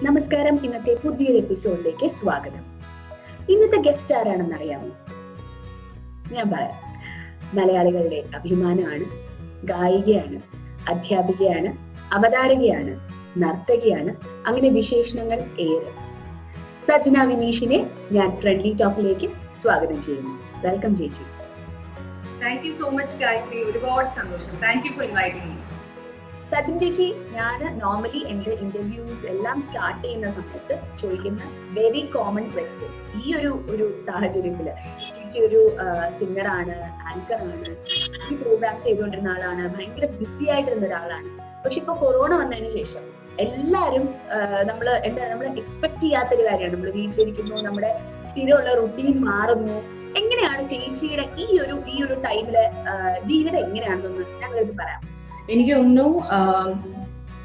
നമസ്കാരം. ഇന്നത്തെ പുതിയൊരു എപ്പിസോഡിലേക്ക് സ്വാഗതം. ഇന്നത്തെ ഗസ്റ്റ് ആരാണെന്ന് അറിയാമോ? ഞാൻ പറയാം. മലയാളികളുടെ അഭിമാനമാണ്, ഗായികയാണ്, അധ്യാപികയാണ്, അവതാരകയാണ്, നർത്തകിയാണ്, അങ്ങനെ വിശേഷണങ്ങൾ ഏറെ. സജ്ന വിനീഷിനെ ഞാൻ ഫ്രണ്ട്ലി ടോക്കിലേക്ക് സ്വാഗതം ചെയ്യുന്നു. വെൽക്കം ചേച്ചി. Thank you so much Gayathri. ഒരുപാട് സന്തോഷം. Thank you for inviting me. Sajin ചേച്ചി, ഞാൻ നോർമലി എൻ്റെ ഇന്റർവ്യൂസ് എല്ലാം സ്റ്റാർട്ട് ചെയ്യുന്ന സമയത്ത് ചോദിക്കുന്ന വെരി കോമൺ ക്വസ്റ്റ്യൻ, ഈ ഒരു സാഹചര്യത്തില് ചേച്ചി ഒരു സിംഗറാണ്, ആങ്കറാണ്, ഈ പ്രോഗ്രാംസ് ചെയ്തുകൊണ്ടിരുന്ന ആളാണ്, ഭയങ്കര ബിസി ആയിട്ടിരുന്ന ഒരാളാണ്. പക്ഷെ ഇപ്പൊ കൊറോണ വന്നതിന് ശേഷം എല്ലാരും നമ്മൾ എക്സ്പെക്ട് ചെയ്യാത്തൊരു കാര്യമാണ്. നമ്മൾ വീട്ടിലിരിക്കുന്നു, നമ്മുടെ സ്ഥിരമുള്ള റുട്ടീൻ മാറുന്നു. എങ്ങനെയാണ് ചേച്ചിയുടെ ഈ ഒരു ടൈമില് ജീവിതം എങ്ങനെയാണെന്നൊന്ന് ഞങ്ങൾക്ക് പറയാം. എനിക്ക് തോന്നുന്നു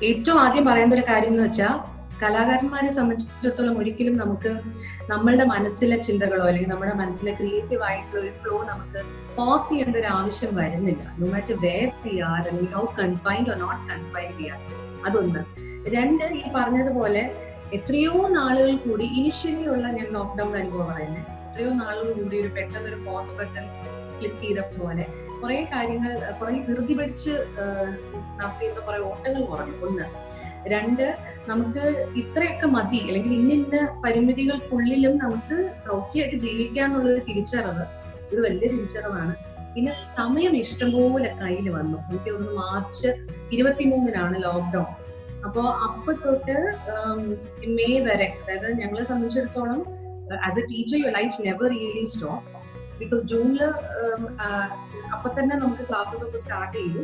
ഏറ്റവും ആദ്യം പറയേണ്ട ഒരു കാര്യം എന്ന് വെച്ചാൽ, കലാകാരന്മാരെ സംബന്ധിച്ചിടത്തോളം ഒരിക്കലും നമുക്ക് നമ്മളുടെ മനസ്സിലെ ചിന്തകളോ അല്ലെങ്കിൽ നമ്മുടെ മനസ്സിലെ ക്രിയേറ്റീവ് ആയിട്ടുള്ള ഒരു ഫ്ലോ നമുക്ക് പോസ് ചെയ്യേണ്ട ഒരു ആവശ്യം വരുന്നില്ല. No matter where we are അല്ലെങ്കിൽ how confined or not confined we are. അതൊന്ന്. രണ്ട്, ഈ പറഞ്ഞതുപോലെ എത്രയോ നാളുകൾ കൂടി ഇനിഷ്യലി ഉള്ള ഞാൻ ലോക്ക്ഡൌൺ അനുഭവം പറയുന്നത്, എത്രയോ നാളുകൾ കൂടി ഒരു പെട്ടെന്നൊരു പോസ് ബട്ടൺ ക്ലിക്ക് ചെയ്ത പോലെ കുറെ കാര്യങ്ങൾ, കുറെ ധൃതി പിടിച്ച് നടത്തിയിരുന്ന കുറെ ഓട്ടങ്ങൾ കുറഞ്ഞു. ഒന്ന്. രണ്ട്, നമുക്ക് ഇത്രയൊക്കെ മതി അല്ലെങ്കിൽ ഇന്ന പരിമിതികൾക്കുള്ളിലും നമുക്ക് സൗഖ്യമായിട്ട് ജീവിക്കാന്നുള്ളൊരു തിരിച്ചറിവ്, ഒരു വലിയ തിരിച്ചറിവാണ്. പിന്നെ സമയം ഇഷ്ടംപോലെ കയ്യിൽ വന്നു. എനിക്ക് തോന്നുന്നു മാർച്ച് 23 ലോക്ക്ഡൌൺ. അപ്പൊ തൊട്ട് മെയ് വരെ, അതായത് ഞങ്ങളെ സംബന്ധിച്ചിടത്തോളം as a teacher your life never really stops. Because ജൂണില് അപ്പൊ തന്നെ നമുക്ക് ക്ലാസ്സസ് ഒക്കെ സ്റ്റാർട്ട് ചെയ്തു.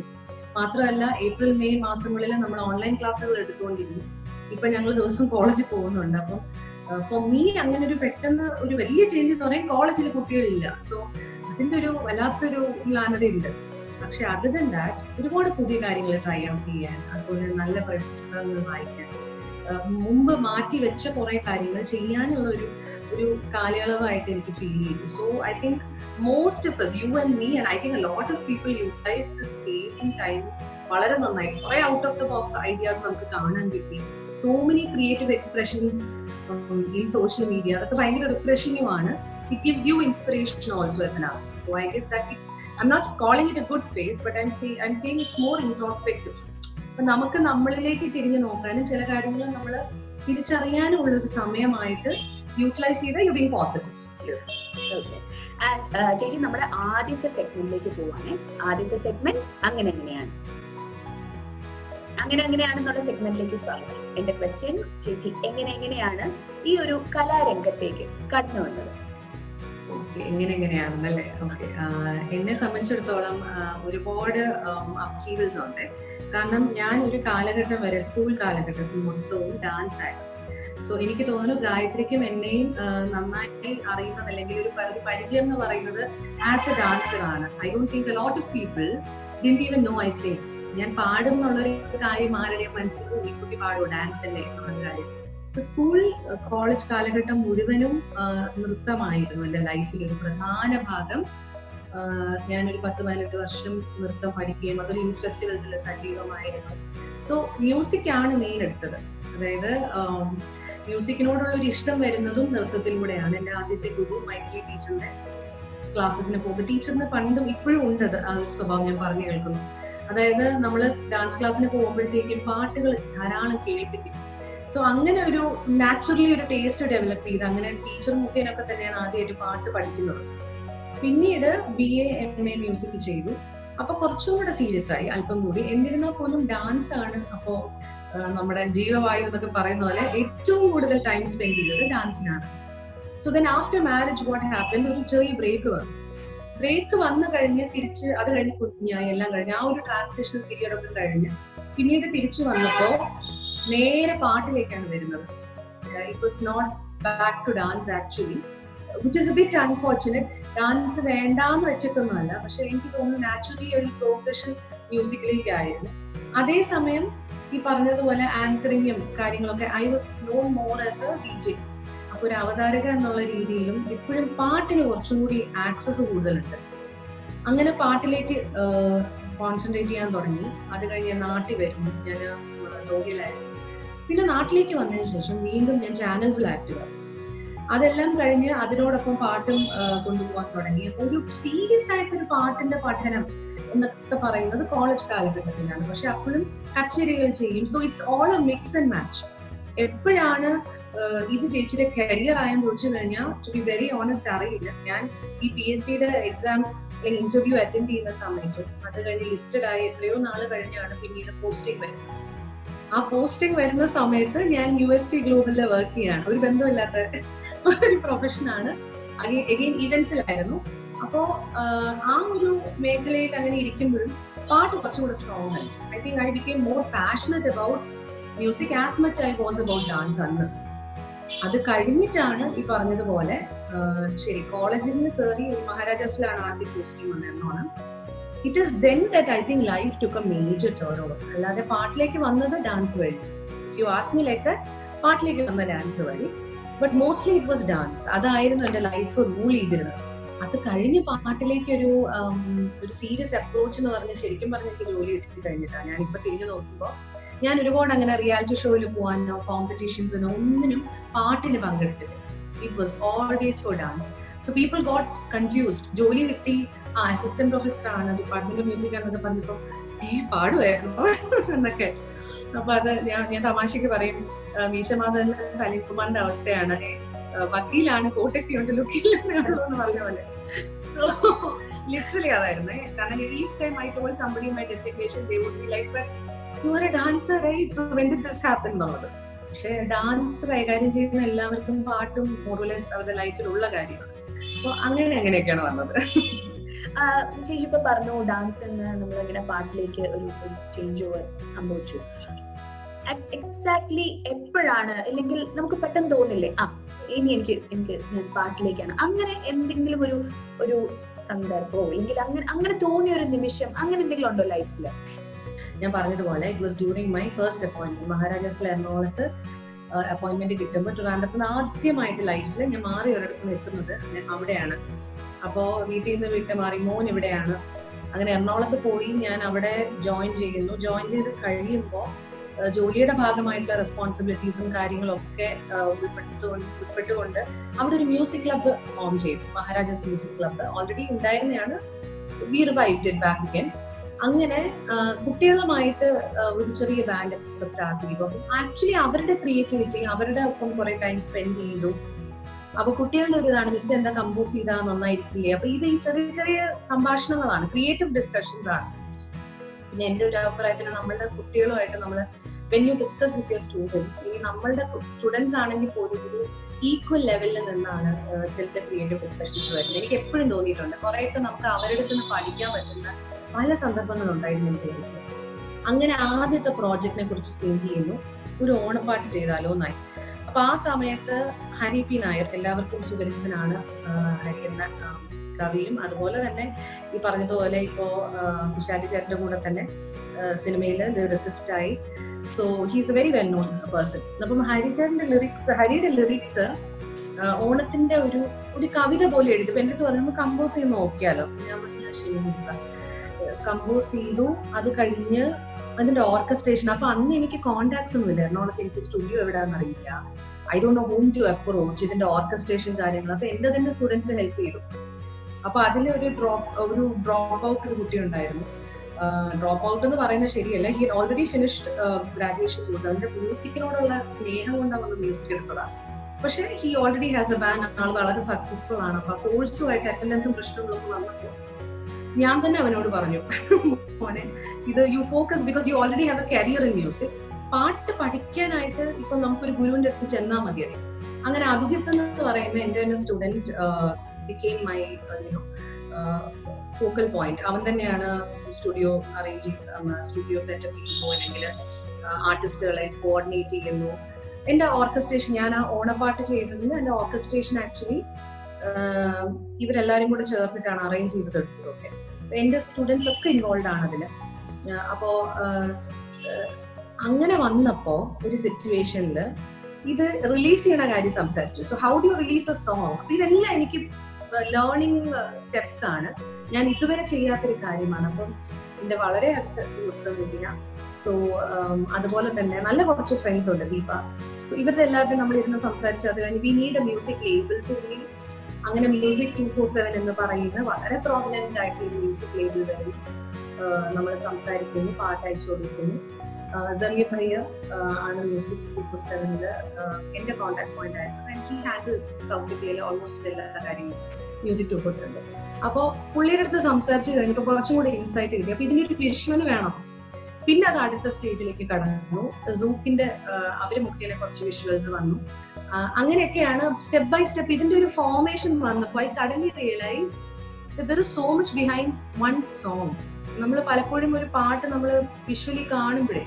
മാത്രമല്ല ഏപ്രിൽ മെയ് മാസങ്ങളിൽ നമ്മൾ ഓൺലൈൻ ക്ലാസ്സുകൾ എടുത്തുകൊണ്ടിരുന്നു. ഇപ്പൊ ഞങ്ങൾ ദിവസവും കോളേജിൽ പോകുന്നുണ്ട്. അപ്പം ഫോർ മീ അങ്ങനെ ഒരു പെട്ടെന്ന് ഒരു വലിയ ചേഞ്ച് എന്ന് പറയാൻ കോളേജിൽ കുട്ടികളില്ല. സോ അതിന്റെ ഒരു വല്ലാത്തൊരു മ്ലാനതയുണ്ട്. പക്ഷെ അതർ ദാൻ ദാറ്റ് ഒരുപാട് പുതിയ കാര്യങ്ങൾ ട്രൈ ഔട്ട് ചെയ്യാൻ, അതുപോലെ നല്ല പുസ്തകങ്ങൾ വായിക്കാൻ, മുമ്പ് മാറ്റി വെച്ച കുറെ കാര്യങ്ങൾ ചെയ്യാനുള്ള ഒരു കാലയളവായിട്ട് എനിക്ക് ഫീൽ ചെയ്തു. So I think most of us, you and me, and I think a lot of people utilize this space and time വളരെ നന്നായി. കുറെ out of the box ideas നമുക്ക് കാണാൻ കിട്ടി. സോ മെനി ക്രിയേറ്റീവ് എക്സ്പ്രഷൻസ് ഈ social media, അതൊക്കെ ഭയങ്കര റിഫ്രഷിംഗും ആണ്. It gives you inspiration also as an artist. So I guess that I'm not calling it a good phase, but I'm saying it's more introspective. അപ്പൊ നമുക്ക് നമ്മളിലേക്ക് തിരിഞ്ഞു നോക്കാനും ചില കാര്യങ്ങൾ നമ്മൾ തിരിച്ചറിയാനും ഉള്ള ഒരു സമയമായിട്ട് യൂട്ടിലൈസ് ചെയ്താൽ യു ബീങ് പോസിറ്റീവ്. ആൻഡ് ചേച്ചി, നമ്മുടെ ആദ്യത്തെ സെഗ്മെന്റിലേക്ക് പോവാണേ. ആദ്യത്തെ സെഗ്മെന്റ് അങ്ങനെയാണെന്നുള്ള സെഗ്മെന്റിലേക്ക് സ്വാഗതം. എന്റെ ക്വസ്റ്റ്യൻ, ചേച്ചി എങ്ങനെയാണ് ഈ ഒരു കലാരംഗത്തേക്ക് കടന്നു വന്നത്? എങ്ങനെയാണെന്നല്ലേ? ഓക്കെ. എന്നെ സംബന്ധിച്ചിടത്തോളം ഒരുപാട് അപ്ഹീവൽസ് ഉണ്ട്. കാരണം ഞാൻ ഒരു കാലഘട്ടം വരെ, സ്കൂൾ കാലഘട്ടത്തിൽ മൊത്തവും ഡാൻസ് ആയിരുന്നു. സോ എനിക്ക് തോന്നുന്നു ഗായത്രിക്കും എന്നെയും നന്നായി അറിയുന്നത് അല്ലെങ്കിൽ ഒരു പരിചയം എന്ന് പറയുന്നത് ആസ് എ ഡാൻസർ ആണ്. I don't think A lot of people didn't even know I Singh. ഞാൻ പാടും എന്നുള്ളൊരു കാര്യം ആരുടെയും മനസ്സിൽ ഈ കുട്ടി പാടുമോ, ഡാൻസ് അല്ലേ എന്നുള്ളൊരു കാര്യം. സ്കൂൾ കോളേജ് കാലഘട്ടം മുഴുവനും നൃത്തമായിരുന്നു എൻ്റെ ലൈഫിൽ ഒരു പ്രധാന ഭാഗം. ഞാനൊരു 10-18 വർഷം നൃത്തം പഠിക്കുകയും അതൊരു യൂത്ത് ഫെസ്റ്റിവൽസിൽ സജീവമായിരുന്നു. സോ മ്യൂസിക് ആണ് മെയിൻ എടുത്തത്. അതായത് മ്യൂസിക്കിനോടുള്ള ഒരു ഇഷ്ടം വരുന്നതും നൃത്തത്തിലൂടെയാണ്. എൻ്റെ ആദ്യത്തെ ഗുരു മൈഥിലി ടീച്ചറിന്റെ ക്ലാസ്സസിന് പോകുമ്പോൾ, ടീച്ചറിന് പണ്ടും ഇപ്പോഴും ഉണ്ട് ആ ഒരു സ്വഭാവം ഞാൻ പറഞ്ഞു കേൾക്കുന്നു. അതായത് നമ്മൾ ഡാൻസ് ക്ലാസ്സിന് പോകുമ്പോഴത്തേക്കും പാട്ടുകൾ ധാരാളം കേൾപ്പിക്കും. സോ അങ്ങനെ ഒരു നാച്ചുറലി ഒരു ടേസ്റ്റ് ഡെവലപ്പ് ചെയ്ത് അങ്ങനെ ടീച്ചർ മുഖേനൊക്കെ തന്നെയാണ് ആദ്യമായിട്ട് പാട്ട് പഠിക്കുന്നത്. പിന്നീട് BA MA മ്യൂസിക് ചെയ്തു. അപ്പൊ കുറച്ചും കൂടെ സീരിയസ് ആയി, അല്പം കൂടി. എന്നിരുന്നാൽ പോലും ഡാൻസ് ആണ് അപ്പോ നമ്മുടെ ജീവവായു എന്നൊക്കെ പറയുന്ന പോലെ ഏറ്റവും കൂടുതൽ ടൈം സ്പെൻഡ് ചെയ്തത് ഡാൻസിനാണ്. So then after marriage what happen, ഒരു ചെറിയ ബ്രേക്ക് വന്നു കഴിഞ്ഞ് തിരിച്ച് അത് കഴിഞ്ഞ് കുഞ്ഞായി എല്ലാം കഴിഞ്ഞ് ആ ഒരു ട്രാൻസിഷണൽ പീരിയഡ് ഒക്കെ കഴിഞ്ഞ് പിന്നീട് തിരിച്ചു വന്നപ്പോ നേരെ പാട്ടിലേക്കാണ് വരുന്നത്. It was not back to dance actually, which is a bit unfortunate. Dance വേണ്ടാന്ന് വെച്ചിട്ടൊന്നുമല്ല, പക്ഷെ എനിക്ക് തോന്നുന്നു നാച്ചുറലി ഒരു പ്രോഗ്രഷൻ മ്യൂസിക്കിലേക്കായിരുന്നു. അതേസമയം ഈ പറഞ്ഞതുപോലെ ആങ്കറിങ്ങും കാര്യങ്ങളൊക്കെ I was known more as A DJ. അപ്പൊ ഒരു അവതാരക എന്നുള്ള രീതിയിലും ഇപ്പോഴും പാട്ടിന് കുറച്ചും കൂടി ആക്സസ് കൂടുതലുണ്ട്. അങ്ങനെ പാട്ടിലേക്ക് കോൺസെൻട്രേറ്റ് ചെയ്യാൻ തുടങ്ങി. അത് കഴിഞ്ഞ് നാട്ടിൽ വരുന്നു, ഞാൻ ജോലിയിലായിരുന്നു. പിന്നെ നാട്ടിലേക്ക് വന്നതിന് ശേഷം വീണ്ടും ഞാൻ ചാനൽസിൽ ആക്റ്റീവ് ആയി. അതെല്ലാം കഴിഞ്ഞ് അതിനോടൊപ്പം പാട്ടും കൊണ്ടുപോകാൻ തുടങ്ങി. ഒരു സീരിയസ് ആയിട്ടൊരു പാട്ടിന്റെ പഠനം എന്നൊക്കെ പറയുന്നത് കോളേജ് കാലഘട്ടത്തിലാണ്. പക്ഷെ അപ്പോഴും കച്ചേരികൾ ചെയ്യും. So it's all A mix and match. എപ്പോഴാണ് ഇത് ചേച്ചിയുടെ കരിയർ ആയെന്ന് ചോദിച്ചു കഴിഞ്ഞാൽ, ടു ബി വെരി ഓണസ്റ്റ് അറിയില്ല. ഞാൻ ഈ PSCയുടെ എക്സാം അല്ലെങ്കിൽ ഇന്റർവ്യൂ അറ്റൻഡ് ചെയ്യുന്ന സമയത്ത് അത് കഴിഞ്ഞ് ലിസ്റ്റഡ് ആയി എത്രയോ നാൾ കഴിഞ്ഞാണ് പിന്നീട് പോസ്റ്റിംഗ് വരുന്നത്. ആ പോസ്റ്റിംഗ് വരുന്ന സമയത്ത് ഞാൻ UST ഗ്ലോബലിൽ വർക്ക് ചെയ്യാണ്. ഒരു ബന്ധമില്ലാത്ത ഒരു പ്രൊഫഷനാണ്. അഗെയിൻ ഇവന്റ്സിലായിരുന്നു. അപ്പോ ആ ഒരു മേഖലയിൽ അങ്ങനെ ഇരിക്കുമ്പോഴും പാട്ട് കുറച്ചുകൂടെ സ്ട്രോങ് ആയി. I think I became more passionate about music as much I was about dance അന്ന്. അത് കഴിഞ്ഞിട്ടാണ് ഈ പറഞ്ഞതുപോലെ ശരി കോളേജിൽ നിന്ന് കയറി മഹാരാജാസിലാണ് ആദ്യം പോസ്റ്റിംഗ് വന്നിരുന്നോണം. It is then that I think life took a major turn over. അല്ലാതെ പാട്ടിലേക്ക് വന്നത് ഡാൻസ് വഴി. If you ask me like പാട്ടിലേക്ക് വന്ന ഡാൻസ് വഴി. But mostly it was dance. അതായിരുന്നു എന്റെ ലൈഫ് റൂൾ ചെയ്തിരുന്നത്. അത് കഴിഞ്ഞ് പാട്ടിലേക്ക് ഒരു സീരിയസ് അപ്രോച്ച് എന്ന് പറഞ്ഞ് ശരിക്കും പറഞ്ഞ എനിക്ക് ജോലി കിട്ടി കഴിഞ്ഞിട്ടാണ്. ഞാനിപ്പോ തിരിഞ്ഞു നോക്കുമ്പോൾ ഞാൻ ഒരുപാട് അങ്ങനെ റിയാലിറ്റി ഷോയിൽ പോകാനോ കോമ്പറ്റീഷൻസിനോ ഒന്നിനും പാട്ടിന് പങ്കെടുത്തില്ല. It was always for dance. So people got confused. ജോലി കിട്ടി, അസിസ്റ്റന്റ് പ്രൊഫസർ ആണ്, ഡിപ്പാർട്ട്മെന്റ് ഓഫ് മ്യൂസിക് ആണെന്നൊക്കെ പറഞ്ഞപ്പോൾ പാടുമായിരുന്നു എന്നൊക്കെ. അപ്പൊ അത് ഞാൻ തമാശക്ക് പറയും, മീശമാധവൻ സലീം കുമാറിന്റെ അവസ്ഥയാണ്. വക്കീലാണ്, കോട്ടയ്ക്കുണ്ട്, ലുക്കില്ലെന്ന് പറഞ്ഞ പോലെ. ലിറ്ററലി അതായിരുന്നു. കാരണം each time I told somebody my designation they would be like you are a dancer right, so when did this happen എന്നുള്ളത്. പക്ഷെ ഡാൻസ് കൈകാര്യം ചെയ്യുന്ന എല്ലാവർക്കും പാട്ടും മോർലെസ് അവരുടെ ലൈഫിലുള്ള കാര്യമാണ്. സോ അങ്ങനെയൊക്കെയാണ് വന്നത്. ചേച്ചി ഇപ്പൊ പറഞ്ഞു ഡാൻസ് എന്ന് നമ്മളിങ്ങനെ പാട്ടിലേക്ക് ഒരു ചേഞ്ച് ഓവർ സംഭവിച്ചു. എക്സാക്ട്ലി എപ്പോഴാണ്, അല്ലെങ്കിൽ നമുക്ക് പെട്ടെന്ന് തോന്നില്ലേ ഇനി എനിക്ക് ഞാൻ പാട്ടിലേക്കാണ്, അങ്ങനെ എന്തെങ്കിലും ഒരു സന്ദർഭമോ അല്ലെങ്കിൽ അങ്ങനെ തോന്നിയ ഒരു നിമിഷം അങ്ങനെ എന്തെങ്കിലും ഉണ്ടോ ലൈഫിൽ? ഞാൻ പറഞ്ഞതുപോലെ it was during my first appointment. മഹാരാജാസിൽ എറണാകുളത്ത് അപ്പോയിന്റ്മെന്റ് കിട്ടുമ്പോൾ ട്രിവാൻഡ്രത്ത് നിന്ന് ആദ്യമായിട്ട് ലൈഫിൽ ഞാൻ മാറി ഒരിടത്ത് എത്തുന്നത് അവിടെയാണ്. അപ്പോൾ വീട്ടിൽ നിന്ന് വിട്ട് മാറി മോൻ ഇവിടെയാണ്. അങ്ങനെ എറണാകുളത്ത് പോയി ഞാൻ അവിടെ ജോയിൻ ചെയ്യുന്നു. ജോയിൻ ചെയ്ത് കഴിയുമ്പോൾ ജോലിയുടെ ഭാഗമായിട്ടുള്ള റെസ്പോൺസിബിലിറ്റീസും കാര്യങ്ങളൊക്കെ ഉൾപ്പെട്ടുകൊണ്ട് അവിടെ ഒരു മ്യൂസിക് ക്ലബ്ബ് ഫോം ചെയ്തു. മഹാരാജാസ് മ്യൂസിക് ക്ലബ്ബ് ഓൾറെഡി ഉണ്ടായിരുന്നതാണ്. We revived it back again. അങ്ങനെ കുട്ടികളുമായിട്ട് ഒരു ചെറിയ ബാൻഡ് സ്റ്റാർട്ട് ചെയ്തു. ആക്ച്വലി അവരുടെ ക്രിയേറ്റിവിറ്റി, അവരുടെ ഒപ്പം കുറെ ടൈം സ്പെൻഡ് ചെയ്തു. അപ്പൊ കുട്ടികളുടെ ഒരു ഇതാണ്, മിസ് എന്താ കമ്പോസ് ചെയ്താൽ നന്നായിരിക്കില്ലേ. അപ്പൊ ഇത് ഈ ചെറിയ ചെറിയ സംഭാഷണങ്ങളാണ്, ക്രിയേറ്റീവ് ഡിസ്കഷൻസ് ആണ്. പിന്നെ എന്റെ ഒരു അഭിപ്രായത്തിൽ നമ്മളുടെ കുട്ടികളുമായിട്ട് നമ്മള് when you discuss with your students, ഇനി നമ്മളുടെ സ്റ്റുഡൻസ് ആണെങ്കിൽ പോലും ഒരു ഈക്വൽ ലെവലിൽ നിന്നാണ് ചില ക്രിയേറ്റീവ് ഡിസ്കഷൻസ് വരുന്നത്. എനിക്ക് എപ്പോഴും തോന്നിയിട്ടുണ്ട് കുറെയൊക്കെ നമുക്ക് അവരുടെ അടുത്ത് നിന്ന് പഠിക്കാൻ പറ്റുന്ന പല സന്ദർഭങ്ങളുണ്ടായിരുന്നു എന്റെ ലൈഫിൽ. അങ്ങനെ ആദ്യത്തെ പ്രോജക്റ്റിനെ കുറിച്ച് തിങ്ക് ചെയ്യുന്നു, ഒരു ഓണപ്പാട്ട് ചെയ്താലോ എന്നായി. അപ്പൊ ആ സമയത്ത് ഹരി പി നായർ, എല്ലാവർക്കും സുപരിചിതനാണ് ഹരി എന്ന കവിയും. അതുപോലെ തന്നെ ഈ പറഞ്ഞതുപോലെ ഇപ്പോ വിശാലി ചേട്ടന്റെ കൂടെ തന്നെ സിനിമയില് ലിറിസിസ്റ്റ് ആയി. So he's A very well known person. അപ്പം ഹരിയുടെ ലിറിക്സ് ഓണത്തിന്റെ ഒരു കവിത പോലെ എഴുതി. എന്റെ അടുത്ത് പറഞ്ഞു നമുക്ക് കമ്പോസ് ചെയ്ത് നോക്കിയാലോ. ഞാൻ കമ്പോസ് ചെയ്തു. അത് കഴിഞ്ഞ് അതിന്റെ ഓർക്കസ്ട്രേഷൻ. അപ്പൊ അന്ന് എനിക്ക് കോണ്ടാക്ട്സ് ഒന്നും ഇല്ല എറണാകുളത്ത്. എനിക്ക് സ്റ്റുഡിയോ എവിടെയാണെന്ന് അറിയില്ല. I don't know whom to approach ഇതിന്റെ ഓർക്കസ്ട്രേഷൻ കാര്യങ്ങൾ. അപ്പൊ എന്റെ തന്നെ സ്റ്റുഡൻസ് ഹെൽപ്പ് ചെയ്തു. അപ്പൊ അതിൽ ഒരു ഡ്രോപ്പ് ഔട്ട് ഒരു കുട്ടി ഉണ്ടായിരുന്നു. ഡ്രോപ്പ് ഔട്ട് എന്ന് പറയുന്നത് ശരിയല്ല, he already finished graduation course. അവന്റെ മ്യൂസിക്കിനോടുള്ള സ്നേഹം കൊണ്ട് അവന് മ്യൂസിക് എടുത്തതാണ്. പക്ഷെ he already has a band. ആൾ വളരെ സക്സസ്ഫുൾ ആണ്. അപ്പൊ കോഴ്സുമായിട്ട് അറ്റൻഡൻസും പ്രശ്നങ്ങളൊക്കെ വന്നപ്പോൾ ഞാൻ തന്നെ അവനോട് പറഞ്ഞു, മോനെ ഇത് you focus because you already have A career in music. പാട്ട് പഠിക്കാനായിട്ട് ഇപ്പൊ നമുക്കൊരു ഗുരുവിന്റെ അടുത്ത് ചെന്നാൽ മതിയല്ലേ. അങ്ങനെ അഭിജിത്ത് എന്ന് പറയുന്ന എന്റെ തന്നെ student became my focal point. അവൻ തന്നെയാണ് സ്റ്റുഡിയോ അറേഞ്ച് ചെയ്യുന്നത്, സ്റ്റുഡിയോ സെറ്റപ്പ് ചെയ്യുന്നു, അല്ലെങ്കിൽ ആർട്ടിസ്റ്റുകളെ കോർഡിനേറ്റ് ചെയ്യുന്നു. എന്റെ ഓർക്കസ്ട്രേഷൻ, ഞാൻ ആ ഓണപ്പാട്ട് ചെയ്തതിന് എന്റെ ഓർക്കസ്ട്രേഷൻ ആക്ച്വലി ഇവരെല്ലാരും കൂടെ ചേർന്നിട്ടാണ് അറേഞ്ച് ചെയ്തെടുത്തതൊക്കെ. എന്റെ സ്റ്റുഡൻസ് ഒക്കെ ഇൻവോൾവ് ആണ് അതില്. അപ്പോ അങ്ങനെ വന്നപ്പോ ഒരു സിറ്റുവേഷനിൽ ഇത് റിലീസ് ചെയ്യണ കാര്യം സംസാരിച്ചു. So how do you release A song? അപ്പൊ ഇതെല്ലാം എനിക്ക് ലേണിംഗ് സ്റ്റെപ്സ് ആണ്, ഞാൻ ഇതുവരെ ചെയ്യാത്തൊരു കാര്യമാണ്. അപ്പം എന്റെ വളരെ അടുത്ത സുഹൃത്ത് വിദ്യ സോ അതുപോലെ തന്നെ നല്ല കുറച്ച് ഫ്രണ്ട്സ് ഉണ്ട്, ദീപ. സോ ഇവരുടെ എല്ലാവരും നമ്മൾ ഇരുന്ന് സംസാരിച്ച് അത് കഴിഞ്ഞ് we need a music label to release. അങ്ങനെ മ്യൂസിക് 247 എന്ന് പറയുന്ന വളരെ പ്രോമിനന്റ് ആയിട്ടുള്ള മ്യൂസിക് ലേബിൾ വരും. നമ്മൾ സംസാരിക്കുന്നു, പാട്ട് അയച്ചു കൊടുക്കുന്നു. ജമീർ ഭയ്യ ആണ് മ്യൂസിക് 247 എന്റെ കോൺടാക്ട് പോയിന്റ് ആയിരുന്നു. ആൻഡ് ഹി ഹാൻഡിൽസ് സൗത്ത് ഇന്ത്യയിലെ ഓൾമോസ്റ്റ് എല്ലാ കാര്യങ്ങളും മ്യൂസിക് 247. അപ്പോൾ പുള്ളിയുടെ അടുത്ത് സംസാരിച്ച് കഴിഞ്ഞപ്പോൾ കുറച്ചും കൂടി ഇൻസൈറ്റ് കിട്ടി. അപ്പൊ ഇതിനൊരു വിഷ്വൽ വേണം. പിന്നെ അത് അടുത്ത സ്റ്റേജിലേക്ക് കടന്നു. സൂക്കിന്റെ അവര് മുഖേന കുറച്ച് വിഷ്വൽസ് വന്നു. അങ്ങനെയൊക്കെയാണ് സ്റ്റെപ്പ് ബൈ സ്റ്റെപ്പ് ഇതിന്റെ ഒരു ഫോർമേഷൻ വന്നപ്പോൾ I suddenly realise there is so much behind one song. നമ്മൾ പലപ്പോഴും ഒരു പാട്ട് നമ്മൾ വിഷ്വലി കാണുമ്പോഴേ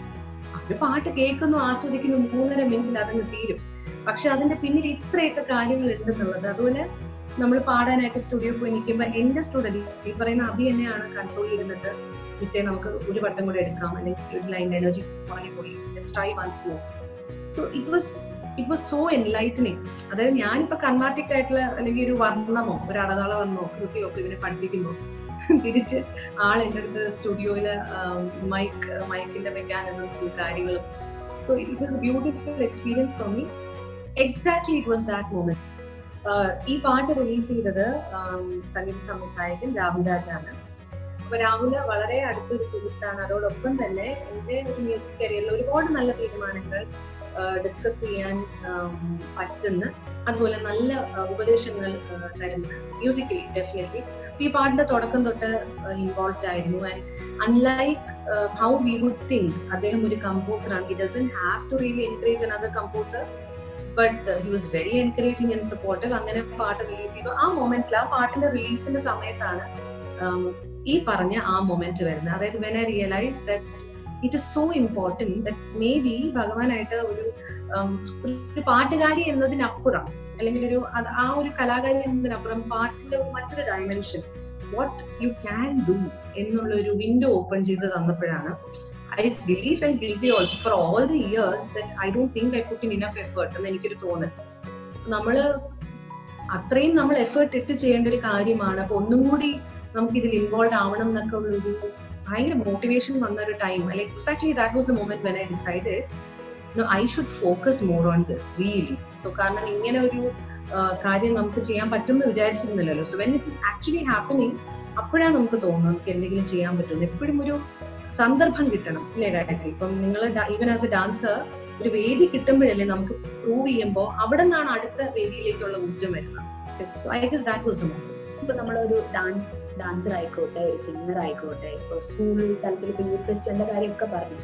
ഒരു പാട്ട് കേൾക്കുന്നു, ആസ്വദിക്കുന്നു, 3.5 മിനിറ്റിൽ അതങ്ങ് തീരും. പക്ഷെ അതിന്റെ പിന്നിൽ ഇത്രയൊക്കെ കാര്യങ്ങൾ ഉണ്ടെന്നുള്ളത്. അതുപോലെ നമ്മൾ പാടാനായിട്ട് സ്റ്റുഡിയോ പോയി നിൽക്കുമ്പോൾ എന്റെ സ്റ്റുഡന്റ് ഈ പറയുന്ന അഭി തന്നെയാണ് കൺസോൾ ചെയ്തിട്ട് മിസ്സേ നമുക്ക് ഒരു വട്ടം കൂടെ എടുക്കാം, അല്ലെങ്കിൽ ഒരു ലൈൻ എനർജി കുറഞ്ഞു പോയി, try once more. So it was so enlightening. അതായത് ഞാനിപ്പോ കർണാട്ടിക് ആയിട്ടുള്ള അല്ലെങ്കിൽ ഒരു വർണ്ണമോ ഒരു അടതാള വർണ്ണമോ കൃതിയോ ഒക്കെ ഇവനെ പഠിപ്പിക്കുമ്പോൾ തിരിച്ച് ആൾ എൻ്റെ അടുത്ത് സ്റ്റുഡിയോയില് മൈക്കിന്റെ മെക്കാനിസംസും കാര്യങ്ങളും. So it was A beautiful experience for me. Exactly it was that moment. ഈ പാട്ട് റിലീസ് ചെയ്തത് സംഗീത സംവിധായകൻ രാഹുൽ രാജാണ്. അപ്പൊ രാഹുല് വളരെ അടുത്തൊരു സുഹൃത്താണ്. അതോടൊപ്പം തന്നെ എൻ്റെ ഒരു മ്യൂസിക് കരിയറിൽ ഒരുപാട് നല്ല തീരുമാനങ്ങൾ ഡിസ്കസ് ചെയ്യാൻ പറ്റുന്ന, അതുപോലെ നല്ല ഉപദേശങ്ങൾ തരുന്ന മ്യൂസിക്കലി ഡെഫിനറ്റ്ലി. ഈ പാട്ടിന്റെ തുടക്കം തൊട്ട് ഇൻവോൾവ് ആയിരുന്നു. And unlike how we would think അദ്ദേഹം ഒരു കമ്പോസറാണ്, he doesn't have to really encourage another composer, but he was very encouraging and supportive. അങ്ങനെ പാട്ട് റിലീസ് ചെയ്തു. ആ മൊമെന്റിൽ, ആ പാട്ടിന്റെ റിലീസിന്റെ സമയത്താണ് ഈ പറഞ്ഞ ആ മൊമെന്റ് വരുന്നത്. അതായത് when I realise that it is so important that may be ഭഗവാനായിട്ട് ഒരു പാട്ടുകാരി എന്നതിനപ്പുറം, അല്ലെങ്കിൽ ആ ഒരു കലാകാരി എന്നതിനപ്പുറം പാട്ടിന്റെ മറ്റൊരു dimension, what you can do എന്നുള്ള ഒരു വിൻഡോ ഓപ്പൺ ചെയ്ത് തന്നപ്പോഴാണ് I really felt guilty also for all the years that I don't think I put in enough effort എന്ന് എനിക്കൊരു തോന്നൽ. അത്രയും നമ്മൾ എഫേർട്ട് ഇട്ട് ചെയ്യേണ്ട ഒരു കാര്യമാണ്. അപ്പൊ ഒന്നും കൂടി നമുക്ക് ഇതിൽ ഇൻവോൾവ് ആവണം എന്നൊക്കെ ഉള്ളൊരു ഭയങ്കര മോട്ടിവേഷൻ വന്ന ഒരു time. Exactly that was the moment when I decided I should focus more on this really. So കാരണം ഇങ്ങനെ ഒരു കാര്യം നമുക്ക് ചെയ്യാൻ പറ്റുമെന്ന് വിചാരിച്ചിരുന്നില്ലല്ലോ. So when it is actually happening, അപ്പോഴാണ് നമുക്ക് തോന്നുന്നത് നമുക്ക് എന്തെങ്കിലും ചെയ്യാൻ പറ്റും. എപ്പോഴും ഒരു സന്ദർഭം കിട്ടണം അല്ലേ കാര്യത്തിൽ. ഇപ്പം നിങ്ങൾ ഈവൻ ആസ് എ ഡാൻസർ ഒരു വേദി കിട്ടുമ്പോഴല്ലേ നമുക്ക് പ്രൂവ് ചെയ്യുമ്പോൾ അവിടെ നിന്നാണ് അടുത്ത വേദിയിലേക്കുള്ള ഊർജ്ജം വരുന്നത്. So I guess that was A moment. ഇപ്പൊ നമ്മളൊരു ഡാൻസർ ആയിക്കോട്ടെ, ഒരു സിംഗർ ആയിക്കോട്ടെ, ഇപ്പൊ സ്കൂൾ തലത്തിൽ ഇപ്പൊ യൂത്ത് ഫെസ്റ്റിവലിന്റെ കാര്യമൊക്കെ പറഞ്ഞു,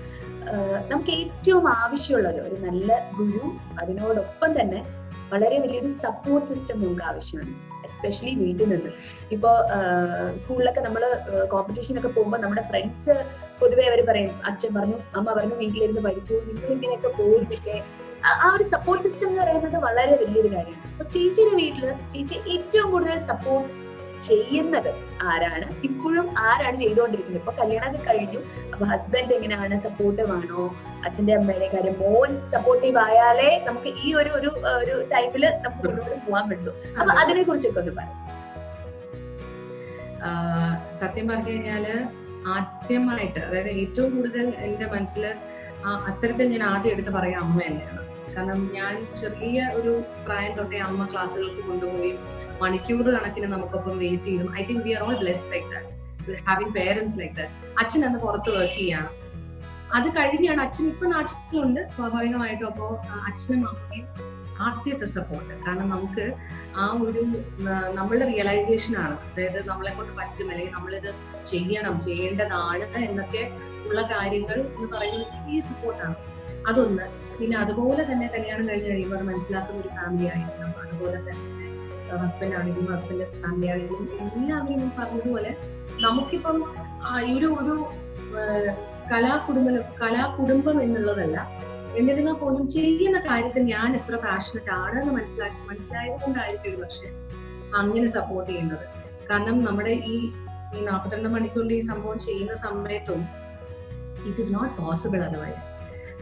നമുക്ക് ഏറ്റവും ആവശ്യമുള്ളത് ഒരു നല്ല ഗുരു, അതിനോടൊപ്പം തന്നെ വളരെ വലിയൊരു സപ്പോർട്ട് സിസ്റ്റം നമുക്ക് ആവശ്യമാണ്, എസ്പെഷ്യലി വീട്ടിൽ നിന്ന്. ഇപ്പോൾ സ്കൂളിലൊക്കെ നമ്മൾ കോമ്പറ്റീഷനൊക്കെ പോകുമ്പോൾ നമ്മുടെ ഫ്രണ്ട്സ് പൊതുവെ അവർ പറയും, അച്ഛൻ പറഞ്ഞു, അമ്മ പറഞ്ഞു, വീട്ടിലിരുന്ന് പഠിക്കൂ, നിങ്ങൾ ഇങ്ങനെയൊക്കെ പോയിട്ടൊക്കെ. ആ ഒരു സപ്പോർട്ട് സിസ്റ്റം എന്ന് പറയുന്നത് വളരെ വലിയൊരു കാര്യമാണ്. അപ്പൊ ചേച്ചിയുടെ വീട്ടില് ചേച്ചി ഏറ്റവും കൂടുതൽ സപ്പോർട്ട് ചെയ്യുന്നത് ആരാണ്? ഇപ്പോഴും ആരാണ് ചെയ്തുകൊണ്ടിരിക്കുന്നത്? ഇപ്പൊ കല്യാണമൊക്കെ കഴിഞ്ഞു, അപ്പൊ ഹസ്ബൻഡ് എങ്ങനെയാണ്? സപ്പോർട്ടീവ് ആണോ? അച്ഛന്റെ അമ്മയുടെ കാര്യം, മോൻ സപ്പോർട്ടീവ് ആയാലേ നമുക്ക് ഈ ഒരു ടൈമില് നമുക്ക് മുന്നോട്ട് പോകാൻ പറ്റും. അപ്പൊ അതിനെ കുറിച്ചൊക്കെ ഒന്ന് പറയാം. സത്യം പറഞ്ഞു കഴിഞ്ഞാല് ആദ്യമായിട്ട്, അതായത് ഏറ്റവും കൂടുതൽ എന്റെ മനസ്സിൽ അത്തരത്തിൽ ഞാൻ ആദ്യം എടുത്ത് പറയാം അമ്മ തന്നെയാണ്. കാരണം ഞാൻ ചെറിയ ഒരു പ്രായം തൊട്ടേ അമ്മ ക്ലാസ്സുകൾക്ക് കൊണ്ടുപോയി മണിക്കൂർ കണക്കിന് നമുക്കൊപ്പം വെയിറ്റ് ചെയ്യും. I think we are all blessed like that, having parents like that. അച്ഛൻ അന്ന് പുറത്ത് വർക്ക് ചെയ്യാണ്. അത് കഴിഞ്ഞാണ് അച്ഛൻ ഇപ്പൊ നാട്ടിലുണ്ട് സ്വാഭാവികമായിട്ടും. അപ്പോ അച്ഛനും അമ്മയും ആദ്യത്തെ സപ്പോർട്ട്. കാരണം നമുക്ക് ആ ഒരു നമ്മളുടെ റിയലൈസേഷൻ ആണ്, അതായത് നമ്മളെ കൊണ്ട് പറ്റും അല്ലെങ്കിൽ നമ്മളിത് ചെയ്യേണ്ടതാണ് എന്നൊക്കെ ഉള്ള കാര്യങ്ങൾ എന്ന് പറയുന്നത് ഈ സപ്പോർട്ടാണ്. അതൊന്ന്. പിന്നെ അതുപോലെ തന്നെ കല്യാണം കഴിഞ്ഞ് കഴിയുമ്പോൾ അത് മനസ്സിലാക്കുന്ന ഒരു ഫാമിലി ആയിരിക്കണം. അതുപോലെ തന്നെ ഹസ്ബൻഡ് ആണെങ്കിലും ഹസ്ബൻഡിന്റെ ഫാമിലി ആണെങ്കിലും എല്ലാവരും പറഞ്ഞതുപോലെ നമുക്കിപ്പം ഒരു കലാകുടുംബം എന്നുള്ളതല്ല, എന്നിരുന്നാൽ പോലും ചെയ്യുന്ന കാര്യത്തിൽ ഞാൻ എത്ര പാഷനറ്റ് ആണെന്ന് മനസ്സിലായത് കൊണ്ടായിരിക്കും പക്ഷെ അങ്ങനെ സപ്പോർട്ട് ചെയ്യുന്നത്. കാരണം നമ്മുടെ ഈ 42 മണിക്കൂറിൽ ഈ സംഭവം ചെയ്യുന്ന സമയത്തും it is not possible otherwise.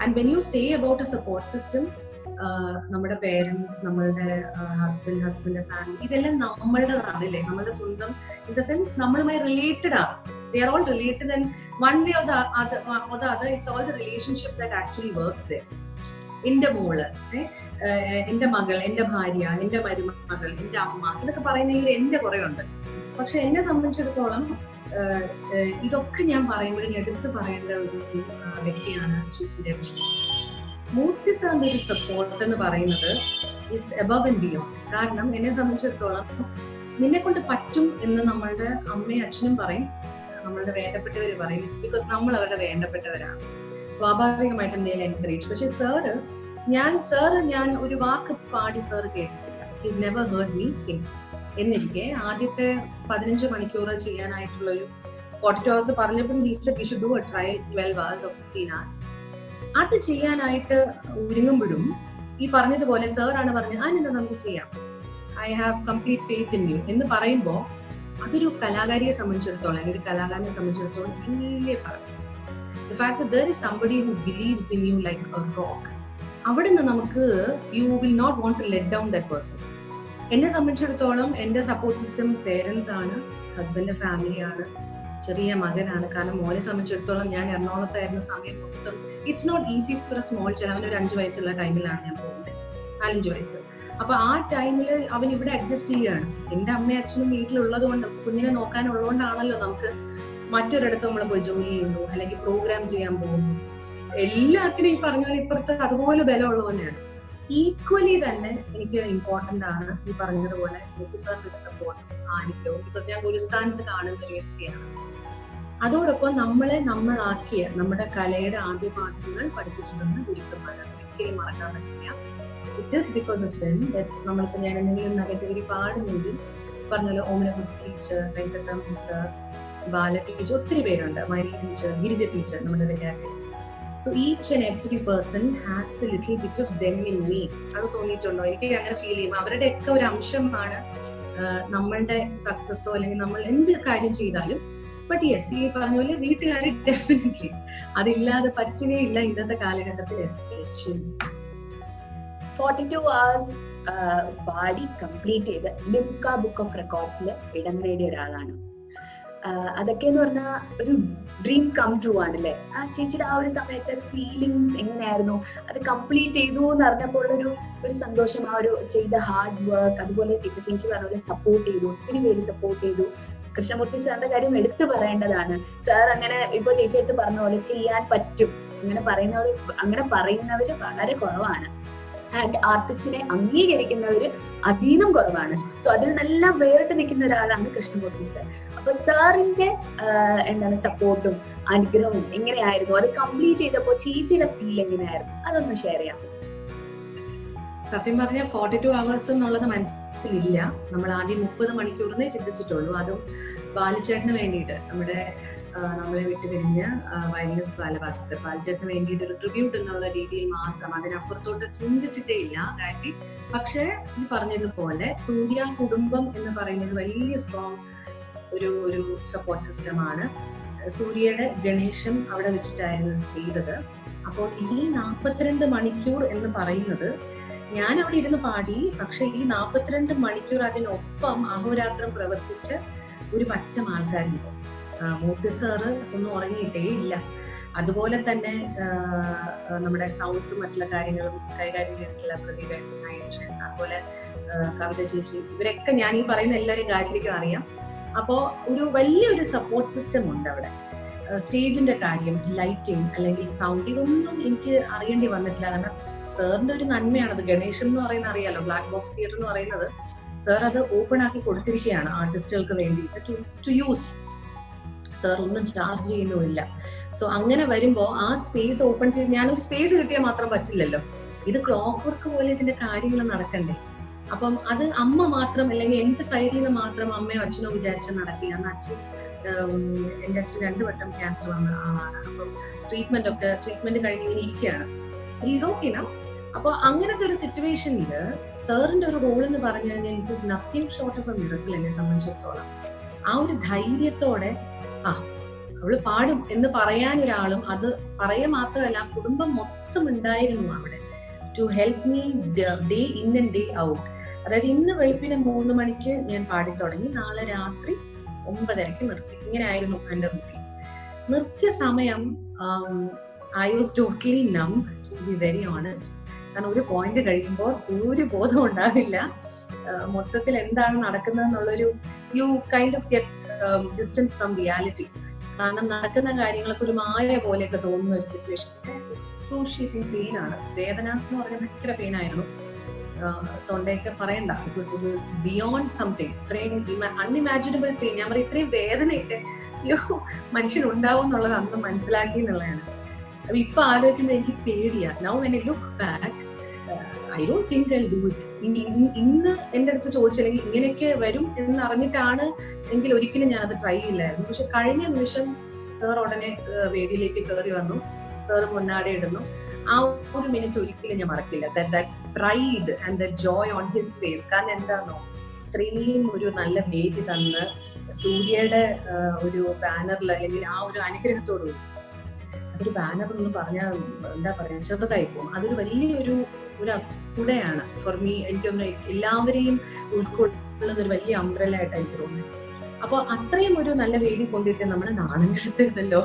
And when you say about a support system, നമ്മുടെ പേരൻസ്, നമ്മളുടെ ഹസ്ബൻഡിന്റെ ഫാമിലി, ഇതെല്ലാം നമ്മളുടെതാണ് അല്ലേ, നമ്മളുടെ സ്വന്തം. ഇൻ ദ സെൻസ് നമ്മളുമായി റിലേറ്റഡ് ആണ്. They are all related, and one way or the other, it's all the relationship that actually works there. എന്റെ മോള്, എന്റെ മകൾ, എന്റെ ഭാര്യ, എന്റെ മരുമകൾ, എന്റെ അമ്മ, ഇതൊക്കെ പറയുന്നതിൽ എന്റെ കുറെ ഉണ്ട്. പക്ഷെ എന്നെ സംബന്ധിച്ചിടത്തോളം ഇതൊക്കെ ഞാൻ പറയുമ്പോഴും എടുത്ത് പറയേണ്ട ഒരു വ്യക്തിയാണ് സുരേഷ്. മൂർത്തി സാറിന്റെ ഒരു സപ്പോർട്ട് എന്ന് പറയുന്നത് ഇസ് എബവ് ആൻഡ് ബിയോണ്ട്. കാരണം എന്നെ സംബന്ധിച്ചിടത്തോളം നിന്നെ കൊണ്ട് പറ്റും എന്ന് നമ്മളുടെ അമ്മയും അച്ഛനും പറയും, നമ്മളുടെ വേണ്ടപ്പെട്ടവര് പറയും. ഇറ്റ്സ് ബിക്കോസ് നമ്മൾ അവരുടെ വേണ്ടപ്പെട്ടവരാണ്. സ്വാഭാവികമായിട്ട് എന്തെങ്കിലും എൻകറേജ്. പക്ഷെ ഞാൻ ഒരു വാക്ക് പാടി സാറ് കേട്ടിട്ടില്ല. His never heard me Singh. എന്നിരിക്കെ ആദ്യത്തെ 15 മണിക്കൂർ ചെയ്യാനായിട്ടുള്ള ഒരു 42 hours പറഞ്ഞപ്പോൾ he said we should do a trial 12 hours or 15 hours. അത് ചെയ്യാനായിട്ട് ഒരുങ്ങുമ്പോഴും ഈ പറഞ്ഞതുപോലെ സാറാണ് പറഞ്ഞത് അതിനെന്താ നമുക്ക് ചെയ്യാം, I have complete faith in you എന്ന് പറയുമ്പോൾ അതൊരു കലാകാരിയെ സംബന്ധിച്ചിടത്തോളം അല്ലെങ്കിൽ കലാകാരനെ സംബന്ധിച്ചിടത്തോളം വലിയ ഫറക്ക്. The fact that there is somebody who believes in you like a rock, അവിടെ നിന്ന് നമുക്ക് you will not want to let down that person. എന്നെ സംബന്ധിച്ചിടത്തോളം എന്റെ സപ്പോർട്ട് സിസ്റ്റം പേരൻസ് ആണ്, ഹസ്ബൻഡിന്റെ ഫാമിലിയാണ്, ചെറിയ മകനാണ്. കാരണം മോനെ സംബന്ധിച്ചിടത്തോളം ഞാൻ എറണാകുളത്തായിരുന്ന സമയം മൊത്തം it's not easy for a small child. അവൻ ഒരു 5 വയസ്സുള്ള ടൈമിലാണ് ഞാൻ പോകുന്നത്, 4-5 വയസ്സ്. അപ്പൊ ആ ടൈമിൽ അവൻ ഇവിടെ അഡ്ജസ്റ്റ് ചെയ്യുകയാണ്. എന്റെ അമ്മയും അച്ഛനും വീട്ടിലുള്ളത് കൊണ്ട്, കുഞ്ഞിനെ നോക്കാനുള്ളതുകൊണ്ടാണല്ലോ നമുക്ക് മറ്റൊരിടത്ത് നമ്മൾ പോയി ജോലി ചെയ്യുന്നു അല്ലെങ്കിൽ പ്രോഗ്രാം ചെയ്യാൻ പോകുന്നു. എല്ലാത്തിനും ഈ പറഞ്ഞ പോലെ ഇപ്പുറത്ത് അതുപോലെ ബലമുള്ള പോലെയാണ്. ഈക്വലി തന്നെ എനിക്ക് ഇമ്പോർട്ടന്റ് ആണ് ഈ പറഞ്ഞതുപോലെ സാറിന്റെ സപ്പോർട്ട് ആയിരിക്കും. ബിക്കോസ് ഞാൻ ഗുരുസ്ഥാനത്ത് കാണുന്ന ഒരു വ്യക്തിയാണ്. അതോടൊപ്പം നമ്മളാക്കിയ നമ്മുടെ കലയുടെ ആദ്യ പാഠങ്ങൾ പഠിപ്പിച്ചിരുന്ന ഗുരുക്കന്മാരാണ്, ഒരിക്കലും മറക്കാൻ പറ്റില്ല. It is because of them that നമ്മളിപ്പോൾ ഞാൻ എന്തെങ്കിലും നെഗറ്റീവ് പാടുന്നെങ്കിൽ പറഞ്ഞല്ലോ ഓമനക്കുട്ടി ടീച്ചർ, വെങ്കട്ടമ്മ സർ, ബാല ടീച്ചർ, ഒത്തിരി പേരുണ്ട്, മൈരി ടീച്ചർ, ഗിരിജ ടീച്ചർ, നമ്മുടെ category. So each and every person has a little bit of them in me. അത് തോന്നിയിട്ടുണ്ടോ? എനിക്ക് അങ്ങനെ ഫീൽ ചെയ്യും. അവരുടെയൊക്കെ ഒരു അംശമാണ് നമ്മളുടെ സക്സസ്സോ അല്ലെങ്കിൽ നമ്മൾ എന്ത് കാര്യം ചെയ്താലും. ബട്ട് യെസ്, ഈ പറഞ്ഞ പോലെ വീട്ടുകാർ ഡെഫിനറ്റ്ലി അതില്ലാതെ പറ്റുകയേ ഇല്ല ഇന്നത്തെ കാലഘട്ടത്തിൽ. എസ്പെഷ്യലി 42 hours പാടി കംപ്ലീറ്റ് ചെയ്ത് ലിംക ബുക്ക് ഓഫ് റെക്കോർഡ്സിൽ ഇടം നേടിയ ഒരാളാണ്. അതൊക്കെ എന്ന് പറഞ്ഞാൽ ഒരു ഡ്രീം കം ട്രൂ ആണല്ലേ. ആ ചേച്ചിയുടെ ആ ഒരു സമയത്തെ ഫീലിങ്സ് എങ്ങനെയായിരുന്നു? അത് കംപ്ലീറ്റ് ചെയ്തു എന്ന് അറിഞ്ഞപ്പോൾ ഒരു സന്തോഷം, ആ ഒരു ചെയ്ത ഹാർഡ് വർക്ക്, അതുപോലെ ഇപ്പൊ ചേച്ചി പറഞ്ഞ പോലെ സപ്പോർട്ട് ചെയ്തു, ഒത്തിരി പേര് സപ്പോർട്ട് ചെയ്തു. കൃഷ്ണമൂർത്തി സാറിന്റെ കാര്യം എടുത്തു പറയേണ്ടതാണ്. സാർ അങ്ങനെ ഇപ്പൊ ചേച്ചി എടുത്ത് പറഞ്ഞ പോലെ ചെയ്യാൻ പറ്റും അങ്ങനെ പറയുന്നവര് വളരെ കുറവാണ്. ആൻഡ് ആർട്ടിസ്റ്റിനെ അംഗീകരിക്കുന്നവര് അധീനം കുറവാണ്. സോ അതിൽ നിന്നെല്ലാം വേറിട്ട് നിൽക്കുന്ന ഒരാളാണ് കൃഷ്ണമൂർത്തി സാർ. അപ്പൊ സാറിന്റെ സപ്പോർട്ടും അനുഗ്രഹവും എങ്ങനെയായിരുന്നു? അത് കംപ്ലീറ്റ് ചെയ്തപ്പോ ചേച്ചിയുടെ ഫീൽ എങ്ങനെയായിരുന്നു? അതൊന്ന് ഷെയർ ചെയ്യാം. സത്യം പറഞ്ഞാൽ 42 hours എന്നുള്ളത് മനസ്സിലില്ല. നമ്മൾ ആദ്യം 30 മണിക്കൂറിനെ ചിന്തിച്ചിട്ടുള്ളൂ. അതും ബാലചേട്ടന് വേണ്ടിയിട്ട്, നമ്മളെ വിട്ട് പിരിഞ്ഞ വയലിനിസ്റ്റ് ബാലഭാസ്കർ ബാലചേട്ടന് വേണ്ടിയിട്ട് ഒരു ട്രിബ്യൂട്ട് എന്നുള്ള രീതിയിൽ മാത്രം, അതിനപ്പുറത്തോട്ട് ചിന്തിച്ചിട്ടേ ഇല്ല കാര്യം. പക്ഷെ ഈ പറഞ്ഞതുപോലെ സൂര്യ കുടുംബം എന്ന് പറയുന്നത് വലിയ സ്ട്രോങ് ഒരു സപ്പോർട്ട് സിസ്റ്റമാണ്. സൂര്യയുടെ ഗണേശം അവിടെ വെച്ചിട്ടായിരുന്നു ചെയ്തത്. അപ്പോൾ ഈ 42 മണിക്കൂർ എന്ന് പറയുന്നത് ഞാൻ അവിടെ ഇരുന്ന് പാടി, പക്ഷെ ഈ 42 മണിക്കൂർ അതിനൊപ്പം അഹോരാത്രം പ്രവർത്തിച്ച് ഒരു പറ്റം ആൾക്കാരുണ്ട്. മൂർത്തി സാറ് ഒന്നും ഉറങ്ങിയിട്ടേ ഇല്ല. അതുപോലെ തന്നെ നമ്മുടെ സൗണ്ട്സും മറ്റുള്ള കാര്യങ്ങളും കൈകാര്യം ചെയ്തിട്ടുള്ള പ്രതിഭ, അതുപോലെ കവിത ചേച്ചി, ഇവരൊക്കെ ഞാൻ ഈ പറയുന്ന എല്ലാവരും ഗായത്രിക്കും അറിയാം. അപ്പോ ഒരു വലിയൊരു സപ്പോർട്ട് സിസ്റ്റം ഉണ്ട് അവിടെ. സ്റ്റേജിന്റെ കാര്യം, ലൈറ്റിംഗ് അല്ലെങ്കിൽ സൗണ്ട്, ഇതൊന്നും എനിക്ക് അറിയേണ്ടി വന്നിട്ടില്ല. കാരണം സാറിന്റെ ഒരു നന്മയാണത്. ഗണേശൻ എന്ന് പറയുന്നത് അറിയാലോ, ബ്ലാക്ക് ബോക്സ് തിയേറ്റർ എന്ന് പറയുന്നത് സാർ അത് ഓപ്പൺ ആക്കി കൊടുത്തിരിക്കുകയാണ് ആർട്ടിസ്റ്റുകൾക്ക് വേണ്ടിയിട്ട് ടു യൂസ്. സാർ ഒന്നും ചാർജ് ചെയ്യുന്നുമില്ല. സോ അങ്ങനെ വരുമ്പോ ആ സ്പേസ് ഓപ്പൺ ചെയ്ത്, ഞാനൊരു സ്പേസ് കിട്ടിയാൽ മാത്രം പറ്റില്ലല്ലോ, ഇത് ക്ലോക്ക് വർക്ക് പോലെ ഇതിന്റെ കാര്യങ്ങൾ നടക്കണ്ടേ. അപ്പം അത് അമ്മ മാത്രം അല്ലെങ്കിൽ എന്റെ സൈഡിൽ നിന്ന് മാത്രം അമ്മയോ അച്ഛനോ വിചാരിച്ചാൽ നടക്കില്ല. എന്റെ അച്ഛൻ 2 വട്ടം ക്യാൻസർ വന്ന ആളാണ്. അപ്പം ട്രീറ്റ്മെന്റ് കഴിഞ്ഞ് ഇങ്ങനെ ഇരിക്കുകയാണ്. Is okay now. അപ്പൊ അങ്ങനത്തെ ഒരു സിറ്റുവേഷനില് സാറിന്റെ ഒരു റോൾ എന്ന് പറഞ്ഞു കഴിഞ്ഞാൽ it is nothing short of A miracle എന്നെ സംബന്ധിച്ചിടത്തോളം. ആ ഒരു ധൈര്യത്തോടെ അവള് പാടും എന്ന് പറയാൻ ഒരാളും, അത് പറയാൻ മാത്രമല്ല കുടുംബം മൊത്തം ഉണ്ടായിരുന്നു അവിടെ to help me day in and day out. അതായത് ഇന്ന് വെളുപ്പിന് 3 മണിക്ക് ഞാൻ പാടി തുടങ്ങി, നാളെ രാത്രി 9:30 നിർത്തി. ഇങ്ങനെയായിരുന്നു എൻ്റെ റൂട്ടീൻ. നിർത്തിയ സമയം ഐ വാസ് ടോട്ടലി നം, ടു ബി വെരി ഓണസ്റ്റ്. കാരണം ഒരു പോയിന്റ് കഴിയുമ്പോൾ ഒരു ബോധം ഉണ്ടാവില്ല മൊത്തത്തിൽ എന്താണ് നടക്കുന്നത് എന്നുള്ളൊരു you kind of get distance from reality. കാരണം നടക്കുന്ന കാര്യങ്ങളൊക്കെ ഒരു മായ പോലെയൊക്കെ തോന്നുന്ന ഒരു സിറ്റുവേഷൻ. എക്സ്ക്രൂഷിയേറ്റിംഗ് പെയിൻ ആണ്. വേദന എന്ന് പറഞ്ഞാൽ ഭയങ്കര പെയിൻ ആയിരുന്നു. തൊണ്ടയൊക്കെ പറയണ്ട, ഇറ്റ് വാസ് ബിയോണ്ട് സംതിങ്. ഇത്രയും അൺഇമാജിനബിൾ പെയിൻ. ഞാൻ പറയും ഇത്രയും വേദനയൊക്കെ മനുഷ്യനുണ്ടാവും എന്നുള്ളത് അന്ന് മനസ്സിലാക്കി എന്നുള്ളതാണ്. അപ്പൊ ഇപ്പൊ ആലോചിക്കുമ്പോൾ എനിക്ക് പേടിയാ. Now when I look back I don't think I do it. ഇന്ന് എന്റെ അടുത്ത് ചോദിച്ചില്ലെങ്കിൽ ഇങ്ങനെയൊക്കെ വരും എന്ന് അറിഞ്ഞിട്ടാണ് എങ്കിൽ ഒരിക്കലും ഞാൻ അത് ട്രൈ ചെയ്യില്ലായിരുന്നു. പക്ഷെ കഴിഞ്ഞ നിമിഷം സാർ ഉടനെ വേദിയിലേക്ക് കയറി വന്നു, സാർ മുന്നാടി ഇടുന്നു. ആ ഒരു മിനിറ്റ് ഒരിക്കലും ഞാൻ മറക്കില്ല. That pride and the joy on his face. കാരണം എന്താണോ, ഇത്രയും ഒരു നല്ല വേദി തന്ന് സൂര്യയുടെ ഒരു ബാനറിൽ അല്ലെങ്കിൽ ആ ഒരു അനുഗ്രഹത്തോടു, അതൊരു ബാനർ എന്ന് പറഞ്ഞാൽ എന്താ പറയാ, ചെറുതായി പോകും. അതൊരു വലിയൊരു കുടയാണ് ഫോർ മീ. എനിക്കൊന്ന് എല്ലാവരെയും ഉൾക്കൊള്ളുന്ന ഒരു വലിയ അംബ്രല്ല ആയിട്ട് എനിക്ക് തോന്നുന്നു. അപ്പൊ അത്രയും ഒരു നല്ല വേദി കൊണ്ടിട്ട് നമ്മളെ നാണം കെടുത്തരുതല്ലോ.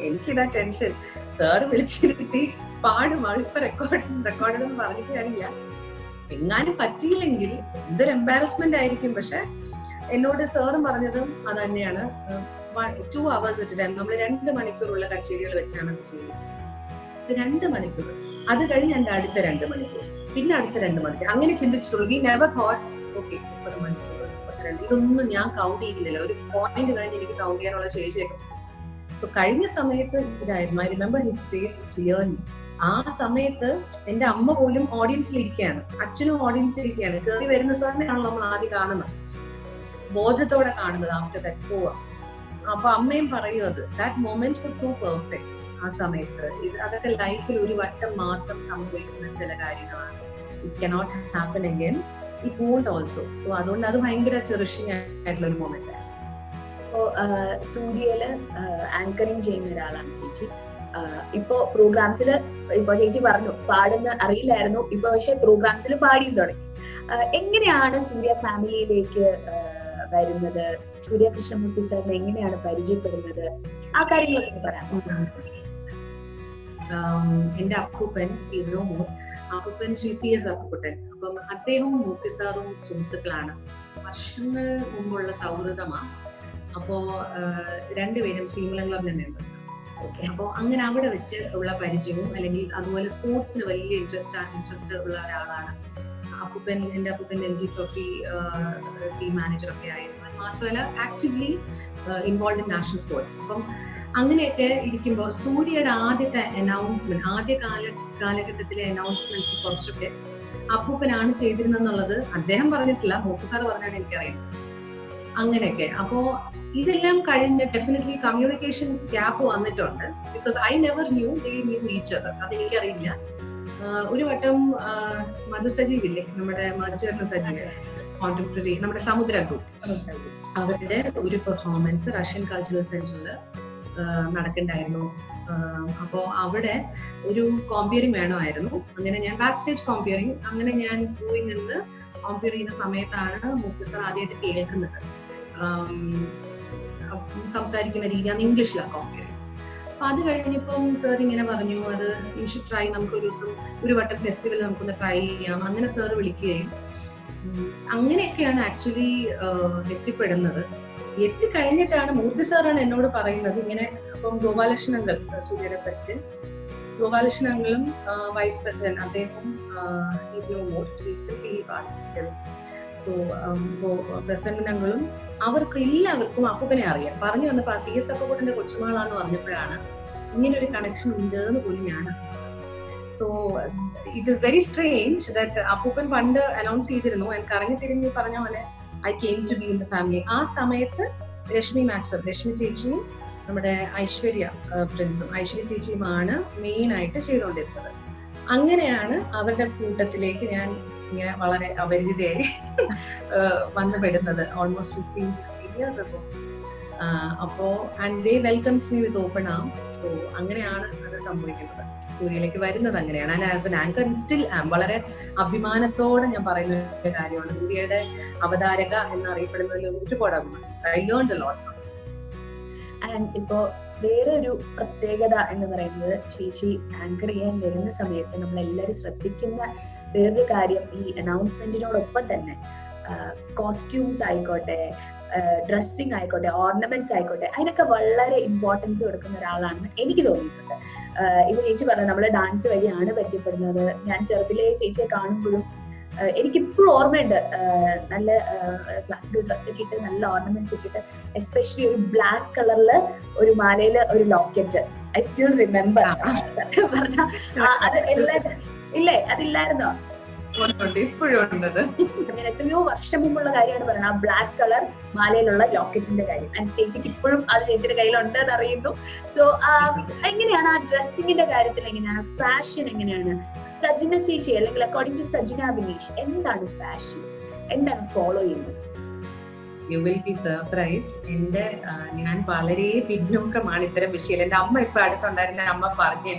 എനിക്കിതാ ടെൻഷൻ. സാറ് വിളിച്ചിരുത്തി പാടുമാണ്, ഇപ്പൊ റെക്കോർഡെന്ന് പറഞ്ഞിട്ട് കാര്യമില്ല. എങ്ങാനും പറ്റിയില്ലെങ്കിൽ എന്തൊരു എംബാരസ്മെന്റ് ആയിരിക്കും. പക്ഷെ എന്നോട് സാറും പറഞ്ഞതും അത് തന്നെയാണ്. 2 hours at a time. നമ്മൾ 2 മണിക്കൂറുള്ള കച്ചേരികൾ വെച്ചാണ് അത് ചെയ്യുന്നത്. 2 മണിക്കൂർ, അത് കഴിഞ്ഞ് എൻ്റെ അടുത്ത 2 മണിക്കൂർ, പിന്നെ അടുത്ത 2 മണിക്കൂർ, അങ്ങനെ ചിന്തിച്ചിട്ടുള്ളൂ. വി നെവർ തോട്ട് ഓക്കെ 30 മണിക്കൂർ 32, ഇതൊന്നും ഞാൻ കൗണ്ട് ചെയ്യുന്നില്ല. ഒരു പോയിന്റ് കഴിഞ്ഞ് എനിക്ക് കൗണ്ട് ചെയ്യാനുള്ള ശേഷിയൊക്കെ. സോ കഴിഞ്ഞ സമയത്ത് ഇതായിരുന്നു. I remember his face clearly. ആ സമയത്ത് എന്റെ അമ്മ പോലും ഓഡിയൻസിൽ ഇരിക്കുകയാണ്, അച്ഛനും ഓഡിയൻസിൽ ഇരിക്കുകയാണ്. കയറി വരുന്ന സമയമാണല്ലോ നമ്മൾ ആദ്യം കാണുന്നത്, ബോധത്തോടെ കാണുന്നത്. ആഫ്റ്റർ ദാറ്റ് പോവാ. അപ്പൊ അമ്മയും പറയും അത് that moment was so perfect. ആ സമയത്ത് അതൊക്കെ ലൈഫിൽ ഒരു വട്ടം മാത്രം സംഭവിക്കുന്ന ചില കാര്യങ്ങളാണ്. It cannot happen again, it won't also. So അതുകൊണ്ട് അത് ഭയങ്കര ചെറിഷിംഗ് ആയിട്ടുള്ള ഒരു മൊമെന്റ് ആണ്. ഇപ്പോ സൂര്യയില് ആങ്കറിങ് ചെയ്യുന്ന ഒരാളാണ് ചേച്ചി. ഇപ്പോ പ്രോഗ്രാംസിൽ ഇപ്പൊ ചേച്ചി പറഞ്ഞു പാടുന്ന അറിയില്ലായിരുന്നു, ഇപ്പൊ പക്ഷെ പ്രോഗ്രാംസിൽ പാടിയും തുടങ്ങി. എങ്ങനെയാണ് സൂര്യ ഫാമിലിയിലേക്ക് വരുന്നത്? സൂര്യ കൃഷ്ണമൂർത്തി സാറിനെ എങ്ങനെയാണ് പരിചയപ്പെടുന്നത്? ആ കാര്യങ്ങളൊക്കെ പറയാം. എന്റെ അപ്പൂപ്പൻ അപ്പൂപ്പൻ ശ്രീ CS അപ്പുക്കുട്ടൻ. അപ്പം അദ്ദേഹവും മൂർത്തി സാറും സുഹൃത്തുക്കളാണ്. വർഷങ്ങൾ മുമ്പുള്ള സൗഹൃദമാണ്. അപ്പോ രണ്ടുപേരും ശ്രീമൂലം ക്ലബിലെ മെമ്പേഴ്സ്. അപ്പൊ അങ്ങനെ അവിടെ വെച്ച് ഉള്ള പരിചയവും, അല്ലെങ്കിൽ അതുപോലെ സ്പോർട്സിന് വലിയ ഇൻട്രസ്റ്റ് ഉള്ള ഒരാളാണ് അപ്പൂപ്പൻ. എന്റെ അപ്പൂപ്പൻ രഞ്ജി ട്രോഫി ടീം മാനേജർ ഒക്കെ ആയിരുന്നു. മാത്രമല്ല actively involve in national sports. അപ്പം അങ്ങനെയൊക്കെ ഇരിക്കുമ്പോൾ സൂര്യയുടെ ആദ്യത്തെ അനൗൺസ്മെന്റ്, ആദ്യ കാലഘട്ടത്തിലെ അനൗൺസ്മെന്റ്സ് കുറച്ചൊക്കെ അപ്പൂപ്പനാണ് ചെയ്തിരുന്നെന്നുള്ളത് അദ്ദേഹം പറഞ്ഞിട്ടില്ല, മൂർത്തി സാർ പറഞ്ഞാണ് എനിക്കറിയാം. അങ്ങനെയൊക്കെ. അപ്പോ ഇതെല്ലാം കഴിഞ്ഞ് ഡെഫിനറ്റ്ലി കമ്മ്യൂണിക്കേഷൻ ഗ്യാപ്പ് വന്നിട്ടുണ്ട്. Because I never knew they new each other. അതെനിക്കറിയില്ല. ഒരു വട്ടം മധുസജീവ് ഇല്ലേ, നമ്മുടെ മധുചേർന്ന സജീവ് കോണ്ടംപററി, നമ്മുടെ സമുദ്ര ഗ്രൂപ്പ്, അവരുടെ ഒരു പെർഫോമൻസ് റഷ്യൻ കൾച്ചറൽ സെന്ററിൽ നടക്കണ്ടായിരുന്നു. അപ്പോൾ അവിടെ ഒരു കോമ്പിയറിംഗ് വേണമായിരുന്നു. അങ്ങനെ ഞാൻ ബാക്ക് സ്റ്റേജ് കോമ്പിയറിംഗ്, അങ്ങനെ ഞാൻ പോയി നിന്ന് കോമ്പിയർ ചെയ്യുന്ന സമയത്താണ് മൂർത്തി സാർ ആദ്യമായിട്ട് കേൾക്കുന്നത്. സംസാരിക്കുന്ന രീതി അന്ന് ഇംഗ്ലീഷിലാണ് കോമ്പിയറിംഗ്. അപ്പൊ അത് കഴിഞ്ഞപ്പം സാർ ഇങ്ങനെ പറഞ്ഞു, അത് യു ഷുഡ് ട്രൈ, നമുക്ക് ഒരു ദിവസം ഒരു വട്ടം ഫെസ്റ്റിവൽ നമുക്കൊന്ന് ട്രൈ ചെയ്യാം. അങ്ങനെ സാർ വിളിക്കുകയും അങ്ങനെയൊക്കെയാണ് ആക്ച്വലി എത്തിപ്പെടുന്നത്. എത്തിക്കഴിഞ്ഞിട്ടാണ് മൂർത്തി സാറാണ് എന്നോട് പറയുന്നത് ഇങ്ങനെ. അപ്പം ഗോപാലകൃഷ്ണൻ അങ്കിൾ, സൂര്യയുടെ പ്രസിഡന്റ്, ഗോപാലകൃഷ്ണൻ അങ്കിളും വൈസ് പ്രസിഡന്റ്, അദ്ദേഹം സോ പ്രസിഡന്റ് അങ്കിളും അവർക്ക് എല്ലാവർക്കും അപ്പൂപ്പനെ അറിയാം. പറഞ്ഞു വന്നപ്പോ CS അപ്പൂപ്പന്റെ കൊച്ചുമകളാന്ന് പറഞ്ഞപ്പോഴാണ് ഇങ്ങനെ ഒരു കണക്ഷൻ ഉണ്ടെന്ന് പോലും ഞാൻ. So it is very strange that അപ്പൂപ്പൻ പണ്ട് അനൗൺസ് ചെയ്തിരുന്നു. എനിക്ക് കറങ്ങി തിരിഞ്ഞ് പറഞ്ഞ പോലെ I came to be in the family. ആ സമയത്ത് രശ്മി ചേച്ചിയും നമ്മുടെ ഐശ്വര്യ ചേച്ചിയുമാണ് മെയിൻ ആയിട്ട് ചെയ്തുകൊണ്ടിരുന്നത്. അങ്ങനെയാണ് അവരുടെ കൂട്ടത്തിലേക്ക് ഞാൻ ഇങ്ങനെ വളരെ അപരിചിതയായി വന്നുപെടുന്നത്. Almost 15-16 years ago. അപ്പോ and they welcomes me with open arms. So അങ്ങനെയാണ് അത് സംഭവിക്കുന്നത്, സൂര്യയിലേക്ക് വരുന്നത് അങ്ങനെയാണ്. And as an anchor still വളരെ അഭിമാനത്തോടെ ഞാൻ പറയുന്ന ഒരു കാര്യമാണ്, സൂര്യയുടെ അവതാരക എന്നറിയപ്പെടുന്നതിൽ ഒരുപാട് അഭിമാനം. I learned a lot from. And ഇപ്പോ വേറെ ഒരു പ്രത്യേകത എന്ന് പറയുന്നത്, ചേച്ചി ആങ്കർ ചെയ്യാൻ വരുന്ന സമയത്ത് നമ്മളെല്ലാവരും ശ്രദ്ധിക്കുന്ന വേറൊരു കാര്യം, ഈ അനൗൺസ്മെന്റിനോടൊപ്പം തന്നെ കോസ്റ്റ്യൂംസ് ആയിക്കോട്ടെ, ഡ്രസ്സിങ് ആയിക്കോട്ടെ, ഓർണമെന്റ്സ് ആയിക്കോട്ടെ, അതിനൊക്കെ വളരെ ഇമ്പോർട്ടൻസ് കൊടുക്കുന്ന ഒരാളാണെന്ന് എനിക്ക് തോന്നിയിട്ടുണ്ട്. ഇപ്പൊ ചേച്ചി പറഞ്ഞു നമ്മള് ഡാൻസ് വഴിയാണ് പരിചയപ്പെടുന്നത്. ഞാൻ ചെറുതിലെ ചേച്ചിയെ കാണുമ്പോഴും എനിക്കിപ്പോഴും ഓർമ്മയുണ്ട്, നല്ല ക്ലാസിക്കൽ ഡ്രസ്സൊക്കെ ഇട്ട് നല്ല ഓർണമെന്റ്സ് ഇട്ടിട്ട്, എസ്പെഷ്യലി ഒരു ബ്ലാക്ക് കളറില് ഒരു മാലയില് ഒരു ലോക്കറ്റ്. I still remember. സത്യം പറഞ്ഞ അത് ഇല്ലേ, അതില്ലായിരുന്നോ? ഞാൻ എത്രയോ വർഷം മുമ്പുള്ള കാര്യമാണ് പറയുന്നത്, ആ ബ്ലാക്ക് കളർ മാലയിലുള്ള ലോക്കറ്റിന്റെ കാര്യം. ആൻഡ് ചേച്ചിക്ക് ഇപ്പോഴും അത് ചേച്ചിയുടെ കയ്യിലുണ്ട് എന്ന് അറിയുന്നു. സോ എങ്ങനെയാണ് ആ ഡ്രസ്സിങ്ങിന്റെ കാര്യത്തിൽ, എങ്ങനെയാണ് ഫാഷൻ, എങ്ങനെയാണ് സജ്ജന ചേച്ചി അല്ലെങ്കിൽ അക്കോർഡിംഗ് ടു സജ്ജന ബിനീഷ് എന്താണ് ഫാഷൻ, എന്താണ് ഫോളോ ചെയ്യുന്നത്? You will be surprised. ഞാൻ വളരെ പിന്നോക്കമാണ് ഇത്തരം വിഷയം. എന്റെ അമ്മ ഇപ്പൊ അടുത്തുണ്ടായിരുന്ന അമ്മ പറഞ്ഞു,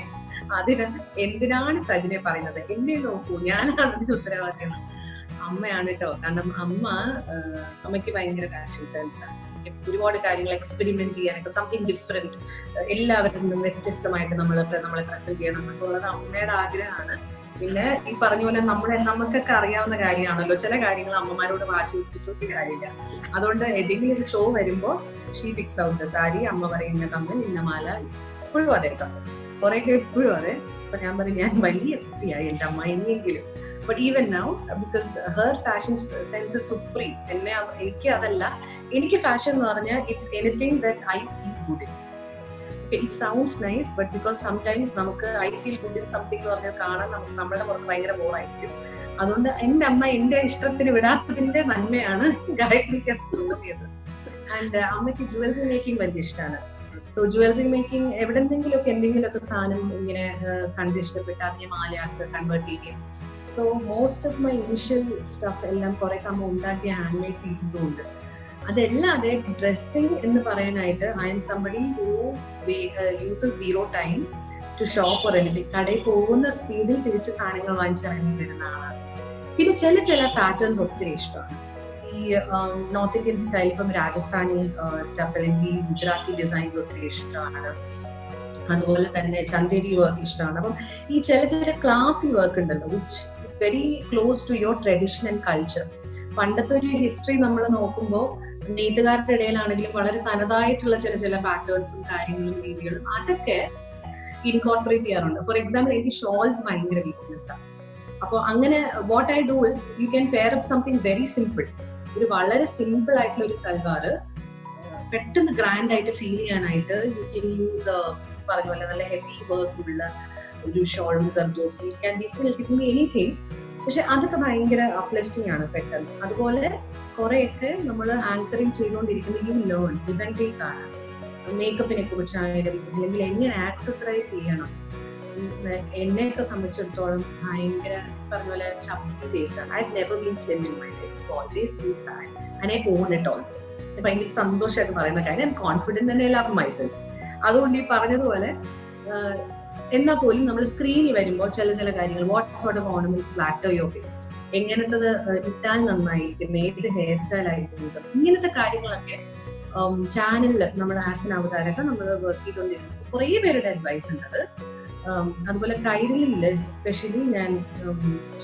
അതിന് എന്തിനാണ് സജിനെ പറയുന്നത്, എന്നെ നോക്കൂ, ഞാനാണ് അതിന് ഉത്തരവാദിത്തം. അമ്മയാണ് കേട്ടോ. കാരണം അമ്മയ്ക്ക് ഭയങ്കര ഫാഷൻ സെൻസ് ആണ്. ഒരുപാട് കാര്യങ്ങൾ എക്സ്പെരിമെന്റ് ചെയ്യാനൊക്കെ, സംതിങ് ഡിഫറെന്റ്, എല്ലാവരിൽ നിന്നും വ്യത്യസ്തമായിട്ട് നമ്മളെ പ്രസന്റ് ചെയ്യണം എന്നൊക്കെ ഉള്ളത് അമ്മയുടെ ആഗ്രഹമാണ്. പിന്നെ ഈ പറഞ്ഞ പോലെ നമുക്കൊക്കെ അറിയാവുന്ന കാര്യമാണല്ലോ, ചില കാര്യങ്ങൾ അമ്മമാരോട് വാശി വെച്ചിട്ടൊക്കെ കാര്യമില്ല. അതുകൊണ്ട് ഏതെങ്കിലും ഒരു ഷോ വരുമ്പോ she picks out the sari, അമ്മ പറയുന്ന കമ്മൽ, ഇന്ന മാല, ഇപ്പോഴും അതെ കുറെയൊക്കെ എപ്പോഴും അതെ. അപ്പൊ ഞാൻ പറയും, ഞാൻ വലിയ കുട്ടിയായി എന്റെ അമ്മ എങ്ങനെയെങ്കിലും. But even now because her fashion sense is supreme. എനിക്ക് അതല്ല, എനിക്ക് ഫാഷൻ എന്ന് പറഞ്ഞാൽ it's anything that I feel good in. It sounds nice, but because sometimes നമുക്ക് I feel good in something എന്ന് പറഞ്ഞാൽ കാണാൻ നമ്മുടെ പുറത്ത് ഭയങ്കര ബോറായിരിക്കും. അതുകൊണ്ട് എന്റെ അമ്മ എന്റെ ഇഷ്ടത്തിന് വിടാത്തതിന്റെ നന്മയാണ് ഗായത്രിക്ക് തോന്നിയത്. ആൻഡ് അമ്മയ്ക്ക് ജുവലറി മേക്കിംഗ് വലിയ ഇഷ്ടമാണ്. സോ ജുവലറി മേക്കിംഗ് എന്തെങ്കിലുമൊക്കെ സാധനം ഇങ്ങനെ കണ്ട് ഇഷ്ടപ്പെട്ട് അതിനെ മാലയാക്കി കൺവേർട്ട് ചെയ്യും. So most of my initial stuff എല്ലാം കുറെ അമ്മ ഉണ്ടാക്കിയ ഹാൻഡ് മെയ്ഡ് പീസസും ഉണ്ട്. അതല്ലാതെ ഡ്രസ്സിംഗ് എന്ന് പറയാനായിട്ട് I'm somebody who uses zero time to shop or anything. കടയിൽ പോകുന്ന സ്പീഡിൽ തിരിച്ച് സാധനങ്ങൾ വാങ്ങിച്ചിറങ്ങി വരുന്ന ആളാണ്. പിന്നെ ചില പാറ്റേൺസ് ഒത്തിരി ഇഷ്ടമാണ്. ഈ നോർത്ത് ഇന്ത്യൻ സ്റ്റൈൽ, ഇപ്പം രാജസ്ഥാനി സ്റ്റഫ് അല്ലെങ്കിൽ ഗുജറാത്തി ഡിസൈൻസ് ഒത്തിരി ഇഷ്ടമാണ്. അതുപോലെ തന്നെ ചന്ദേരി വർക്ക് ഇഷ്ടമാണ്. അപ്പം ഈ ചില ക്ലാസി വർക്ക് ഉണ്ടല്ലോ, which it's very close to your tradition and culture. പണ്ടത്തെ ഒരു ഹിസ്റ്ററി നമ്മൾ നോക്കുമ്പോൾ നെയ്ത്തുകാരുടെ ഇടയിലാണെങ്കിലും വളരെ തനതായിട്ടുള്ള ചില പാറ്റേൺസും കാര്യങ്ങളും രീതികളും അതൊക്കെ ഇൻകോർപ്പറേറ്റ് ചെയ്യാറുണ്ട്. ഫോർ എക്സാമ്പിൾ, എനിക്ക് ഷോൾസ് ഭയങ്കര വീക്ക്നെസ് ആണ്. അപ്പോൾ അങ്ങനെ what I do is you can pair up something very simple. ഒരു വളരെ സിമ്പിൾ ആയിട്ടുള്ള ഒരു സൽവാർ പെട്ടെന്ന് ഗ്രാൻഡ് ആയിട്ട് ഫീൽ ചെയ്യാനായിട്ട് യു ക്യാൻ യൂസ് പറഞ്ഞ പോലെ നല്ല ഹെവി വർക്ക് ഉള്ള ഒരു ഷോളും സർദോസും. It can be silk, anything. പക്ഷെ അതൊക്കെ ഭയങ്കര അപ്ലിഫ്റ്റിംഗ് ആണ് പെട്ടെന്ന്. അതുപോലെ കുറെയൊക്കെ നമ്മൾ ആങ്കറിങ് ചെയ്തുകൊണ്ടിരിക്കുന്നത് യു ലേൺ ഇവൻ ടേക്ക് ആണ്. മേക്കപ്പിനെ കുറിച്ചായാലും അല്ലെങ്കിൽ എങ്ങനെ ആക്സസറൈസ് ചെയ്യണം. എന്നെയൊക്കെ സംബന്ധിച്ചിടത്തോളം ഭയങ്കര പറഞ്ഞ പോലെ ചപ്പി ഫേസ് ആണ്. I have never been slim in my life, always been fat and I on it also. ഭയങ്കര സന്തോഷമായിട്ട് പറയുന്ന കാര്യം, ഐ എം കോൺഫിഡന്റ് തന്നെ ലവ് മൈസെൽഫ്. അതുകൊണ്ട് ഈ പറഞ്ഞതുപോലെ എന്നാൽ പോലും നമ്മൾ സ്ക്രീനിൽ വരുമ്പോൾ ചില കാര്യങ്ങൾ, what sort of ornaments flatter your face, എങ്ങനത്തത് ഇട്ടാൽ നന്നായിരിക്കും, ഏത് ഹെയർ സ്റ്റൈൽ ആയിരിക്കും, ഇങ്ങനത്തെ കാര്യങ്ങളൊക്കെ ചാനലിൽ നമ്മുടെ ആസ് എൻ അവതാരക നമ്മൾ വർക്ക് ചെയ്തുകൊണ്ടിരുന്നു. കുറേ പേരുടെ അഡ്വൈസ് ഉണ്ട് അത്. അതുപോലെ കൈരളിയിൽ എസ്പെഷ്യലി ഞാൻ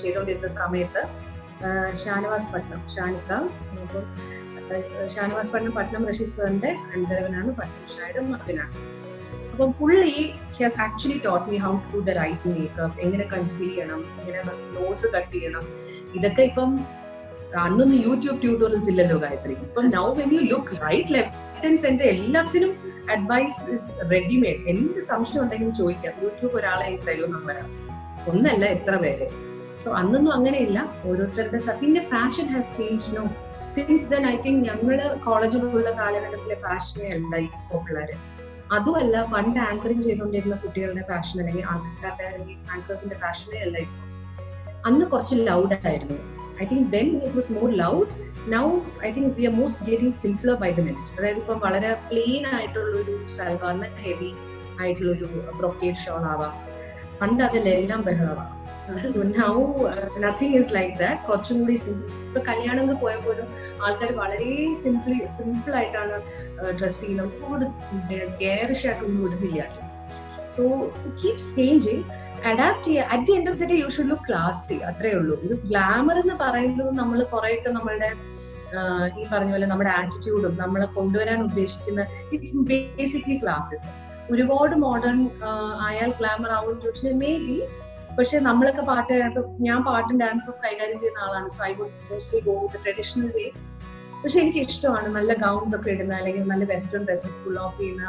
ചെയ്തുകൊണ്ടിരുന്ന സമയത്ത് ഷാനവാസ് പട്നം റഷീദ് സാറിന്റെ അനന്തരവനാണ്, പട്നം ഷായുടെ മകനാണ്. അപ്പം പുള്ളി has actually taught me how to do the right makeup, എങ്ങനെ കൺസീൽ ചെയ്യണം, എങ്ങനെ നോസ് കട്ട് ചെയ്യണം. ഇതൊക്കെ ഇപ്പം അന്നൊന്നും യൂട്യൂബ് ട്യൂട്ടോറിയൽസ് ഇല്ലല്ലോ ഗായത്രി. ഇപ്പം now when you look right left and centre എല്ലാത്തിനും അഡ്വൈസ് ഇസ് റെഡിമെയ്ഡ്. എന്ത് സംശയം ഉണ്ടെങ്കിലും ചോദിക്കാം, യൂട്യൂബ് ഒരാളെ തരുമെന്ന് പറയാം, ഒന്നല്ല എത്ര പേര്. സോ അന്നൊന്നും അങ്ങനെയില്ല, ഓരോരുത്തരുടെ. പിന്നെ fashion has change no since then. I think ഞങ്ങള് കോളേജിലുള്ള കാലഘട്ടത്തിലെ ഫാഷനെ അല്ല ഇപ്പോൾ പിള്ളേര്. അതുമല്ല, പണ്ട് ആങ്കറിങ് ചെയ്തുകൊണ്ടിരുന്ന കുട്ടികളുടെ ഫാഷൻ അല്ലെങ്കിൽ ആൾക്കാരുടെ അല്ലെങ്കിൽ ആങ്കേഴ്സിന്റെ ഫാഷനേ അല്ല ഇപ്പോൾ. അന്ന് കുറച്ച് ലൗഡായിരുന്നു. I think then it was more loud. Now I think we are most getting simpler by the minute. അതായത് ഇപ്പം വളരെ പ്ലെയിൻ ആയിട്ടുള്ള ഒരു സൽവാറിന് ഹെവി ആയിട്ടുള്ള ഒരു ബ്രൊക്കേഡ് ഷോൾ ആവാം. പണ്ട് അതിലെല്ലാം ബഹളമാണ്. So now nothing is like that. കുറച്ചും കൂടി സിമ്പിൾ. ഇപ്പൊ കല്യാണങ്ങൾ പോയപ്പോഴും ആൾക്കാർ വളരെ സിമ്പിൾ ആയിട്ടാണ് ഡ്രസ് ചെയ്യുന്നത്. ഒരുപാട് ഗെയറിഷ് ആയിട്ടൊന്നും ഇടുന്നില്ല. So it keeps changing. Adapt ചെയ്യുക. At the end of the day you should look classy. അത്രേ ഉള്ളൂ. ഒരു ഗ്ലാമർ എന്ന് പറയുന്നത് നമ്മൾ കുറെയൊക്കെ നമ്മളുടെ ഈ പറഞ്ഞ പോലെ നമ്മുടെ ആറ്റിറ്റ്യൂഡും നമ്മളെ കൊണ്ടുവരാൻ ഉദ്ദേശിക്കുന്ന ഇറ്റ്സ് ബേസിക്കലി ക്ലാസസ്. ഒരുപാട് മോഡേൺ ആയാൽ ഗ്ലാമർ ആവും ചോദിച്ചാൽ മേ ബി. പക്ഷെ നമ്മളൊക്കെ ഞാൻ പാട്ടും ഡാൻസും കൈകാര്യം ചെയ്യുന്ന ആളാണ്. So I would mostly go with traditional way. പക്ഷെ എനിക്ക് ഇഷ്ടമാണ് നല്ല ഗൗൺസ് ഒക്കെ ഇടുന്ന അല്ലെങ്കിൽ നല്ല വെസ്റ്റേൺ ഡ്രസ്സസ് ഫുൾ ഓഫ് ചെയ്യുന്ന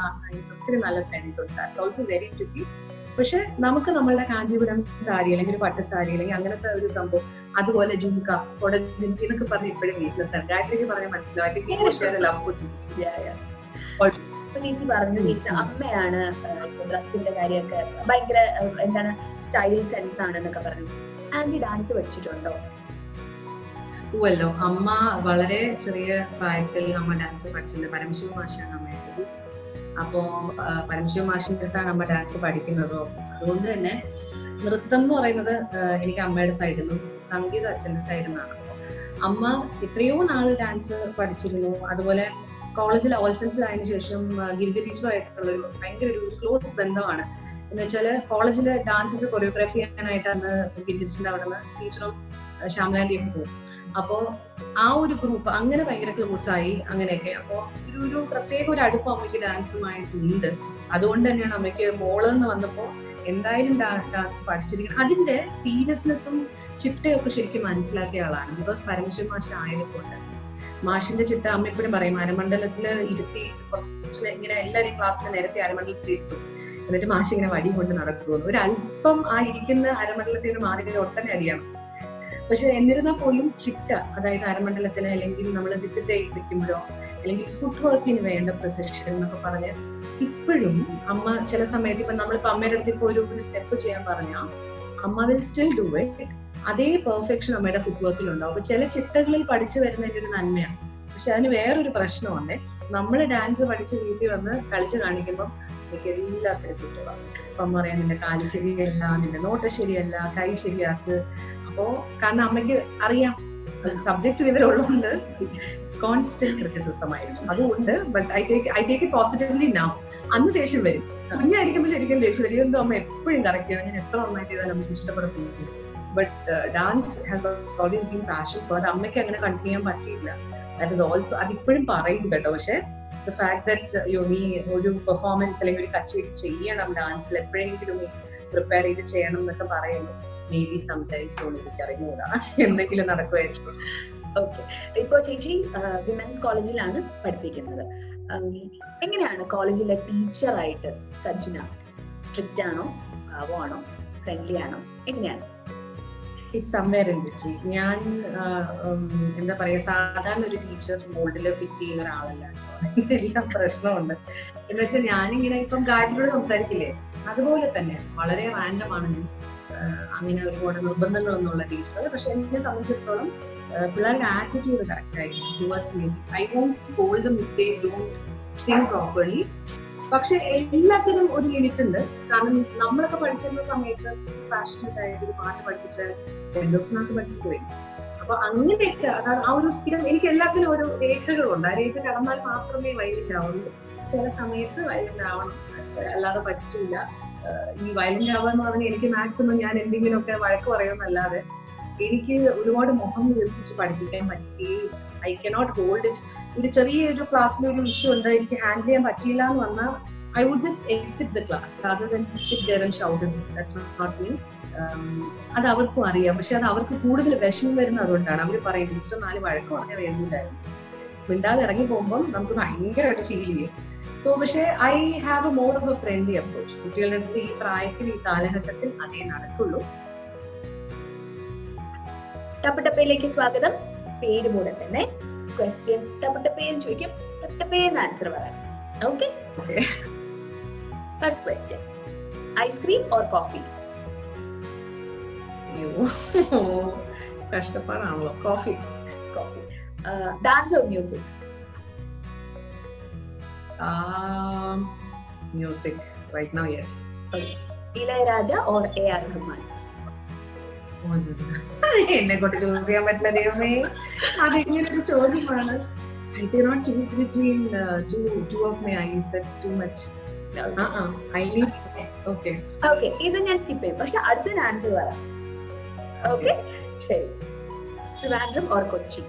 ഒത്തിരി നല്ല ഫ്രണ്ട്സ് ഉണ്ട്. That's also very pretty. പക്ഷെ നമുക്ക് നമ്മളുടെ കാഞ്ചീപുരം സാരി അല്ലെങ്കിൽ ഒരു പട്ട് സാരി അല്ലെങ്കിൽ അങ്ങനത്തെ ഒരു സംഭവം, അതുപോലെ ജുംക ജുംക എന്നൊക്കെ പറഞ്ഞ് ഇപ്പോഴും വീക്ക്നെസ് ആണ്. ഗായത്രിക്ക് പറഞ്ഞാൽ മനസ്സിലാക്കി. ചേച്ചി പറഞ്ഞു, ചേച്ചി അമ്മയാണ് ഡ്രസ്സിന്റെ കാര്യമൊക്കെ ഭയങ്കര എന്താണ് സ്റ്റൈൽ സെൻസ് ആണ് എന്നൊക്കെ പറഞ്ഞു. ആന്റി ഡാൻസ് പഠിച്ചിട്ടുണ്ടോ? ഓല്ലോ, അമ്മ വളരെ ചെറിയ പ്രായത്തിൽ അമ്മ ഡാൻസ് പഠിച്ചിട്ടുണ്ട്. പരമശിവ മാഷാണ് അമ്മയുടേത്. അപ്പോ പരമശിവ മാഷിന്റെ അടുത്താണ് അമ്മ ഡാൻസ് പഠിക്കുന്നതോ. അതുകൊണ്ട് തന്നെ നൃത്തം എന്ന് പറയുന്നത് എനിക്ക് അമ്മയുടെ സൈഡിൽ നിന്നും സംഗീതം അച്ഛന്റെ സൈഡിൽ നിന്നാണ്. അമ്മ എത്രയോ നാൾ ഡാൻസ് പഠിച്ചിരുന്നു. അതുപോലെ കോളേജിൽ ഓൾ സയൻസിലായതിനു ശേഷം ഗിരിജ ടീച്ചറുമായിട്ടുള്ള ഒരു ഭയങ്കര ഒരു ക്ലോസ് ബന്ധമാണ്. എന്ന് വെച്ചാൽ കോളേജിലെ ഡാൻസസ് കൊറിയോഗ്രാഫി ചെയ്യാനായിട്ട് അന്ന് ഗിരിജന്റെ അവിടെ നിന്ന് ടീച്ചറും ശ്യാമലാന്റിയൊക്കെ പോകും. അപ്പോ ആ ഒരു ഗ്രൂപ്പ് അങ്ങനെ ഭയങ്കര ക്ലോസ് ആയി. അങ്ങനെയൊക്കെ അപ്പോ ഒരു പ്രത്യേക ഒരു അടുപ്പം അമ്മയ്ക്ക് ഡാൻസുമായിട്ടുണ്ട്. അതുകൊണ്ട് തന്നെയാണ് അമ്മയ്ക്ക് മോളെന്ന് വന്നപ്പോ എന്തായാലും ഡാൻസ് പഠിച്ചിരിക്കണം. അതിന്റെ സീരിയസ്നെസ്സും ചിട്ടയൊക്കെ ശരിക്കും മനസ്സിലാക്കിയ ആളാണ്. ബിക്കോസ് പരമശിവ മാഷ് ആയതുകൊണ്ട് മാഷിന്റെ ചിട്ട അമ്മ എപ്പോഴും പറയും, അരമണ്ഡലത്തില് ഇരുത്തി കുറച്ച് ഇങ്ങനെ എല്ലാവരെയും ക്ലാസ്സിൽ നേരത്തെ അരമണ്ഡലത്തിൽ ഇരുത്തും. എന്നിട്ട് മാഷ് ഇങ്ങനെ വടി കൊണ്ട് നടക്കുമെന്ന്. ഒരു അല്പം ആ ഇരിക്കുന്ന അരമണ്ഡലത്തിൽ നിന്ന് മാറി ഒട്ടനെ അറിയണം. പക്ഷെ എന്നിരുന്നാൽ പോലും ചിട്ട, അതായത് അരമണ്ഡലത്തിന് അല്ലെങ്കിൽ നമ്മൾ ദിറ്റത്തെ വെക്കുമ്പോഴോ അല്ലെങ്കിൽ ഫുട് വർക്കിന് വേണ്ട പ്രിസിഷൻ എന്നൊക്കെ പറഞ്ഞ് ഇപ്പോഴും അമ്മ ചില സമയത്ത് ഇപ്പൊ നമ്മളിപ്പോ അമ്മയുടെ അടുത്ത് ഇപ്പൊ ഒരു സ്റ്റെപ്പ് ചെയ്യാൻ പറഞ്ഞാൽ അമ്മ വിൽ സ്റ്റിൽ ഡു ഇറ്റ്. അതേ പെർഫെക്ഷൻ അമ്മയുടെ ഫുട് വർക്കിൽ ഉണ്ടാവും. അപ്പൊ ചില ചിട്ടകളിൽ പഠിച്ചു വരുന്നതിന്റെ ഒരു നന്മയാണ്. പക്ഷെ അതിന് വേറൊരു പ്രശ്നമുണ്ട്. നമ്മൾ ഡാൻസ് പഠിച്ച് വീട്ടിൽ വന്ന് കളിച്ച് കാണിക്കുമ്പോൾ എനിക്ക് എല്ലാത്തിനും കുറ്റമാണ്. അപ്പൊ അമ്മ പറയാം, നിന്റെ കാല് ശരിയല്ല, നിന്റെ നോട്ട ശരിയല്ല, കൈ ശരിയാക്ക്. അപ്പോ കാരണം അമ്മയ്ക്ക് അറിയാം സബ്ജക്ട് വിവരമുള്ളതുകൊണ്ട് കോൺസ്റ്റന്റ് ക്രിറ്റിസിസം ആയിരുന്നു. അതുകൊണ്ട് but I take it positively now. അന്ന് ദേഷ്യം വരും. കുഞ്ഞായിരിക്കുമ്പോൾ ശരിക്കും ദേഷ്യം വരും. എന്തോ അമ്മ എപ്പോഴും കറക്റ്റ് ചെയ്യണം, ഞാൻ എത്ര നന്നായി ചെയ്താലും നമുക്ക് ഇഷ്ടപ്പെടുന്നു. But dance has always been passion for. അത് അമ്മയ്ക്ക് അങ്ങനെ കണ്ടിന്യൂ ചെയ്യാൻ പറ്റിയില്ല. ദാറ്റ് ഇസ് ഓൾസോ അതിപ്പോഴും പറയും കേട്ടോ. പക്ഷെ ദ ഫാക്ട് ദാറ്റ് നീ ഒരു പെർഫോമൻസ് അല്ലെങ്കിൽ ഒരു കച്ചേരി ചെയ്യണം ഡാൻസിൽ, എപ്പോഴെങ്കിലും നീ പ്രിപ്പയർ ചെയ്ത് ചെയ്യണം എന്നൊക്കെ പറയുന്നു. മേ ബി സംടൈംസ് എനിക്ക് അറിഞ്ഞുകൂടാ, എന്തെങ്കിലും നടക്കുമായിരിക്കും. ഓക്കെ, ഇപ്പോ ചേച്ചി വിമൻസ് കോളേജിലാണ് പഠിപ്പിക്കുന്നത്. എങ്ങനെയാണ് കോളേജിലെ ടീച്ചറായിട്ട് സജ്ന? സ്ട്രിക്റ്റ് ആണോ, പാവമാണോ, ഫ്രണ്ട്ലി ആണോ, എങ്ങനെയാണ്? It's somewhere in between. ഞാൻ എന്താ പറയാ, സാധാരണ ഒരു ടീച്ചർ മോൾഡിൽ ഫിറ്റ് ചെയ്യുന്ന ഒരാളല്ല. എല്ലാം പ്രശ്നമുണ്ട്. എന്ന് വെച്ചാൽ ഞാനിങ്ങനെ ഇപ്പം ഗായത്രിയോട് സംസാരിക്കില്ലേ, അതുപോലെ തന്നെ വളരെ റാൻഡം ആണ് ഞാൻ. അങ്ങനെ ഒരുപാട് നിർബന്ധങ്ങളൊന്നുമുള്ള ടീച്ചർ. പക്ഷെ എന്നെ സംബന്ധിച്ചിടത്തോളം പിള്ളേരുടെ ആറ്റിറ്റ്യൂഡ് കറക്റ്റ് ആയിരിക്കും towards music. I won't scold them if they don't sing properly. പക്ഷെ എല്ലാത്തിനും ഒരു ലിമിറ്റ് ഉണ്ട്. കാരണം നമ്മളൊക്കെ പഠിച്ചിരുന്ന സമയത്ത് പാഷനറ്റ് ആയിട്ട് ഒരു പാട്ട് പഠിപ്പിച്ചാൽ 2 ദിവസത്തിനകത്ത് പഠിച്ചിട്ട് വരും. അപ്പൊ അങ്ങനെയൊക്കെ അതാണ് ആ ഒരു സ്ഥിരം. എനിക്ക് എല്ലാത്തിനും ഒരു രേഖകളുണ്ട്. ആ രേഖ കടന്നാൽ മാത്രമേ വയലിൻ ആവുള്ളൂ. ചില സമയത്ത് വയലിൻ ആവണം, അല്ലാതെ പറ്റില്ല. ഈ വയലിൻ ആവാന്ന് പറഞ്ഞാൽ എനിക്ക് മാക്സിമം ഞാൻ എന്തെങ്കിലുമൊക്കെ വഴക്ക് പറയുമെന്നല്ലാതെ എനിക്ക് ഒരുപാട് മുഖം വീർപ്പിച്ച് പഠിപ്പിക്കാൻ പറ്റി. I cannot hold it. ഒരു ചെറിയൊരു ക്ലാസ്സിൽ ഒരു ഇഷ്യൂ ഉണ്ട്, എനിക്ക് ഹാൻഡിൽ ചെയ്യാൻ പറ്റിയില്ല എന്ന് പറഞ്ഞാൽ I would just exit the class rather than sit there and shout at me. That's not me. അത് അവർക്കും അറിയാം. പക്ഷെ അത് അവർക്ക് കൂടുതൽ വിഷമം വരുന്നത് അതുകൊണ്ടാണ്. അവർ പറയും, ടീച്ചർ 4 വഴക്ക് പറഞ്ഞാൽ വേണ്ടില്ലായിരുന്നു. മിണ്ടാതെ ഇറങ്ങി പോകുമ്പോൾ നമുക്ക് ഭയങ്കരമായിട്ട് ഫീൽ ചെയ്യും. സോ പക്ഷെ I have A more of A friendly approach. കുട്ടികളുടെ അടുത്ത് ഈ പ്രായത്തിൽ ഈ കാലഘട്ടത്തിൽ അതേ നടക്കുള്ളൂ. ടപ്പട്ടപ്പയിലേക്ക് സ്വാഗതം. പേര് കൂടെ തന്നെ ക്വസ്റ്റ്യൻ ടപ്പട്ടപ്പയെന്ന് ചോദിക്കും, ടപ്പട്ടപ്പയെന്ന് ആൻസർ പറയാം. Okay, first question, ice cream or coffee? കഷ്ടപ്പാടാണല്ലോ. Coffee. Dance or music? Music right now, yes. Ilaiyaraaja or AR Rahman? എന്നെ കൊണ്ട് ചൂസ് ചെയ്യാൻ പറ്റില്ല ദൈവമേ, അതെങ്ങനെ ഒരു ചോദ്യമാണ്. I cannot choose between two of my eyes. That's too much. I need. Okay. ഇത് ഞാൻ സ്കിപ്പ് ചെയ്യും, പക്ഷെ അടുത്ത ആൻസർ പറയാം. ഓക്കെ, ശരി. Trivandrum or Kochi?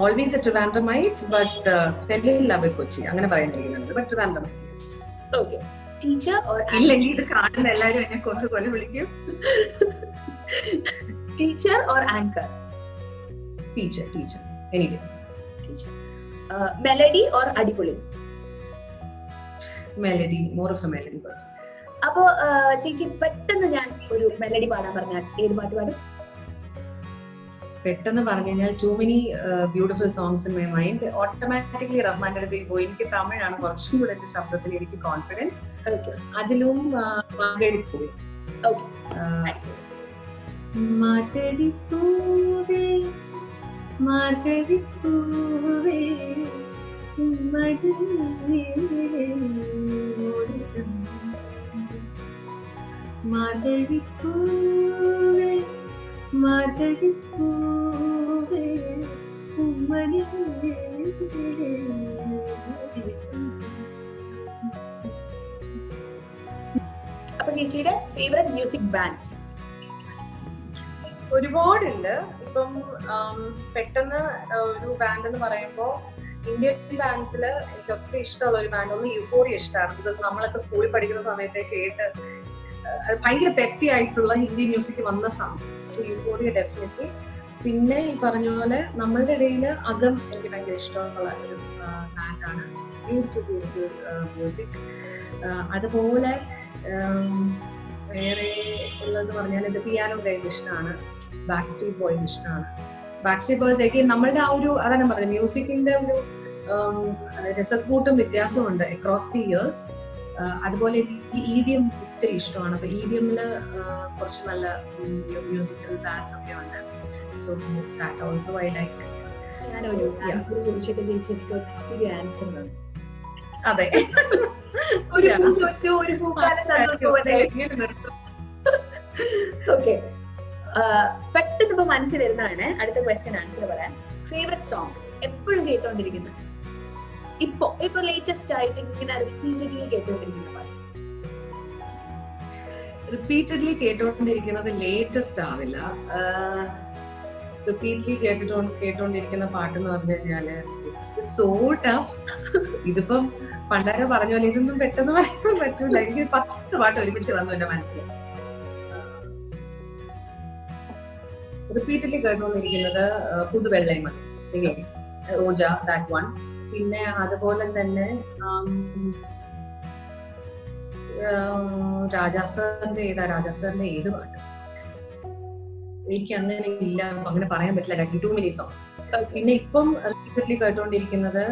Always a Trivandramite, but fell in love with Kochi. അങ്ങനെ പറയുന്നത്, but Trivandramite. Yes. Okay. Teacher or ഇല്ലെങ്കിൽ ഇത് കാണുന്ന എല്ലാവരും എന്നെ കൊല്ലം വിളിക്കും. Teacher or anchor? Teacher. Any day. Teacher. Melody or അടിപൊളി? Melody, more of a melody person. അപ്പോ ചേച്ചി പെട്ടെന്ന് ഞാൻ ഒരു മെലഡി പാടാൻ പറഞ്ഞാൽ ഏത് പാട്ട് പാടും? പെട്ടെന്ന് പറഞ്ഞു കഴിഞ്ഞാൽ too many beautiful songs in my mind. Automatically റഹ്മാന്റെ അടുത്ത് പോയി. എനിക്ക് തമിഴാണ് കുറച്ചും കൂടെ എന്റെ ശബ്ദത്തിൽ എനിക്ക് കോൺഫിഡൻസ്. അതിലും മാർഗഴിപ്പൂവേ. മാർഗഴിപ്പൂവേ മാർഗഴിപ്പൂവേ മാർഗഴിപ്പൂവേ മാർഗഴിപ്പൂവേ ഉമ്മടി. അപ്പൊ ചേച്ചിയുടെ ഫേവറേറ്റ് മ്യൂസിക് ബാൻഡ്? ഒരുപാടുണ്ട്. ഇപ്പം പെട്ടെന്ന് ഒരു ബാൻഡ് എന്ന് പറയുമ്പോൾ ഇന്ത്യൻ ബാൻഡ്സില് എനിക്ക് ഒത്തിരി ഇഷ്ടമുള്ള ഒരു ബാൻഡ് ഒന്ന് യൂഫോറിയ ഇഷ്ടമാണ്. ബിക്കോസ് നമ്മളൊക്കെ സ്കൂളിൽ പഠിക്കുന്ന സമയത്ത് കേട്ട് ഭയങ്കര പെപ്പി ആയിട്ടുള്ള ഹിന്ദി മ്യൂസിക് വന്ന സമയം യൂഫോറിയ ഡെഫിനറ്റ്ലി. പിന്നെ ഈ പറഞ്ഞ പോലെ നമ്മളുടെ ഇടയിൽ അകം എനിക്ക് ഭയങ്കര ഇഷ്ടമുള്ള ഒരു ബാൻഡാണ്. Beautiful music. അതുപോലെ വേറെ ഉള്ളതെന്ന് പറഞ്ഞാൽ ഇത് പിയാനോ ഗൈസ് ഇഷ്ടമാണ്. ബാക്ക് സ്ട്രീറ്റ് ബോയ്സ് ഇഷ്ടമാണ്. ബാക്ക് സ്ട്രീറ്റ് ബോയ്സ് ഒക്കെ നമ്മളുടെ ആ ഒരു അതാണ് പറഞ്ഞത് മ്യൂസിക്കിന്റെ ഒരു രസക്കൂട്ടും വ്യത്യാസമുണ്ട് അക്രോസ് ദി ഇയേഴ്സ്. അതുപോലെ ഈ EDM ഒത്തിരി ഇഷ്ടമാണ്. അപ്പൊ EDMല് കുറച്ച് നല്ല മ്യൂസിക്കൽ ബാൻഡ്സ് ഒക്കെ ഉണ്ട്. So that also I like. അതെ, ഓക്കെ. പെട്ടെന്ന് ഇപ്പൊ മനസ്സിൽ വരുന്നതാണ് അടുത്ത ക്വസ്റ്റ്യൻ ആൻസർ പറയാൻ. ഫേവറേറ്റ് സോങ് എപ്പോഴും കേട്ടോണ്ടിരിക്കുന്നത്, ഇപ്പൊ ലേറ്റസ്റ്റ് ആയിട്ട് ഇങ്ങനെ റിപ്പീറ്റഡ്ലി കേട്ടോണ്ടിരിക്കുന്ന പാട്ട്? റിപ്പീറ്റഡ്ലി കേട്ടോണ്ടിരിക്കുന്നത് ലേറ്റസ്റ്റ് ആവില്ല. റിപ്പീറ്റ്ലി കേട്ടോണ്ടിരിക്കുന്ന പാട്ടെന്ന് പറഞ്ഞു കഴിഞ്ഞാല് സോ ടഫ്. ഇതിപ്പം പണ്ടാരോ പറഞ്ഞ പോലെ ഇതൊന്നും പെട്ടെന്ന് പറയാൻ പറ്റൂല. എനിക്ക് 10 പാട്ട് ഒരുമിച്ച് വന്നു എന്റെ മനസ്സിൽ. റിപ്പീറ്റഡ്ലി കേട്ടോണ്ടിരിക്കുന്നത് പുതുവെള്ളൈമൺ, റോജ, ദാറ്റ് വൺ. പിന്നെ അതുപോലെ തന്നെ രാജാസാറിന്റെ ഏത് പാട്ട് എനിക്ക് അങ്ങനെ ഇല്ല, അങ്ങനെ പറയാൻ പറ്റില്ല. Too many songs. പിന്നെ ഇപ്പം റിപ്പീറ്റഡ്ലി കേട്ടോണ്ടിരിക്കുന്നത്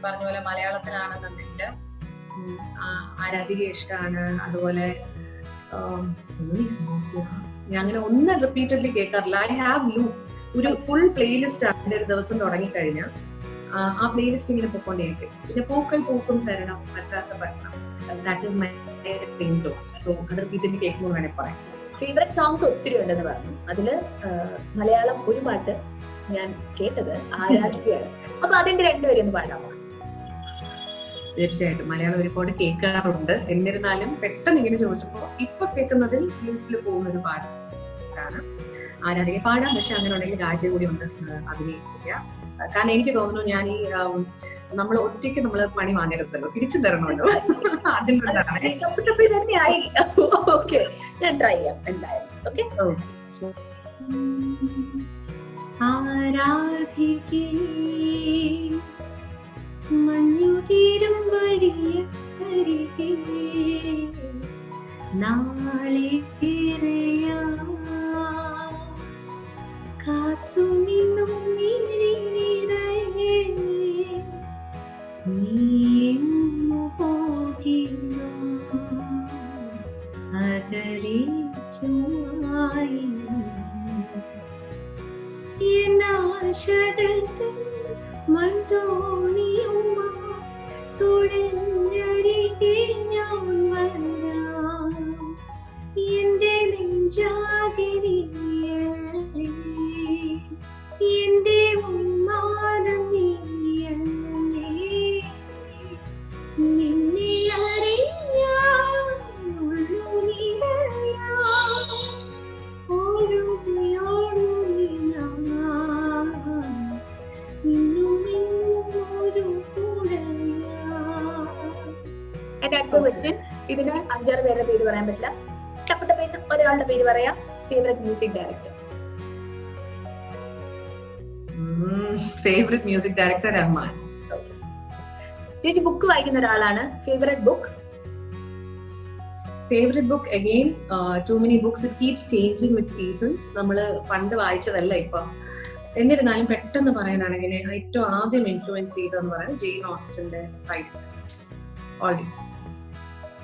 പറഞ്ഞ പോലെ മലയാളത്തിലാണെന്നുണ്ടെങ്കിൽ ആരാധിക ഇഷ്ടമാണ്. അതുപോലെ ഞാൻ അങ്ങനെ ഒന്നും റിപ്പീറ്റഡ്ലി കേൾക്കാറില്ല. ഐ ഹാവ് ഒരു ഫുൾ പ്ലേലിസ്റ്റ് ആണ് ഒരു ദിവസം തുടങ്ങിക്കഴിഞ്ഞാൽ ആ പ്ലേലിസ്റ്റ് ഇങ്ങനെ പോയിക്കൊണ്ടേയിരിക്കും. പിന്നെ പൂക്കൾ പൂക്കും തരണം, Madrasapattinam, that is my ringtone. So അത് റിപ്പീറ്റഡ്ലി കേൾക്കുമ്പോൾ വേണേൽ പറയാം. ഫേവറേറ്റ് സോങ്സ് ഒത്തിരി ഉണ്ടെന്ന് പറഞ്ഞു. അതില് മലയാളം ഒരു പാട്ട് ഞാൻ കേട്ടത് ആരാധികയാണ്. അപ്പൊ അതിന്റെ രണ്ടുപേരും ഒന്ന് പാടാമോ? തീർച്ചയായിട്ടും. മലയാളം ഒരുപാട് കേൾക്കാറുണ്ട്. എന്നിരുന്നാലും പെട്ടെന്ന് ഇങ്ങനെ ചോദിച്ചപ്പോ ഇപ്പൊ കേൾക്കുന്നതിൽ മ്യൂട്ടിൽ പോകുന്ന ഒരു പാട്ടാണ് ആരാധിക. പാടാം, പക്ഷെ അങ്ങനെ ഉണ്ടെങ്കിൽ ഗായത്രി കൂടി ഉണ്ട് അഭിനയിക്കുക. കാരണം എനിക്ക് തോന്നുന്നു ഞാൻ ഈ നമ്മൾ ഒറ്റയ്ക്ക് നമ്മൾ പണി വാങ്ങരുതല്ലോ, തിരിച്ചു തരണമല്ലോ. അതിനുള്ളതാണ് തന്നെയായി. ഓക്കെ, ഞാൻ ട്രൈ ചെയ്യാം എന്തായാലും. ഓക്കെ. ആരാധികേ മഞ്ഞുതീരും വഴിയരികെ നാളെ കാത്തു നിന്നും നീന്നു പോകുന്നു അകലേക്കുമായി ആശകൾ മൺതോണിയുമ്മ തുഴഞ്ഞരികിൽ ഞാൻ വരാം എന്റെ നെഞ്ചാകിരിയല്ലേ എന്റെ ഉന്മാദം നീയല്ലേ നിന്നെ അറിയാം ഉള്ളു നീയറിയാം ഓടുകയോടുകി ഞാൻ ഇന്നും ഒരു കൂടെയാ. എന്റെ അടുത്ത ക്വസ്റ്റ്യൻ, ഇതിന് 5-6 പേരുടെ പേര് പറയാൻ പറ്റില്ല, ടപ്പട്ടപ്പേന്ന് ഒരാളുടെ പേര് പറയാം. Favourite music director? Favourite music director Rahman. ചേച്ചി ബുക്ക് വായിക്കുന്ന ഒരാളാണ്. Favourite book? Favourite book again too many books, it keeps changing with seasons. നമ്മൾ പണ്ട് വായിച്ചതല്ല ഇപ്പൊ. എന്നിരുന്നാലും പെട്ടെന്ന് പറയാനാണെങ്കിൽ ഏറ്റവും ആദ്യം ഇൻഫ്ലുവൻസ് ചെയ്തതെന്ന് പറയുന്നത് ജെയിൻ ഓസ്റ്റന്റെ ഓൾഡീസ്.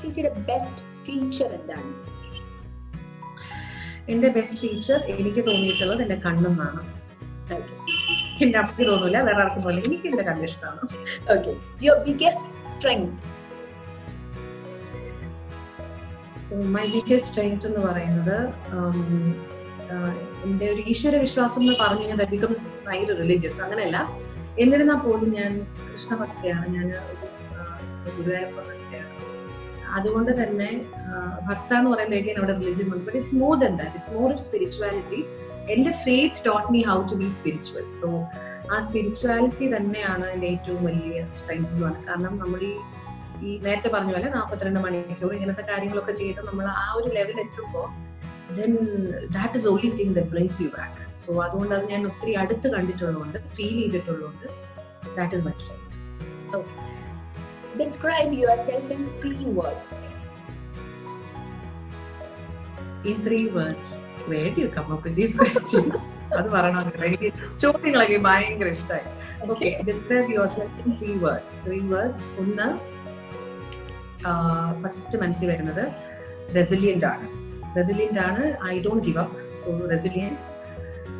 ചേച്ചിയുടെ ബെസ്റ്റ് ഫീച്ചർ എന്താണ്? എന്റെ ബെസ്റ്റ് ഫീച്ചർ എനിക്ക് തോന്നിയിട്ടുള്ളത് എന്റെ കണ്ണെന്നാണ്. എന്റെ അപ്പി തോന്നൂല, വേറെ ആർക്കും പോലെ എനിക്ക് എന്റെ കണ്ണ് ഇഷ്ടമാണ്. Okay. Your biggest strength? My biggest strength എന്ന് പറയുന്നത് എന്റെ ഒരു ഈശ്വര വിശ്വാസം എന്ന് പറഞ്ഞു കഴിഞ്ഞാൽ ദാറ്റ് ബിക്കംസ് ഭയങ്കര റിലീജിയസ്, അങ്ങനെയല്ല. എന്നിരുന്നാൽ പോലും ഞാൻ കൃഷ്ണഭക്തയാണ്, ഞാൻ ഗുരുവായൂരപ്പ ഭക്തയാണ്. അതുകൊണ്ട് തന്നെ ഭക്ത എന്ന് പറയുമ്പോഴേക്കും അവിടെ റിലിജിയൻ വന്നു. But it's more than that, it's more of spirituality. എന്റെ faith taught me how to be spiritual. So ആ സ്പിരിച്വാലിറ്റി തന്നെയാണ് എന്റെ ഏറ്റവും വലിയ സ്ട്രെങ്ത് എന്ന് പറയുന്നത്. കാരണം നമ്മൾ ഈ നേരത്തെ പറഞ്ഞ പോലെ 42 മണിക്കൂർ ഇങ്ങനത്തെ കാര്യങ്ങളൊക്കെ ചെയ്ത് നമ്മൾ ആ ഒരു ലെവൽ എത്തുമ്പോൾ then that is only thing that brings you back. So അതുകൊണ്ട് അത് ഞാൻ ഒത്തിരി അടുത്ത് കണ്ടിട്ടുള്ളതുകൊണ്ട്, feel ചെയ്തിട്ടുള്ളതുകൊണ്ട്, that is my strength. Okay. Describe yourself in 3 words. In 3 words. Where do you come up with these questions? അത് പറയണമെന്നില്ല, എനിക്ക് ചോദ്യങ്ങളൊക്കെ ഭയങ്കര ഇഷ്ടമായി. Okay, describe yourself in 3 words. 3 words. ഒന്ന്, ഫസ്റ്റ് മനസ്സിൽ വരുന്നത് റെസിലിയന്റ് ആണ്. റെസിലിയന്റ് ആണ്, I don't give up. So resilience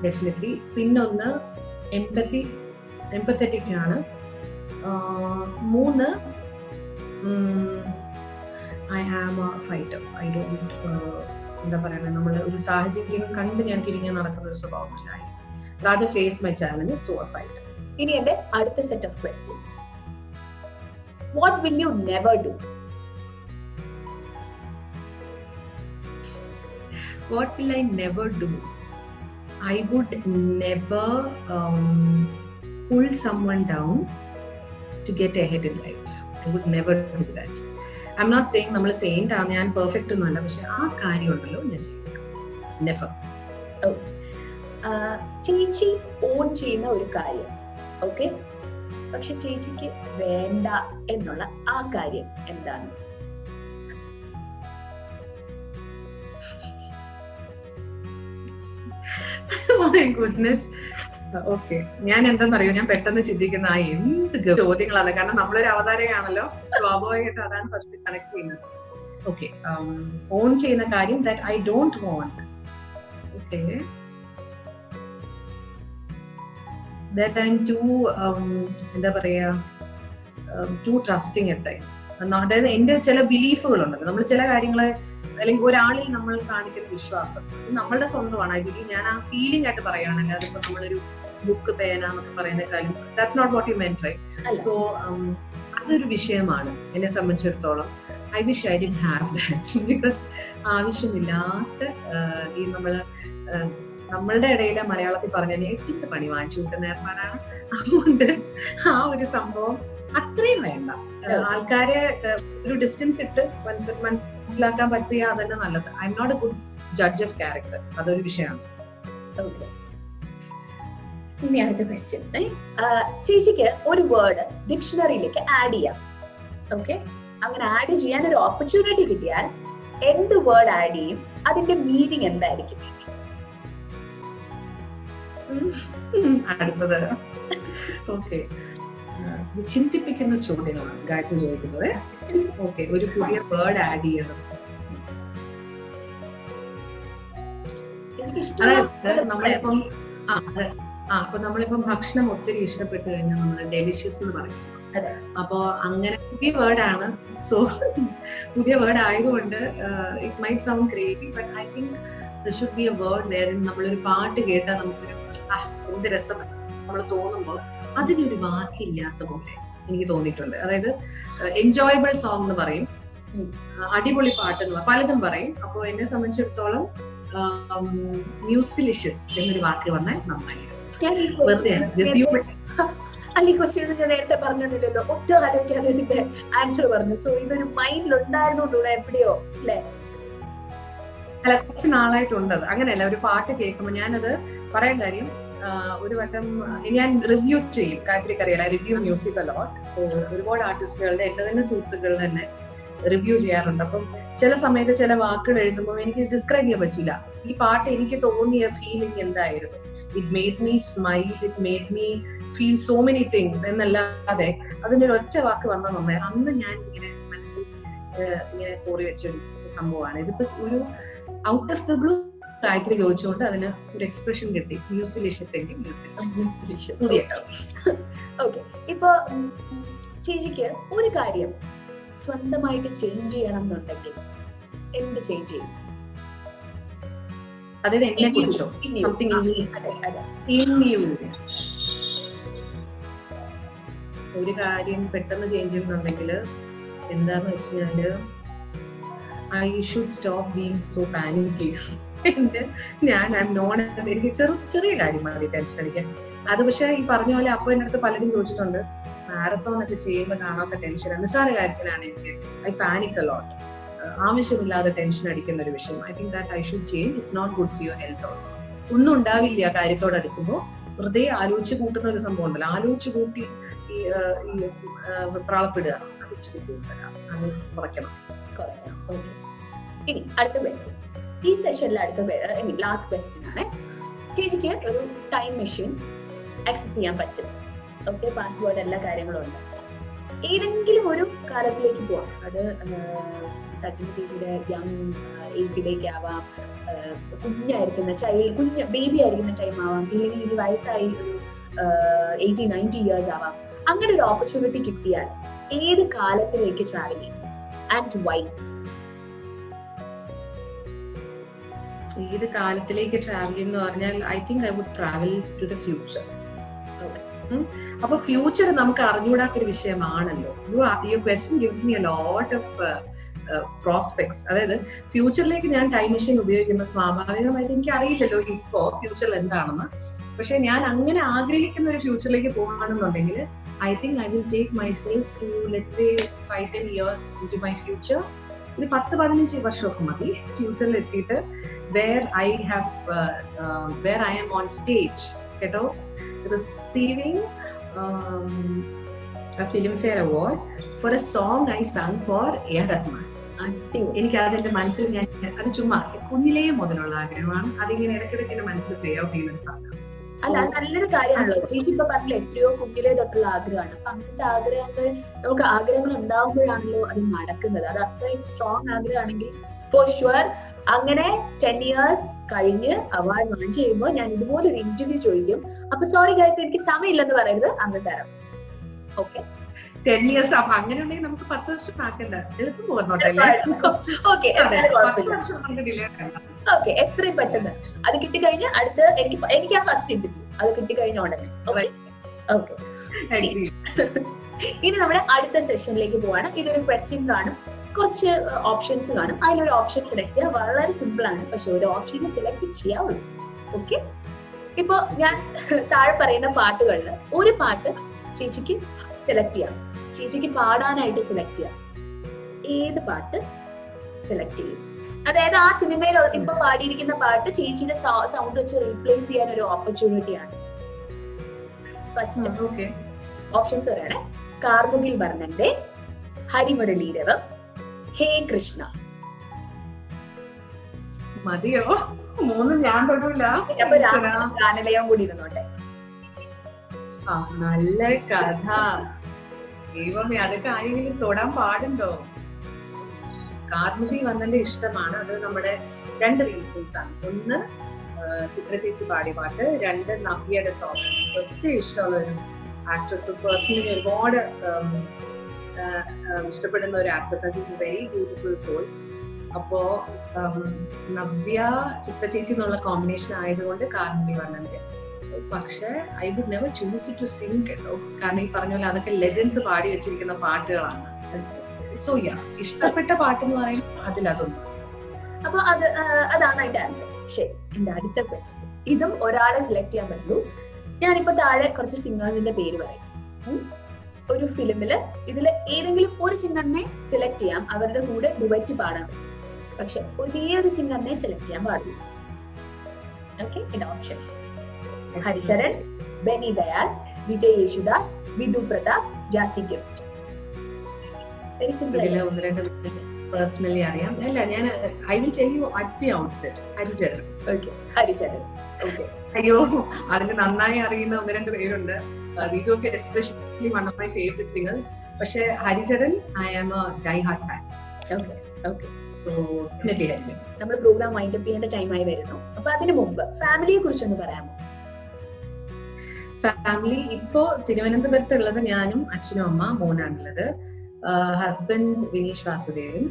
definitely. പിന്നൊന്ന് എംപത്തറ്റിക് ആണ്. 3, I am a fighter. I don't എന്താ പറയുന്നത്, നമ്മൾ ഒരു സാഹചര്യം കണ്ട് ഞാൻ തിരിഞ്ഞ് നടക്കുന്ന ഒരു സ്വഭാവമല്ല. rather face my challenges, so a fighter. ഇനി എന്റെ അടുത്ത set of questions. What will you never do? What will I never do? I would never pull someone down to get ahead in life. I would never do that. I'm not saying നമ്മൾ Saint ആണ്, ഞാൻ perfect ഒന്നുമല്ല, പക്ഷെ ആ കാര്യം ഉണ്ടല്ലോ ഞാൻ ചെയ്യും. നെവർ. ചേച്ചി ഓൺ ചെയ്യുന്ന ഒരു കാര്യം, ഓക്കെ, പക്ഷെ ചേച്ചിക്ക് വേണ്ട എന്നുള്ള ആ കാര്യം എന്താണ്? ഓക്കെ, ഞാൻ എന്താണെന്നറിയോ, ഞാൻ പെട്ടെന്ന് ചിന്തിക്കുന്ന ആ എന്ത് ചോദ്യങ്ങളാണ്. കാരണം നമ്മളൊരു അവതാരകയാണല്ലോ, സ്വാഭാവികമായിട്ട് അതാണ് ഫസ്റ്റ് കണക്ട് ചെയ്യുന്നത്. ഓക്കെ, ഓൺ ചെയ്യുന്ന കാര്യം that I don't want. Okay, that I'm too എന്താ പറയാ, ടു ട്രസ്റ്റിംഗ് അറ്റ് ടൈംസ്. അതായത് എന്റെ ചില ബിലീഫുകളുണ്ടല്ലോ, നമ്മൾ ചില കാര്യങ്ങളെ അല്ലെങ്കിൽ ഒരാളിൽ നമ്മൾ കാണിക്കുന്ന വിശ്വാസം നമ്മളുടെ സ്വന്തമാണ്. ഐ ബിലീവ്, ഞാൻ ആ ഫീലിംഗ് ആയിട്ട് പറയുകയാണെങ്കിൽ അതിപ്പോ നമ്മളൊരു ബുക്ക്, പേന എന്നൊക്കെ പറയുന്ന കാര്യം, that's not what you meant, right? So അതൊരു വിഷയമാണ് എന്നെ സംബന്ധിച്ചിടത്തോളം. I wish I didn't have that, because ആവശ്യമില്ലാത്ത ഈ നമ്മളുടെ ഇടയിലെ മലയാളത്തിൽ പറഞ്ഞാൽ എട്ടിന്റെ പണി വാങ്ങിച്ചു കൂട്ടുന്ന ഏർപ്പാടാണ്. അതുകൊണ്ട് ആ ഒരു സംഭവം അത്രയും വേണ്ട. ആൾക്കാരെ ഒരു ഡിസ്റ്റൻസ് ഇട്ട് മനസ്സിലാക്കാൻ പറ്റിയ അതന്നെ നല്ലത്. I M not a good judge of character, അതൊരു വിഷയമാണ്. ഇനി അടുത്ത ക്വസ്റ്റ്യൻ. ചേച്ചിക്ക് ഒരു വേർഡ് ഡിക്ഷണറിയിലേക്ക് ആഡ് ചെയ്യാം, ഓക്കെ? അങ്ങനെ ആഡ് ചെയ്യാൻ ഒരു ഓപ്പർച്യൂണിറ്റി കിട്ടിയാൽ എന്ത് വേർഡ് ആഡ് ചെയ്യും? അതിന്റെ മീനിങ് എന്തായിരിക്കും? അടുത്തത് ഓക്കെ, ചിന്തിപ്പിക്കുന്ന ചോദ്യങ്ങളാണ് ഗായത്രി ചോദിക്കുന്നത്. ഓക്കെ, ഒരു പുതിയ വേർഡ് ആഡ് ചെയ്യണം. അതായത് നമ്മളിപ്പം അപ്പൊ നമ്മളിപ്പം ഭക്ഷണം ഒത്തിരി ഇഷ്ടപ്പെട്ടു കഴിഞ്ഞാൽ നമ്മൾ ഡെലിഷ്യസ് എന്ന് പറയും. അപ്പോ അങ്ങനെ പുതിയ വേർഡാണ്. സോ പുതിയ വേർഡ് ആയതുകൊണ്ട് it might sound crazy, but I think this should be A word വേറിൻ നമ്മളൊരു പാട്ട് കേട്ടാൽ നമുക്കൊരു എന്ത് രസം നമ്മൾ തോന്നുമ്പോൾ അതിനൊരു വാക്കില്ലാത്ത പോലെ എനിക്ക് തോന്നിയിട്ടുണ്ട്. അതായത് എൻജോയബിൾ സോങ് എന്ന് പറയും, അടിപൊളി പാട്ട് എന്ന് പറയും, പലതും പറയും. അപ്പൊ എന്നെ സംബന്ധിച്ചിടത്തോളം മ്യൂസിലിഷ്യസ് എന്നൊരു വാക്ക് വന്നാൽ നന്നായിരുന്നു. അല്ല, ഈ ക്വസ്റ്റ്യൻ ഞാൻ നേരത്തെ പറഞ്ഞില്ലല്ലോ, ഒട്ടും ആലോചിക്കാതെ ഇതിന്റെ ആൻസർ പറഞ്ഞു. സോ ഇതൊരു മൈൻഡിൽ ഉണ്ടായിരുന്നു എവിടെയോ അല്ലേ? അല്ല, കുറച്ച് നാളായിട്ടുണ്ട്. അങ്ങനെയല്ല, ഒരു പാട്ട് കേൾക്കുമ്പോൾ ഞാനത് പറയാൻ കാര്യം, ഒരു വട്ടം ഞാൻ റിവ്യൂ ചെയ്യും. കാര്യത്തിലേക്ക് അറിയാല, റിവ്യൂ മ്യൂസിക് അലോട്ട്. സോ ഒരുപാട് ആർട്ടിസ്റ്റുകളുടെ എന്റെ തന്നെ സുഹൃത്തുക്കൾ തന്നെ റിവ്യൂ ചെയ്യാറുണ്ട്. അപ്പം ചില സമയത്ത് ചില വാക്കുകൾ എഴുതുമ്പോൾ എനിക്ക് ഡിസ്ക്രൈബ് ചെയ്യാൻ പറ്റില്ല ഈ പാട്ട് എനിക്ക് തോന്നിയ ഫീലിംഗ് എന്തായിരുന്നു. It made me smile, it made me feel so many things എന്നല്ലാതെ അതിനൊരു ഒറ്റ വാക്ക് വന്നാൽ നന്നായി. അന്ന് ഞാൻ ഇങ്ങനെ മനസ്സിൽ ഇങ്ങനെ കോറി വെച്ചൊരു സംഭവമാണ്. ഇതിപ്പോ ഒരു ഔട്ട് ഓഫ് ദ ബ്ലൂ കാര്യത്തിൽ ചോദിച്ചുകൊണ്ട് അതിന് ഒരു എക്സ്പ്രഷൻ കിട്ടി. മ്യൂസിലിഷ്യസ് എങ്കിൽ മ്യൂസിക് പുതിയ. ഓക്കെ, ഇപ്പൊ ചേച്ചിക്ക് ഒരു കാര്യം സ്വന്തമായിട്ട് ചേഞ്ച് ചെയ്യണം എന്നുണ്ടെങ്കിൽ എന്ത് ചേഞ്ച് ചെയ്യും? അതായത് എന്നെ കുറിച്ചോ? സംതിങ് ഒരു കാര്യം പെട്ടെന്ന് ചേഞ്ച് ചെയ്യുന്നുണ്ടെങ്കിൽ എന്താന്ന് വെച്ച് കഴിഞ്ഞാല് I should stop being so panic. ഞാൻ ഐ എം നോൺ ആസ്, എനിക്ക് ചെറിയ കാര്യം മതി ടെൻഷൻ അടിക്കാൻ. അത് പക്ഷെ ഈ പറഞ്ഞ പോലെ അപ്പൊ എന്റെ അടുത്ത് പലരും ചോദിച്ചിട്ടുണ്ട്, മാരത്തോൺ ഒക്കെ ചെയ്യുമ്പോൾ കാണാത്ത ടെൻഷൻ നിസ്സാര കാര്യത്തിലാണ് എനിക്ക് ഐ പാനിക് അ ലോട്ട്. ആവശ്യമില്ലാതെ ടെൻഷൻ അടിക്കുന്ന ഒരു വിഷയം. I think that I should change. It's not good for your health also. ഒന്നും ഉണ്ടാവില്ല കാര്യത്തോട് അടുക്കുമ്പോൾ. വെറുതെ ആലോചിച്ച് കൂട്ടുന്ന ഒരു സംഭവം ഉണ്ടല്ലോ, ആലോചിച്ച് കൂട്ടി ഈ പ്രാളപ്പെടുക, അത് കുറയ്ക്കണം. ഇനി അടുത്ത ക്വസ്റ്റ്യൻ, ഈ സെഷനിലെ അടുത്ത ലാസ്റ്റ് ക്വസ്റ്റ്യൻ ആണ്. ചേച്ചിക്ക് ഒരു ടൈം മെഷീൻ ആക്സസ് ചെയ്യാൻ പറ്റും. ഓക്കെ, പാസ്വേഡ് എല്ലാ കാര്യങ്ങളും ഉണ്ട്. ഏതെങ്കിലും ഒരു കാലത്തിലേക്ക് പോവാം. അത് സച്ചിൻ ചേച്ചിയുടെ യങ് ഏജിലേക്ക് ആവാം, കുഞ്ഞ് ബേബി ആയിരിക്കുന്ന ടൈം ആവാം, ഇല്ലെങ്കിൽ ഒരു വയസ്സായി ഒരു 80-90 ഇയേഴ്സ് ആവാം. അങ്ങനെ ഒരു ഓപ്പർച്യൂണിറ്റി കിട്ടിയാൽ ഏത് കാലത്തിലേക്ക് ട്രാവൽ ചെയ്യും ആൻഡ് വൈ? ഏത് കാലത്തിലേക്ക് ട്രാവൽ എന്ന് പറഞ്ഞാൽ I think I would travel to the future. അപ്പൊ ഫ്യൂച്ചർ നമുക്ക് അറിഞ്ഞുകൂടാത്തൊരു വിഷയമാണല്ലോ. Your question gives me a lot of prospects. അതായത് ഫ്യൂച്ചറിലേക്ക് ഞാൻ ടൈം മെഷീൻ ഉപയോഗിക്കുമ്പോൾ സ്വാഭാവികമായിട്ട് എനിക്ക് അറിയില്ലല്ലോ ഇപ്പോ ഫ്യൂച്ചറിൽ എന്താണെന്ന്. പക്ഷെ ഞാൻ അങ്ങനെ ആഗ്രഹിക്കുന്ന ഒരു ഫ്യൂച്ചറിലേക്ക് പോകുകയാണെന്നുണ്ടെങ്കിൽ I think I will take myself to let's say 5-10 years into my future. ഒരു 10-15 വർഷമൊക്കെ മതി ഫ്യൂച്ചറിൽ എത്തിയിട്ട് where I am on stage, കേട്ടോ, receiving a Filmfare Award for a song I sang for A.R. Rahman. എനിക്ക് അതെന്റെ മനസ്സിൽ, ഞാൻ അത് ചുമ്മാ കുഞ്ഞിലേ മുതലുള്ള ആഗ്രഹമാണ്. അതിങ്ങനെ ഇടയ്ക്കിടയ്ക്ക് മനസ്സിൽ പ്ലേ ഔട്ട് ചെയ്യുന്ന ഒരു സാധനം. അല്ല, നല്ലൊരു കാര്യമാണല്ലോ. ചേച്ചി ഇപ്പൊ പറഞ്ഞില്ല എത്രയോ കുഞ്ഞിലേ തൊട്ടുള്ള ആഗ്രഹമാണ്. അപ്പൊ അങ്ങനത്തെ ആഗ്രഹങ്ങൾ, നമുക്ക് ആഗ്രഹങ്ങൾ ഉണ്ടാകുമ്പോഴാണല്ലോ അത് നടക്കുന്നത്. അത് അത്രയും സ്ട്രോങ് ആഗ്രഹമാണെങ്കിൽ ഫോർ ഷുവർ അങ്ങനെ 10 ഇയേഴ്സ് കഴിഞ്ഞ് അവാർഡ് വാങ്ങിച്ച് കഴിയുമ്പോൾ ഞാൻ ഇതുപോലെ ഒരു ഇന്റർവ്യൂ ചോദിക്കും. അപ്പൊ സോറി ഗായത്രി, എനിക്ക് സമയമില്ലെന്ന് പറയരുത്, അങ്ങ് തരാം. ഓക്കെ, 10 ഇയേഴ്സ് അങ്ങനെ ഉണ്ടെങ്കിൽ നമുക്ക് 10 വർഷം ആക്കണ്ട, എളുപ്പം പോകുന്നോട്ടെ. ഓക്കെ, എത്രയും പെട്ടെന്ന് അത് കിട്ടിക്കഴിഞ്ഞാൽ അടുത്ത എനിക്ക് ആ ഫസ്റ്റ് ഇന്റർവ്യൂ അത് കിട്ടിക്കഴിഞ്ഞ ഉടനെ. ഓക്കെ, ഇനി നമ്മുടെ അടുത്ത സെഷനിലേക്ക് പോവാണ്. ഇതൊരു ക്വസ്റ്റ്യൻ കാണും, കുറച്ച് ഓപ്ഷൻസ് കാണും. അതിലൊരു ഓപ്ഷൻ സെലക്ട് ചെയ്യുക. വളരെ സിമ്പിൾ ആണ്, പക്ഷെ ഒരു ഓപ്ഷൻ സെലക്ട് ചെയ്യാവുള്ളൂ. ഓക്കെ, ഇപ്പൊ ഞാൻ താഴെ പറയുന്ന പാട്ടുകളിൽ ഒരു പാട്ട് ചേച്ചിക്ക് സെലക്ട് ചെയ്യാം, ചേച്ചിക്ക് പാടാനായിട്ട് സെലക്ട് ചെയ്യാം. ഏത് പാട്ട് സെലക്ട് ചെയ്യും? അതായത് ആ സിനിമയിൽ ഇപ്പൊ പാടിയിരിക്കുന്ന പാട്ട് ചേച്ചിയുടെ സൗണ്ട് വെച്ച് റീപ്ലേസ് ചെയ്യാൻ ഒരു ഓപ്പർച്യൂണിറ്റിയാണ്. ഫസ്റ്റ് ഓപ്ഷൻസ് പറയണേ: കാർമുകിൽ വർണ്ണന്റെ, ഹരിമുരളീരവം, ഹേ കൃഷ്ണ. മതിയോ? മൂന്നും ഞാൻ തൊട്ടില്ല. അപ്പൊ ഗാനലയം കൂടി ഇരുന്നോട്ടെ. നല്ല കഥ. ദൈവമേ, അതൊക്കെ ആരെങ്കിലും തൊടാൻ പാടുണ്ടോ? കാർമുകിൽ വർണ്ണന്റെ ഇഷ്ടമാണ്. അത് നമ്മുടെ 2 റീസൺസ് ആണ്. ഒന്ന്, ചിത്ര ചേച്ചി പാടിയ പാട്ട്, 2 നവ്യയുടെ സോങ്സ്. ഒത്തിരി ഇഷ്ടമുള്ള ഒരു ആക്ട്രസ്, പേഴ്സണലി ഒരുപാട് ഇഷ്ടപ്പെടുന്ന ഒരു actress. And is a very beautiful soul. അപ്പോ നവ്യ ചിത്ര ചേച്ചി എന്നുള്ള കോമ്പിനേഷൻ ആയതുകൊണ്ട് കാർമികി വർണ്ണന്റെ. പക്ഷെ I would never choose to sing കേട്ടോ, കാരണം ഈ പറഞ്ഞ പോലെ അതൊക്കെ ലെജൻസ് പാടി വെച്ചിരിക്കുന്ന പാട്ടുകളാണ്. സോ യാ, ഇഷ്ടപ്പെട്ട പാട്ട് എന്ന് പറയുമ്പോൾ അതിലതൊന്നും. അപ്പൊ അതാണ് അതിന്റെ ആൻസർ. ശരി, എന്റെ അടുത്ത ക്വസ്റ്റ്യൻ, ഇതും ഒരാളെ സെലക്ട് ചെയ്യാൻ പറ്റൂ. ഞാനിപ്പോ താഴെ കുറച്ച് സിംഗേഴ്സിന്റെ പേര് പറയും. ഒരു ഫിലിമില് ഇതില് ഏതെങ്കിലും ഒരു സിംഗറിനെ സെലക്ട് ചെയ്യാം, അവരുടെ കൂടെ ഡുവറ്റ് പാടാൻ പറ്റും. പക്ഷെ ഒരേ ഒരു സിംഗറിനെ സെലക്ട് ചെയ്യാൻ പാടില്ല. ഓക്കെ, എന്റെ options: Haricharan, Benny Dayal, Vijay Yesudas, Vidhu Prathap, Jassie Gift. Very simple. Personally അറിയാം. അല്ല, ഞാൻ I will tell you at the outset Haricharan. Okay, Haricharan. Okay. അയ്യോ, അതിന് നന്നായി അറിയുന്ന 1-2 പേരുണ്ട്. വിധു ഒക്കെ especially one of my favourite singers. പക്ഷെ Haricharan I am a die hard fan. Okay okay. Haricharan. നമ്മൾ പ്രോഗ്രാം വൈൻഡ് അപ്പ് ചെയ്യേണ്ട ടൈമായി വരുന്നു. അപ്പൊ അതിനു മുമ്പ് ഫാമിലിയെ കുറിച്ചൊന്ന് പറയാമോ? ഫാമിലി ഇപ്പോ തിരുവനന്തപുരത്തുള്ളത് ഞാനും അച്ഛനും അമ്മ, മോനാണുള്ളത്. ഹസ്ബൻഡ് വിനീഷ് വാസുദേവൻ,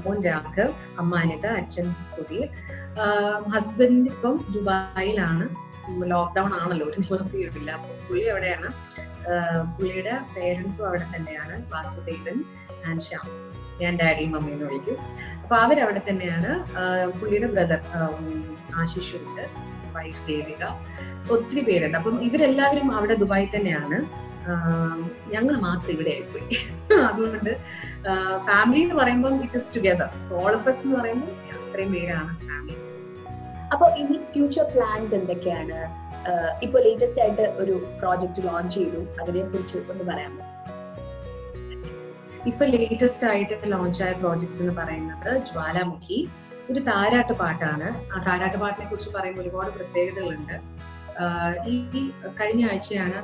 മോൻ രാഘവ്, അമ്മ അനിത, അച്ഛൻ സുധീർ. ഹസ്ബൻഡ് ഇപ്പം ദുബായിലാണ്. ലോക്ക്ഡൌൺ ആണല്ലോ, ഒരു നിവൃത്തിയിട്ടില്ല. അപ്പൊ പുള്ളി അവിടെയാണ്. പുള്ളിയുടെ പേരൻസും അവിടെ തന്നെയാണ്, വാസുദേവൻ ആൻഡ് ശ്യാം. ഞാൻ ഡാഡിയും മമ്മിയെന്ന് വിളിക്കും. അപ്പൊ അവരവിടെ തന്നെയാണ്. പുള്ളിയുടെ ബ്രദർ ആശിഷ് ഉണ്ട്, വൈഫ് ദേവിക, ഒത്തിരി പേരുണ്ട്. അപ്പം ഇവരെല്ലാവരും അവിടെ ദുബായിൽ തന്നെയാണ്. ഞങ്ങൾ മാത്രം ഇവിടെ ആയിപ്പോയി. അതുകൊണ്ട് ഫാമിലി എന്ന് പറയുമ്പോൾ it is together. So all of us എന്ന് പറയുമ്പോൾ അത്രയും പേരാണ് ഫാമിലി. അപ്പൊ ഇനി ഫ്യൂച്ചർ പ്ലാൻസ് എന്തൊക്കെയാണ്? ഇപ്പൊ ലേറ്റസ്റ്റ് ആയിട്ട് ഒരു പ്രോജക്റ്റ് ലോഞ്ച് ചെയ്തു, അതിനെ കുറിച്ച് ഒന്ന് പറയാമോ? ഇപ്പൊ ലേറ്റസ്റ്റ് ആയിട്ട് ലോഞ്ച് ആയ പ്രോജക്റ്റ് എന്ന് പറയുന്നത് ജ്വാലാമുഖി, ഒരു താരാട്ട് പാട്ടാണ്. ആ താരാട്ട് പാട്ടിനെ കുറിച്ച് പറയുമ്പോൾ ഒരുപാട് പ്രത്യേകതകളുണ്ട്. ഈ കഴിഞ്ഞ ആഴ്ചയാണ്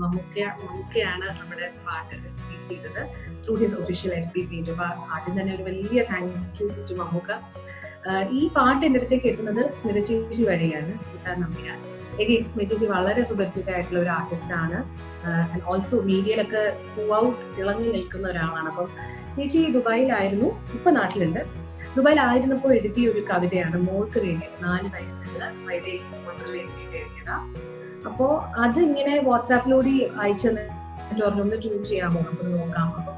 മമ്മൂക്കയാണ് നമ്മുടെ പാട്ട് റിലീസ് ചെയ്തത് through his official FB page. അപ്പൊ ആദ്യം തന്നെ ഒരു വലിയ താങ്ക് യു ടു മമ്മൂക്ക. ഈ പാട്ട് എന്റെ അടുത്തേക്ക് എത്തുന്നത് സ്മിത ചേച്ചി വഴിയാണ്, സ്മിത നമ്പ്യാർ. സ്മിത ചേച്ചി വളരെ സുപരിചിതമായിട്ടുള്ള ഒരു ആർട്ടിസ്റ്റ് ആണ്. ആൻഡ് ഓൾസോ മീഡിയയിലൊക്കെ ത്രൂ ഔട്ട് തിളങ്ങി നിൽക്കുന്ന ഒരാളാണ്. അപ്പം ചേച്ചി ദുബായിലായിരുന്നു, ഇപ്പൊ നാട്ടിലുണ്ട്. ദുബായിലായിരുന്നപ്പോൾ എഴുതിയ ഒരു കവിതയാണ് മോൾക്ക് വേണ്ടി, 4 വയസ്സുള്ള വൈദേഹി മോൾക്ക് വേണ്ടിയിട്ട് എഴുതിയതാ. അപ്പോ അത് ഇങ്ങനെ വാട്സാപ്പിലൂടെ അയച്ചു തന്നിട്ട് പറഞ്ഞു, ഒന്ന് ട്യൂൺ ചെയ്യാമോ, നമുക്ക് നോക്കാം. അപ്പൊ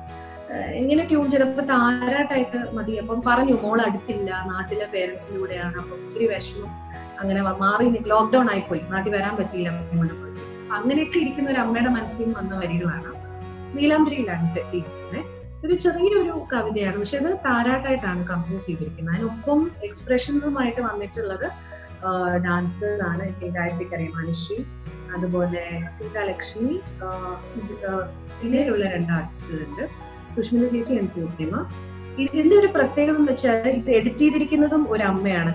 എങ്ങനെ ട്യൂൺ ചെയ്തപ്പോ താരാട്ടായിട്ട് മതി. അപ്പം പറഞ്ഞു, മോൾ അടുത്തില്ല, നാട്ടിലെ പേരൻസിന്റെ കൂടെയാണ്, അപ്പൊ ഒത്തിരി വിഷമം, അങ്ങനെ മാറി ലോക്ക്ഡൌൺ ആയിപ്പോയി, നാട്ടിൽ വരാൻ പറ്റിയില്ല. അങ്ങനെയൊക്കെ ഇരിക്കുന്ന ഒരു അമ്മയുടെ മനസ്സിൽ വന്ന വരികളാണ്. നീലാംബരിയിലാണ് സെറ്റ് ചെയ്തിരിക്കുന്നത്. ഒരു ചെറിയൊരു കവിതയാണ്, പക്ഷെ അത് താരാട്ടായിട്ടാണ് കമ്പോസ് ചെയ്തിരിക്കുന്നത്. അതിനൊപ്പം എക്സ്പ്രഷൻസുമായിട്ട് വന്നിട്ടുള്ളത് ഡാൻസേഴ്സ് ആണ്. ഗായത്രിക്കറിയാം, അനുശ്രീ, അതുപോലെ സീതാലക്ഷ്മി, പിന്നീടുള്ള 2 ആർട്ടിസ്റ്റുകളുണ്ട്, സുഷ്മിത ചേച്ചി ആൻഡ് പൂർണിമ. ഇതിന്റെ ഒരു പ്രത്യേകത എന്ന് വെച്ചാൽ ഇത് എഡിറ്റ് ചെയ്തിരിക്കുന്നതും ഒരു അമ്മയാണ്,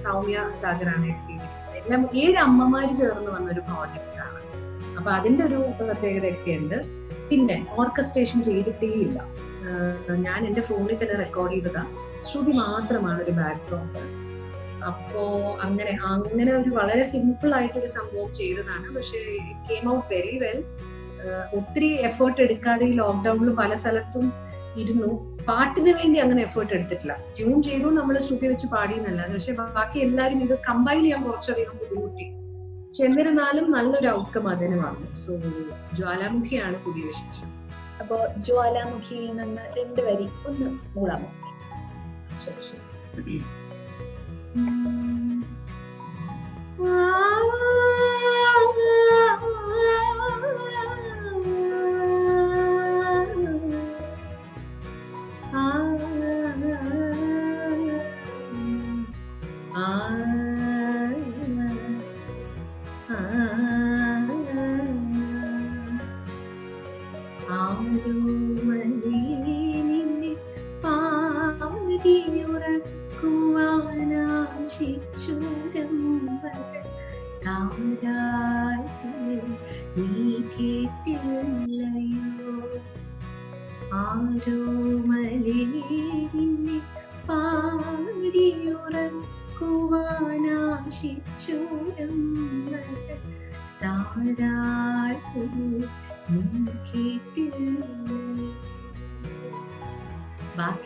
സൗമ്യ സാഗറാണ് എഡിറ്റ് ചെയ്തിരിക്കുന്നത്. എല്ലാം 7 അമ്മമാര് ചേർന്ന് വന്നൊരു പ്രോജക്റ്റ് ആണ്. അപ്പൊ അതിന്റെ ഒരു പ്രത്യേകതയൊക്കെ ഉണ്ട്. പിന്നെ ഓർക്കസ്ട്രേഷൻ ചെയ്തിട്ടേയില്ല, ഞാൻ എന്റെ ഫോണിൽ തന്നെ റെക്കോർഡ് ചെയ്തതാ. ശ്രുതി മാത്രമാണ് ഒരു ബാക്ക്ഗ്രൗണ്ട്. അപ്പോ അങ്ങനെ ഒരു വളരെ സിമ്പിൾ ആയിട്ടൊരു സംഭവം ചെയ്തതാണ്. പക്ഷെ it came out very well. ഒത്തിരി എഫേർട്ട് എടുക്കാതെ ഈ ലോക്ക്ഡൌണിൽ പല സ്ഥലത്തും ഇരുന്നു. പാട്ടിന് വേണ്ടി അങ്ങനെ എഫേർട്ട് എടുത്തിട്ടില്ല. ട്യൂൺ ചെയ്തു, നമ്മൾ ശ്രുതി വെച്ച് പാടിയെന്നല്ല. പക്ഷെ ബാക്കി എല്ലാരും ഇത് കമ്പൈൽ ചെയ്യാൻ കുറച്ചധികം ബുദ്ധിമുട്ടി. പക്ഷെ എന്നിരുന്നാലും നല്ലൊരു ഔട്ട്കം അതിന് വന്നു. സോ ജ്വാലാമുഖിയാണ് പുതിയ വിശേഷം. അപ്പോ ജ്വാലാമുഖിയിൽ നിന്ന് 2 വരി ഒന്ന് മൂളാമോ? ശരി ശരി.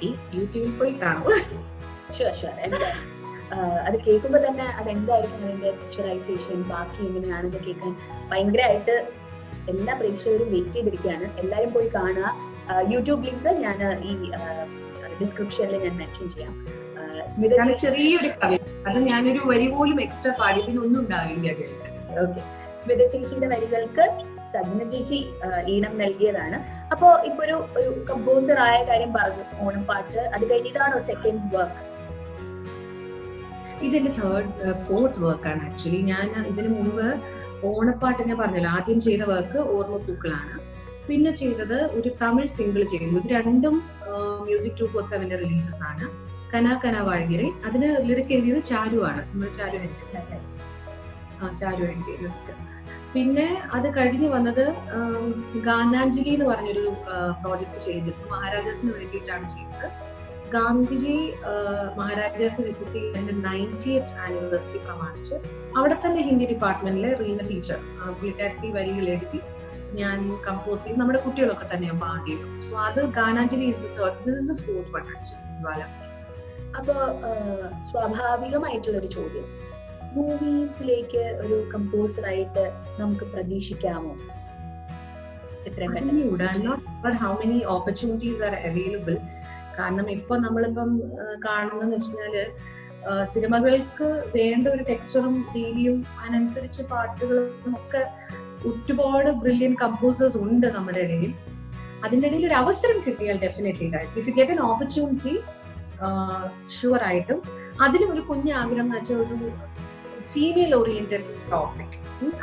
ഉണ്ടാക്കി. യൂട്യൂബിൽ പോയി കാണും. ഷുവർ എന്തായാലും അത് കേൾക്കുമ്പോൾ തന്നെ അതെന്തായിരിക്കും അതിന്റെ പിക്ചറൈസേഷൻ ബാക്കി എങ്ങനെയാണെന്ന് കേൾക്കാൻ ഭയങ്കരമായിട്ട് എല്ലാ പ്രേക്ഷകരും വെയിറ്റ് ചെയ്തിരിക്കുകയാണ്. എല്ലാവരും പോയി കാണുക. യൂട്യൂബ് ലിങ്ക് ഞാൻ ഈ ഡിസ്ക്രിപ്ഷനിൽ ഞാൻ മെൻഷൻ ചെയ്യാം. ചെറിയൊരു കവിത, അത് ഞാനൊരു വരി പോലും എക്സ്ട്രാ പാടി, പിന്നെ ഒന്നും ഉണ്ടാവില്ല. ഓക്കെ, സ്മിത ചേച്ചിയുടെ വരികൾക്ക് സജ്ന ചേച്ചി ഈണം നൽകിയതാണ്. അപ്പോ ഇപ്പൊ ഒരു കമ്പോസർ ആയ കാര്യം പറഞ്ഞു, ഓണപ്പാട്ട്. അത് കഴിഞ്ഞ് ഇതാണോ സെക്കൻഡ് വർക്ക്? ഇതെന്റെ ഫോർത്ത് വർക്കാണ് ആക്ച്വലി. ഞാൻ ഇതിനു മുമ്പ് ഓണപ്പാട്ട് ഞാൻ പറഞ്ഞല്ലോ, ആദ്യം ചെയ്ത വർക്ക് ഓർമ്മപ്പൂക്കളാണ്. പിന്നെ ചെയ്തത് ഒരു തമിഴ് സിംഗിൾ ചെയ്യുന്നു. ഇത് രണ്ടും മ്യൂസിക് 247 റിലീസസ് ആണ്. കനാ കനാ വാഴഗിരി. അതിന് ലിറിക് എഴുതിയത് ചാരുവാണ്. നമ്മൾ ചാരു എഴുതിയത്. പിന്നെ അത് കഴിഞ്ഞ് വന്നത് ഗാനാഞ്ജലി എന്ന് പറഞ്ഞൊരു പ്രോജക്ട് ചെയ്തിരുന്നു. മഹാരാജാസിന് വേണ്ടിയിട്ടാണ് ചെയ്തത്. ഗാന്ധിജി മഹാരാജാസ് വിസിറ്റ് ചെയ്തതിന്റെ 90th ആനിവേഴ്സറി പ്രമാണിച്ച് അവിടെ തന്നെ ഹിന്ദി ഡിപ്പാർട്ട്മെന്റിലെ റീന ടീച്ചർ പുള്ളിക്കാരത്തി വരികൾ എഴുതി ഞാൻ കമ്പോസ് ചെയ്യും. നമ്മുടെ കുട്ടികളൊക്കെ തന്നെയാണ് പാടിയത്. സോ അത് Gananjali this is the fourth one actually. അപ്പൊ സ്വാഭാവികമായിട്ടുള്ളൊരു ചോദ്യം, മൂവീസിലേക്ക് ഒരു കമ്പോസർ ആയിട്ട് നമുക്ക് പ്രതീക്ഷിക്കാമോ? How many opportunities are available. കാരണം ഇപ്പൊ നമ്മളിപ്പം കാണുന്നതെന്ന് വെച്ചാല് സിനിമകൾക്ക് വേണ്ട ഒരു ടെക്സ്ചറും രീതിയും അതിനനുസരിച്ച് പാട്ടുകളും ഒക്കെ ഒരുപാട് ബ്രില്യൻ കമ്പോസേഴ്സ് ഉണ്ട് നമ്മുടെ ഇടയിൽ. അതിൻ്റെ ഇടയിൽ ഒരു അവസരം കിട്ടിയാൽ definitely if you get an opportunity sure ആയിട്ടും അതിലും ഒരു കുഞ്ഞാഗ്രഹം എന്ന് വെച്ചാൽ ഒരു ഫീമെയിൽ ഓറിയന്റഡ് ടോപ്പിക്,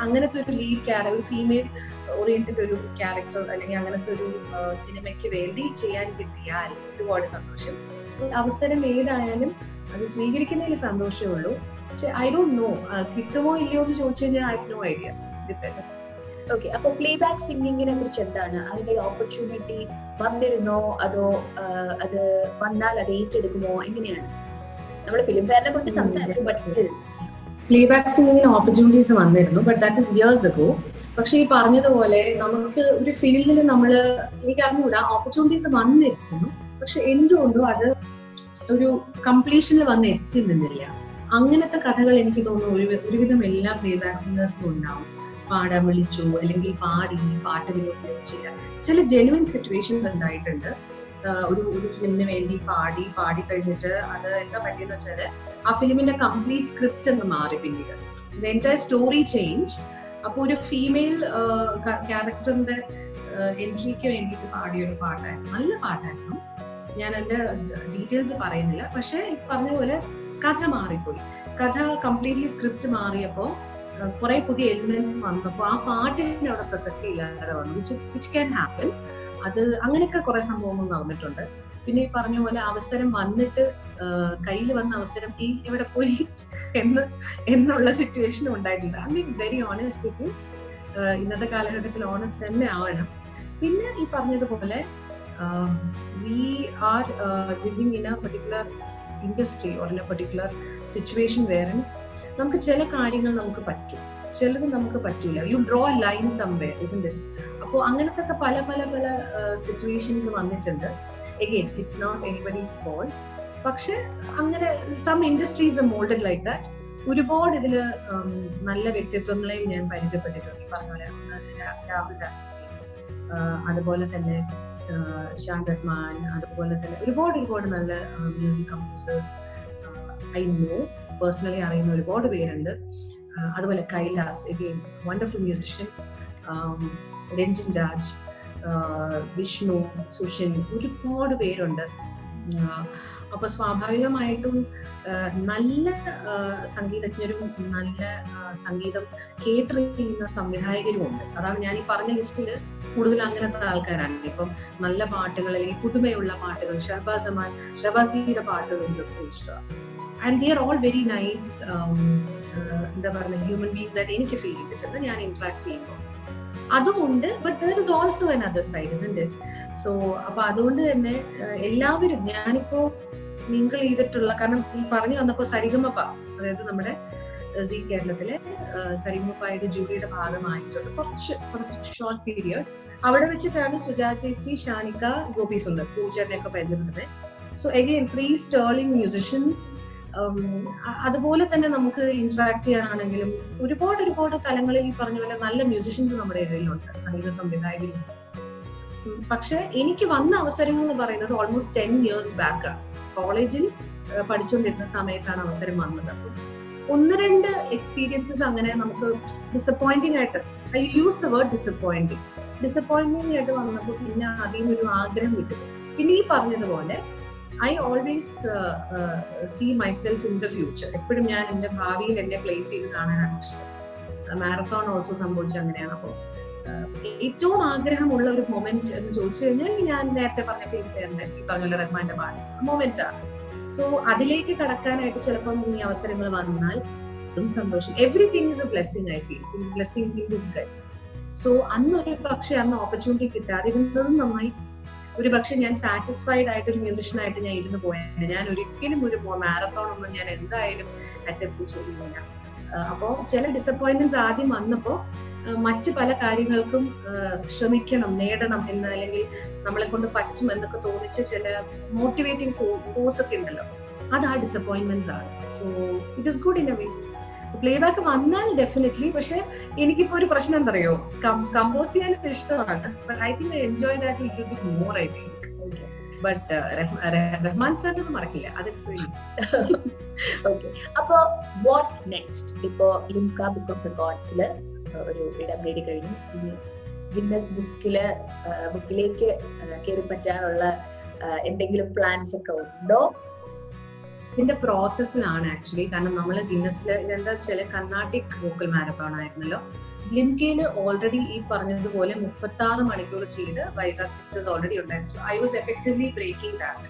അങ്ങനത്തെ ഒരു ലീഡ് ക്യാരക്ടർ, ഒരു ഫീമെയിൽ ഓറിയന്റഡ് ഒരു ക്യാരക്ടർ അല്ലെങ്കിൽ അങ്ങനത്തെ ഒരു സിനിമയ്ക്ക് വേണ്ടി ചെയ്യാൻ കിട്ടിയാൽ ഒരുപാട് സന്തോഷം. അവസരം ഏതായാലും അത് സ്വീകരിക്കുന്നതിൽ സന്തോഷമേ ഉള്ളൂ. പക്ഷെ ഐ ഡോണ്ട് നോ കിട്ടുമോ ഇല്ലയോ എന്ന് ചോദിച്ചു കഴിഞ്ഞാൽ I have no idea. Depends. Okay, അപ്പൊ പ്ലേ ബാക്ക് സിംഗിങ്ങിനെ കുറിച്ച് എന്താണ്? അതിന്റെ ഓപ്പർച്യൂണിറ്റി വന്നിരുന്നോ, അതോ അത് വന്നാൽ അത് ഏറ്റെടുക്കുമോ, എങ്ങനെയാണ്? നമ്മൾ ഫിലിം ഫെയറിനെ കുറിച്ച് സംസാരിച്ചു, ബട്ട് സ്റ്റിൽ പ്ലേ ബാക്ക് സിംഗിങ്ങിന് ഓപ്പർച്യൂണിറ്റീസ് വന്നിരുന്നു, but that is years ago. പക്ഷെ ഈ പറഞ്ഞതുപോലെ നമുക്ക് ഒരു ഫീൽഡിൽ നമ്മൾ എനിക്ക് അറിഞ്ഞുകൂടാ, ഓപ്പർച്യൂണിറ്റീസ് വന്നിരുന്നു, പക്ഷെ എന്തുകൊണ്ടോ അത് ഒരു കംപ്ലീഷനിൽ വന്ന് എത്തി നിന്നില്ല. അങ്ങനത്തെ കഥകൾ എനിക്ക് തോന്നുന്നു ഒരുവിധം എല്ലാ പ്ലേ ബാക്ക് സിംഗേഴ്സിനും ഉണ്ടാവും. പാടാൻ വിളിച്ചു, അല്ലെങ്കിൽ പാട്ട് വിനിയോഗിച്ചില്ല. ചില ജെനുവിൻ സിറ്റുവേഷൻസ് ഉണ്ടായിട്ടുണ്ട്. ഒരു ഫിലിമിന് വേണ്ടി പാടി കഴിഞ്ഞിട്ട് അത് എന്താ പറ്റിയെന്ന് വെച്ചാല് ആ ഫിലിമിന്റെ കംപ്ലീറ്റ് സ്ക്രിപ്റ്റ് എന്ന് മാറി. പിന്നീട് എൻറ്റയർ സ്റ്റോറി ചേഞ്ച്. അപ്പൊ ഒരു ഫീമെയിൽ ക്യാരക്ടറിന്റെ എൻട്രിക്ക് വേണ്ടിയിട്ട് പാടിയ ഒരു പാട്ടായിരുന്നു. നല്ല പാട്ടായിരുന്നു. ഞാൻ അതിന്റെ ഡീറ്റെയിൽസ് പറയുന്നില്ല. പക്ഷെ പറഞ്ഞ പോലെ കഥ മാറിപ്പോയി. കഥ കംപ്ലീറ്റ്ലി സ്ക്രിപ്റ്റ് മാറിയപ്പോ കുറെ പുതിയ എലിമെന്റ്സ് വന്നപ്പോൾ ആ പാട്ടിന് അവിടെ പ്രസക്തി ഇല്ലാതെ വന്നു, വിച്ച് ക്യാൻ ഹാപ്പൻ. അത് അങ്ങനെയൊക്കെ കുറെ സംഭവങ്ങൾ നടന്നിട്ടുണ്ട്. പിന്നെ ഈ പറഞ്ഞ പോലെ അവസരം വന്നിട്ട് കയ്യിൽ വന്ന അവസരം ഈ എവിടെ പോയി എന്നുള്ള സിറ്റുവേഷനും ഉണ്ടായിട്ടുണ്ട്. I mean very honest with you. ഇന്നത്തെ കാലഘട്ടത്തിൽ ഓണസ്റ്റ് തന്നെ ആവണം. പിന്നെ ഈ പറഞ്ഞതുപോലെ we are living in a particular industry or in a particular situation വേറെ നമുക്ക് ചില കാര്യങ്ങൾ നമുക്ക് പറ്റും, ചിലത് നമുക്ക് പറ്റൂല. You draw a line somewhere, isn't it? അപ്പോൾ അങ്ങനത്തെ പല പല പല സിറ്റുവേഷൻസ് വന്നിട്ടുണ്ട്. Again it's not anybody's fault. പക്ഷെ അങ്ങനെ some industries moulded like that. ഒരുപാട് ഇതില് നല്ല വ്യക്തിത്വങ്ങളെയും ഞാൻ പരിചയപ്പെട്ടിട്ടുണ്ട്. ഈ പറഞ്ഞ പോലെ രാഹുൽ രാജ്, അതുപോലെ തന്നെ ഷാൻ റഹ്മാൻ, അതുപോലെ തന്നെ ഒരുപാട് നല്ല music composers I know, personally അറിയുന്ന ഒരുപാട് പേരുണ്ട്. അതുപോലെ Kailas, again wonderful musician, Ranjin Raj, Vishnu, Sushin, ഒരുപാട് പേരുണ്ട്. അപ്പൊ സ്വാഭാവികമായിട്ടും നല്ല സംഗീതജ്ഞരും നല്ല സംഗീതം കേട്ടറി ചെയ്യുന്ന സംവിധായകരും ഉണ്ട്. അതാണ് ഞാൻ ഈ പറഞ്ഞ ലിസ്റ്റിൽ കൂടുതൽ അങ്ങനത്തെ ആൾക്കാരാണ്. ഇപ്പം നല്ല പാട്ടുകൾ അല്ലെങ്കിൽ പുതുമയുള്ള പാട്ടുകൾ, ഷഹബാസ് ജിയുടെ പാട്ടുകൾ എനിക്ക് ഇഷ്ടമാണ്. And they are all very nice എന്താ പറയുക ഹ്യൂമൻ ബീങ്സ് ആയിട്ട് എനിക്ക് ഫീൽ ചെയ്തിട്ടുണ്ട് ഞാൻ ഇന്ററാക്ട് ചെയ്യുമ്പോൾ. അതുമുണ്ട്, ബട്ട് ദർ ഇസ് ഓൾസോ അൻ അതർ സൈഡ്, ഇസ്ന്റ് ഇറ്റ്? സോ അപ്പൊ അതുകൊണ്ട് തന്നെ എല്ലാവരും ഞാനിപ്പോ മിങ്കിൾ ചെയ്തിട്ടുള്ള, കാരണം ഈ പറഞ്ഞു വന്നപ്പോ സരിഗമപ, അതായത് നമ്മുടെ സി കേരളത്തിലെ സരിഗമപയുടെ ജൂറിയുടെ ഭാഗമായിട്ടുണ്ട് കുറച്ച് ഷോർട്ട് പീരിയഡ്. അവിടെ വെച്ചിട്ടാണ് സുജാ ചേച്ചി, ഷാനിക, ഗോപി സുന്ദർ, പൂജേട്ടനെയൊക്കെ പരിചയപ്പെട്ടത്. So again 3 sterling musicians. അതുപോലെ തന്നെ നമുക്ക് ഇന്ററാക്ട് ചെയ്യാനാണെങ്കിലും ഒരുപാട് തലങ്ങളിൽ ഈ പറഞ്ഞ പോലെ നല്ല മ്യൂസിഷ്യൻസ് നമ്മുടെ ഇടയിലുണ്ട്, സംഗീത സംവിധായകരും. പക്ഷെ എനിക്ക് വന്ന അവസരങ്ങൾ എന്ന് പറയുന്നത് ഓൾമോസ്റ്റ് 10 years ബാക്ക്, കോളേജിൽ പഠിച്ചുകൊണ്ടിരുന്ന സമയത്താണ് അവസരം വന്നത്. അപ്പം 1-2 എക്സ്പീരിയൻസസ് അങ്ങനെ നമുക്ക് ഡിസപ്പോയിന്റിംഗ് ആയിട്ട്, I use the word disappointing ആയിട്ട് വന്നപ്പോൾ പിന്നെ അതിൽ നിന്നൊരു ആഗ്രഹം കിട്ടും. പിന്നെ ഈ പറഞ്ഞതുപോലെ I always see myself in the future. എപ്പോഴും ഞാൻ എന്റെ ഭാവിയിൽ എന്നെ പ്ലേസ് ചെയ്ത് കാണാനാണ് ഇഷ്ടം. മാരത്തോൺ ഓൾസോ സംഭവിച്ച അങ്ങനെയാണ്. അപ്പോൾ ഏറ്റവും ആഗ്രഹമുള്ള ഒരു മൊമെന്റ് എന്ന് ചോദിച്ചു കഴിഞ്ഞാൽ ഞാൻ നേരത്തെ പറഞ്ഞ ഫിലിം ഈ പറഞ്ഞ റഹ്മാന്റെ പാട്ട് മൊമെന്റ് ആണ്. സോ അതിലേക്ക് കടക്കാനായിട്ട് ചിലപ്പോൾ ഈ അവസരങ്ങൾ വന്നാൽ അതും സന്തോഷം. Everything is A blessing. I feel blessing in disguise. So അന്നൊരു പക്ഷെ അന്ന് ഓപ്പർച്യൂണിറ്റി കിട്ടാതിരുന്നതും നന്നായി. ഒരു പക്ഷെ ഞാൻ സാറ്റിസ്ഫൈഡ് ആയിട്ട് ഒരു മ്യൂസിഷ്യനായിട്ട് ഞാൻ ഇരുന്ന് പോയാണ്. ഞാൻ ഒരിക്കലും ഒരു മാരത്തോൺ ഒന്നും ഞാൻ എന്തായാലും അറ്റംപ്റ്റ് ചെയ്യില്ല. അപ്പോൾ ചില ഡിസപ്പോയിന്റ്മെന്റ്സ് ആദ്യം വന്നപ്പോൾ മറ്റു പല കാര്യങ്ങൾക്കും ശ്രമിക്കണം, നേടണം എന്ന്, അല്ലെങ്കിൽ നമ്മളെ കൊണ്ട് പറ്റും എന്നൊക്കെ തോന്നിച്ച ചില മോട്ടിവേറ്റിംഗ് ഫോഴ്സ് ഒക്കെ ഉണ്ടല്ലോ, അത് ആ ഡിസപ്പോയിന്റ്മെന്റ്സ് ആണ്. So it is good in a way. Playback വന്നാൽ ഡെഫിനറ്റ്ലി. പക്ഷെ എനിക്കിപ്പോ ഒരു പ്രശ്നം എന്തറിയോ, കമ്പോസ് ചെയ്യാൻ ഇഷ്ടമാണ്. But I think I enjoy that little bit more, I think. But Rahman സാറിനൊന്നും മറക്കില്ല, അതെപ്പോഴും. ഓക്കെ, അപ്പൊ വാട്ട് നെക്സ്റ്റ്? ഇപ്പോ ലിംക ബുക്ക് ഓഫ് റെക്കോർഡ്സില് ഒരു ഇടം നേടി കഴിഞ്ഞു. ഇനി ഗിന്നസ് ബുക്കിലേക്ക് കയറി പറ്റാനുള്ള എന്തെങ്കിലും പ്ലാൻസ് ഒക്കെ ഉണ്ടോ? ഇതിന്റെ പ്രോസസ്സിലാണ് ആക്ച്വലി. കാരണം നമ്മൾ ഗിന്നസിൽ ഇതെന്താ വെച്ചാൽ കർണാട്ടിക് വോക്കൽ മാരത്തോൺ ആയിരുന്നല്ലോ. ലിംകയില് ഓൾറെഡി ഈ പറഞ്ഞതുപോലെ 36 മണിക്കൂർ ചെയ്ത് വൈസാഖ് സിസ്റ്റേഴ്സ് ഓൾറെഡി ഉണ്ടായിരുന്നു. So I was effectively breaking that.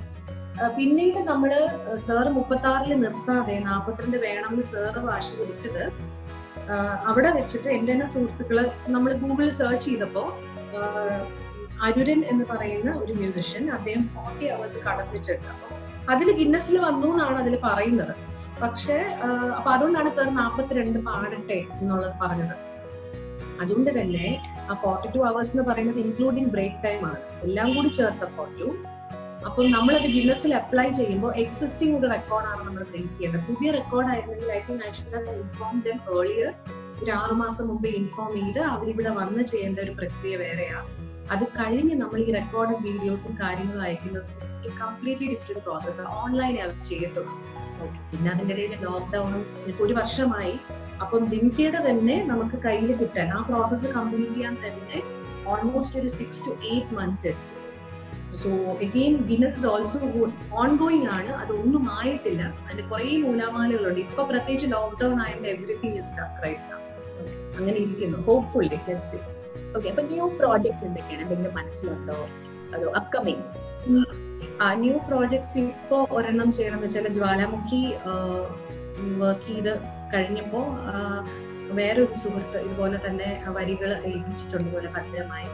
പിന്നീട് നമ്മള് സാറ് 36 നിർത്താതെ 42 വേണമെന്ന് സാറ് വാശി പിടിച്ചത് അവിടെ വെച്ചിട്ട് എന്റെ തന്നെ സുഹൃത്തുക്കള് നമ്മൾ ഗൂഗിളിൽ സെർച്ച് ചെയ്തപ്പോ അരുരൻ എന്ന് പറയുന്ന ഒരു മ്യൂസിഷ്യൻ, അദ്ദേഹം 40 hours കടന്നിട്ടുണ്ട്. അപ്പൊ അതിൽ ഗിന്നസിൽ വന്നു എന്നാണ് അതിൽ പറയുന്നത്. പക്ഷെ അപ്പൊ അതുകൊണ്ടാണ് സാർ 42 പാടട്ടെ എന്നുള്ളത് പറഞ്ഞത്. അതുകൊണ്ട് തന്നെ ആ 42 hours എന്ന് പറയുന്നത് ഇൻക്ലൂഡിങ് ബ്രേക്ക് ടൈം ആണ്, എല്ലാം കൂടി ചേർത്ത 42. അപ്പം നമ്മളത് ഗിന്നസിൽ അപ്ലൈ ചെയ്യുമ്പോൾ എക്സിസ്റ്റിംഗ് ഒരു റെക്കോർഡാണ് നമ്മൾ ബ്രേക്ക് ചെയ്യേണ്ടത്. പുതിയ റെക്കോർഡ് ആയിരുന്നെങ്കിൽ I think I should have informed dum earlier. ഒരു 6 മാസം മുമ്പ് ഇൻഫോം ചെയ്ത് അവരിവിടെ വന്ന് ചെയ്യേണ്ട ഒരു പ്രക്രിയ വേറെയാണ്. അത് കഴിഞ്ഞ് നമ്മൾ ഈ റെക്കോർഡ് വീഡിയോസും കാര്യങ്ങളും അയക്കുന്നത് കംപ്ലീറ്റ്ലി ഡിഫറെന്റ് പ്രോസസ്സ്. ഓൺലൈൻ അവർ ചെയ്യത്തുള്ളൂ. പിന്നെ അതിൻ്റെ ഇടയിൽ ലോക്ക്ഡൌണും 1 വർഷമായി. അപ്പം ലിംകയുടെ തന്നെ നമുക്ക് കയ്യിൽ കിട്ടാൻ, ആ പ്രോസസ്സ് കംപ്ലീറ്റ് ചെയ്യാൻ തന്നെ ഓൾമോസ്റ്റ് ഒരു 6 to 8 months എടുത്തു. So again Guinness is also ongoing ആണ്, അതൊന്നും ആയിട്ടില്ല. അതിന്റെ കുറെ നൂലാമാലകളുണ്ട്. ഇപ്പൊ പ്രത്യേകിച്ച് ലോക്ക്ഡൌൺ ആയതുകൊണ്ട് everything is stuck right now. അങ്ങനെ ഇരിക്കുന്നു. Hopefully let's see. ഓക്കെ, അപ്പൊ ന്യൂ പ്രോജക്ട്സ് എന്തൊക്കെയാണ്? എന്തെങ്കിലും മനസ്സിലുണ്ടോ? അതോ അപ്കമിങ് ന്യൂ പ്രോജക്ട്സ്? ഇപ്പോ ഒരെണ്ണം ചെയ്യണമെന്ന് വെച്ചാൽ ജ്വാലാമുഖി വർക്ക് ചെയ്ത് കഴിഞ്ഞപ്പോ വേറൊരു സുഹൃത്ത് ഇതുപോലെ തന്നെ വരികൾ ഏൽപ്പിച്ചിട്ടുണ്ട്, ഇതുപോലെ ഭദ്രമായി.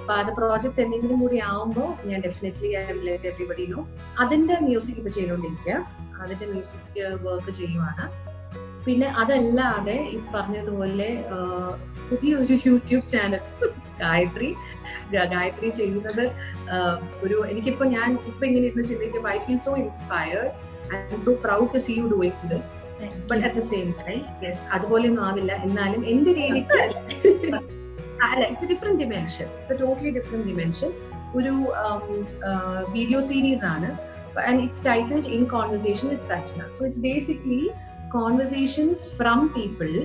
അപ്പൊ അത് പ്രോജക്ട് എന്തെങ്കിലും കൂടി ആവുമ്പോൾ ഞാൻ ഡെഫിനറ്റ്ലി ലെറ്റ് എവരിബഡി നോ. അതിന്റെ മ്യൂസിക് ഇപ്പൊ ചെയ്തുകൊണ്ടിരിക്കുക, അതിന്റെ മ്യൂസിക് വർക്ക് ചെയ്യുവാണ്. പിന്നെ അതല്ലാതെ ഈ പറഞ്ഞതുപോലെ പുതിയൊരു യൂട്യൂബ് ചാനൽ ഗായത്രി ചെയ്യുന്നത് ഒരു എനിക്കിപ്പോ ഞാൻ ഇപ്പൊ ഇങ്ങനെ ഇരുന്ന് ചിന്തിക്കുമ്പോൾ I feel so inspired and so proud to see you doing this. But at the same time yes, അതുപോലെയൊന്നും ആവില്ല. എന്നാലും എന്റെ രീതിക്ക് it's a different dimension, it's a totally different dimension. ഒരു വീഡിയോ സീരീസ് ആണ് and it's titled In Conversation with Sachna. So it's basically conversations from people.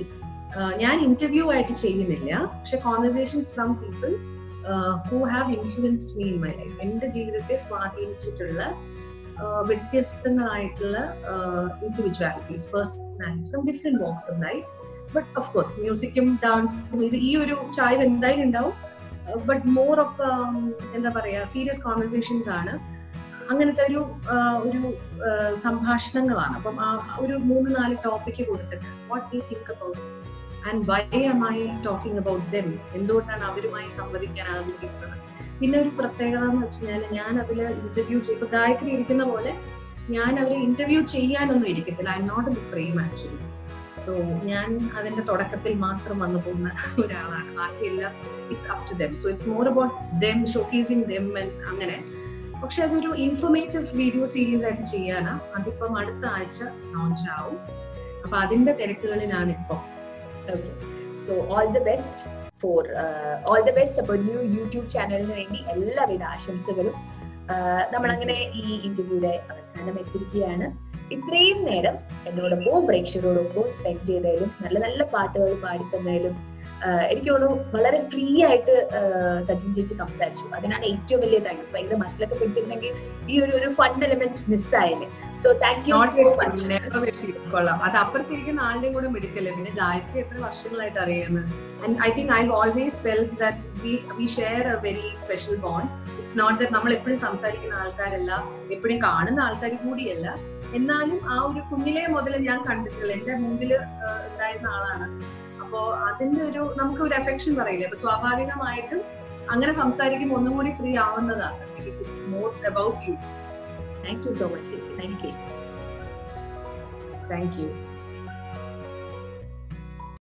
ഞാൻ interview ആയിട്ട് ചെയ്യുന്നില്ല, പക്ഷെ conversations from people who have influenced me in my life. എന്റെ ജീവിതത്തെ സ്വാധീനിച്ചിട്ടുള്ള വ്യത്യസ്തങ്ങളായിട്ടുള്ള individualities, personalities from different walks of life. But of course മ്യൂസിക്കും ഡാൻസും ഇത് ഈ ഒരു ചായ്വ് എന്തായാലും ഉണ്ടാവും. ബട്ട് മോർ ഓഫ് എന്താ പറയാ സീരിയസ് കോൺവെർസേഷൻസ് ആണ്. അങ്ങനത്തെ ഒരു സംഭാഷണങ്ങളാണ്. അപ്പം ആ ഒരു 3-4 ടോപ്പിക്ക് കൊടുത്തിട്ട് what do you think about and why am I talking about them, എന്തുകൊണ്ടാണ് അവരുമായി സംവദിക്കാൻ ആഗ്രഹിക്കുന്നത്. പിന്നെ ഒരു പ്രത്യേകത എന്ന് വെച്ചാൽ ഞാൻ അതിൽ ഇന്റർവ്യൂ ചെയ്യും. ഗായത്രി ഇരിക്കുന്ന പോലെ ഞാൻ അവരെ ഇന്റർവ്യൂ ചെയ്യാനൊന്നും ഇരിക്കത്തില്ല. I M not in the frame actually. So ഞാൻ അതിന്റെ തുടക്കത്തിൽ മാത്രം വന്നു പോകുന്ന ഒരാളാണ്. ബാക്കിയെല്ലാം it's up to them. So it's more about them, showcasing them. അങ്ങനെ പക്ഷെ അതൊരു ഇൻഫോർമേറ്റീവ് വീഡിയോ സീരീസ് ആയിട്ട് ചെയ്യാനാ. അതിപ്പം അടുത്ത ആഴ്ച ലോഞ്ച് ആവും. അപ്പൊ അതിന്റെ തിരക്കുകളിലാണ് ഇപ്പൊ. Okay, so all the best for all the best അപ്പോൾ ന്യൂ യൂട്യൂബ് ചാനലിന് വേണ്ടി എല്ലാവിധ ആശംസകളും. നമ്മളങ്ങനെ ഈ ഇന്റർവ്യൂയുടെ അവസാനം എത്തിയിരിക്കുകയാണ്. ഇത്രയും നേരം എന്നോടൊപ്പം പ്രേക്ഷകരോടൊപ്പം സ്പെൻഡ് ചെയ്തതിലും നല്ല നല്ല പാട്ടുകൾ പാടിത്തന്നതിലും എനിക്ക് തോന്നുന്നു വളരെ ഫ്രീ ആയിട്ട് സജിൻ ചേച്ചി സംസാരിച്ചു. അതിനാണ് ഏറ്റവും വലിയ താങ്ക്സ്. ഭയങ്കര മനസ്സിലൊക്കെ പിടിച്ചിരുന്നെങ്കിൽ ഈ ഒരു ഫൺ എലിമെന്റ് മിസ്സായില്ലേ. So thank you so much. കൊള്ളാം. അത് അപ്പുറത്തിരിക്കുന്ന ആളുടെയും കൂടെ മെഡിക്കല്ലേ. പിന്നെ ഗായത്രി എത്ര വർഷങ്ങളായിട്ട് അറിയുന്നത്. And I think I always felt that we share a very special bond. It's not that നമ്മൾ എപ്പോഴും സംസാരിക്കുന്ന ആൾക്കാരല്ല, എപ്പോഴും കാണുന്ന ആൾക്കാർ കൂടിയല്ല. എന്നാലും ആ ഒരു കുഞ്ഞിലെ മുതൽ ഞാൻ കണ്ടിട്ടില്ല, എന്റെ മുമ്പിൽ ഉണ്ടായിരുന്ന ആളാണ്. അപ്പോ അതിന്റെ ഒരു നമുക്ക് ഒരു അഫെക്ഷൻ പറയില്ലേ. അപ്പൊ സ്വാഭാവികമായിട്ടും അങ്ങനെ സംസാരിക്കുമ്പോൾ ഒന്നും കൂടി ഫ്രീ ആവുന്നതാണ്. It's more about you. Thank you so much ചേച്ചി. Thank you. Thank U.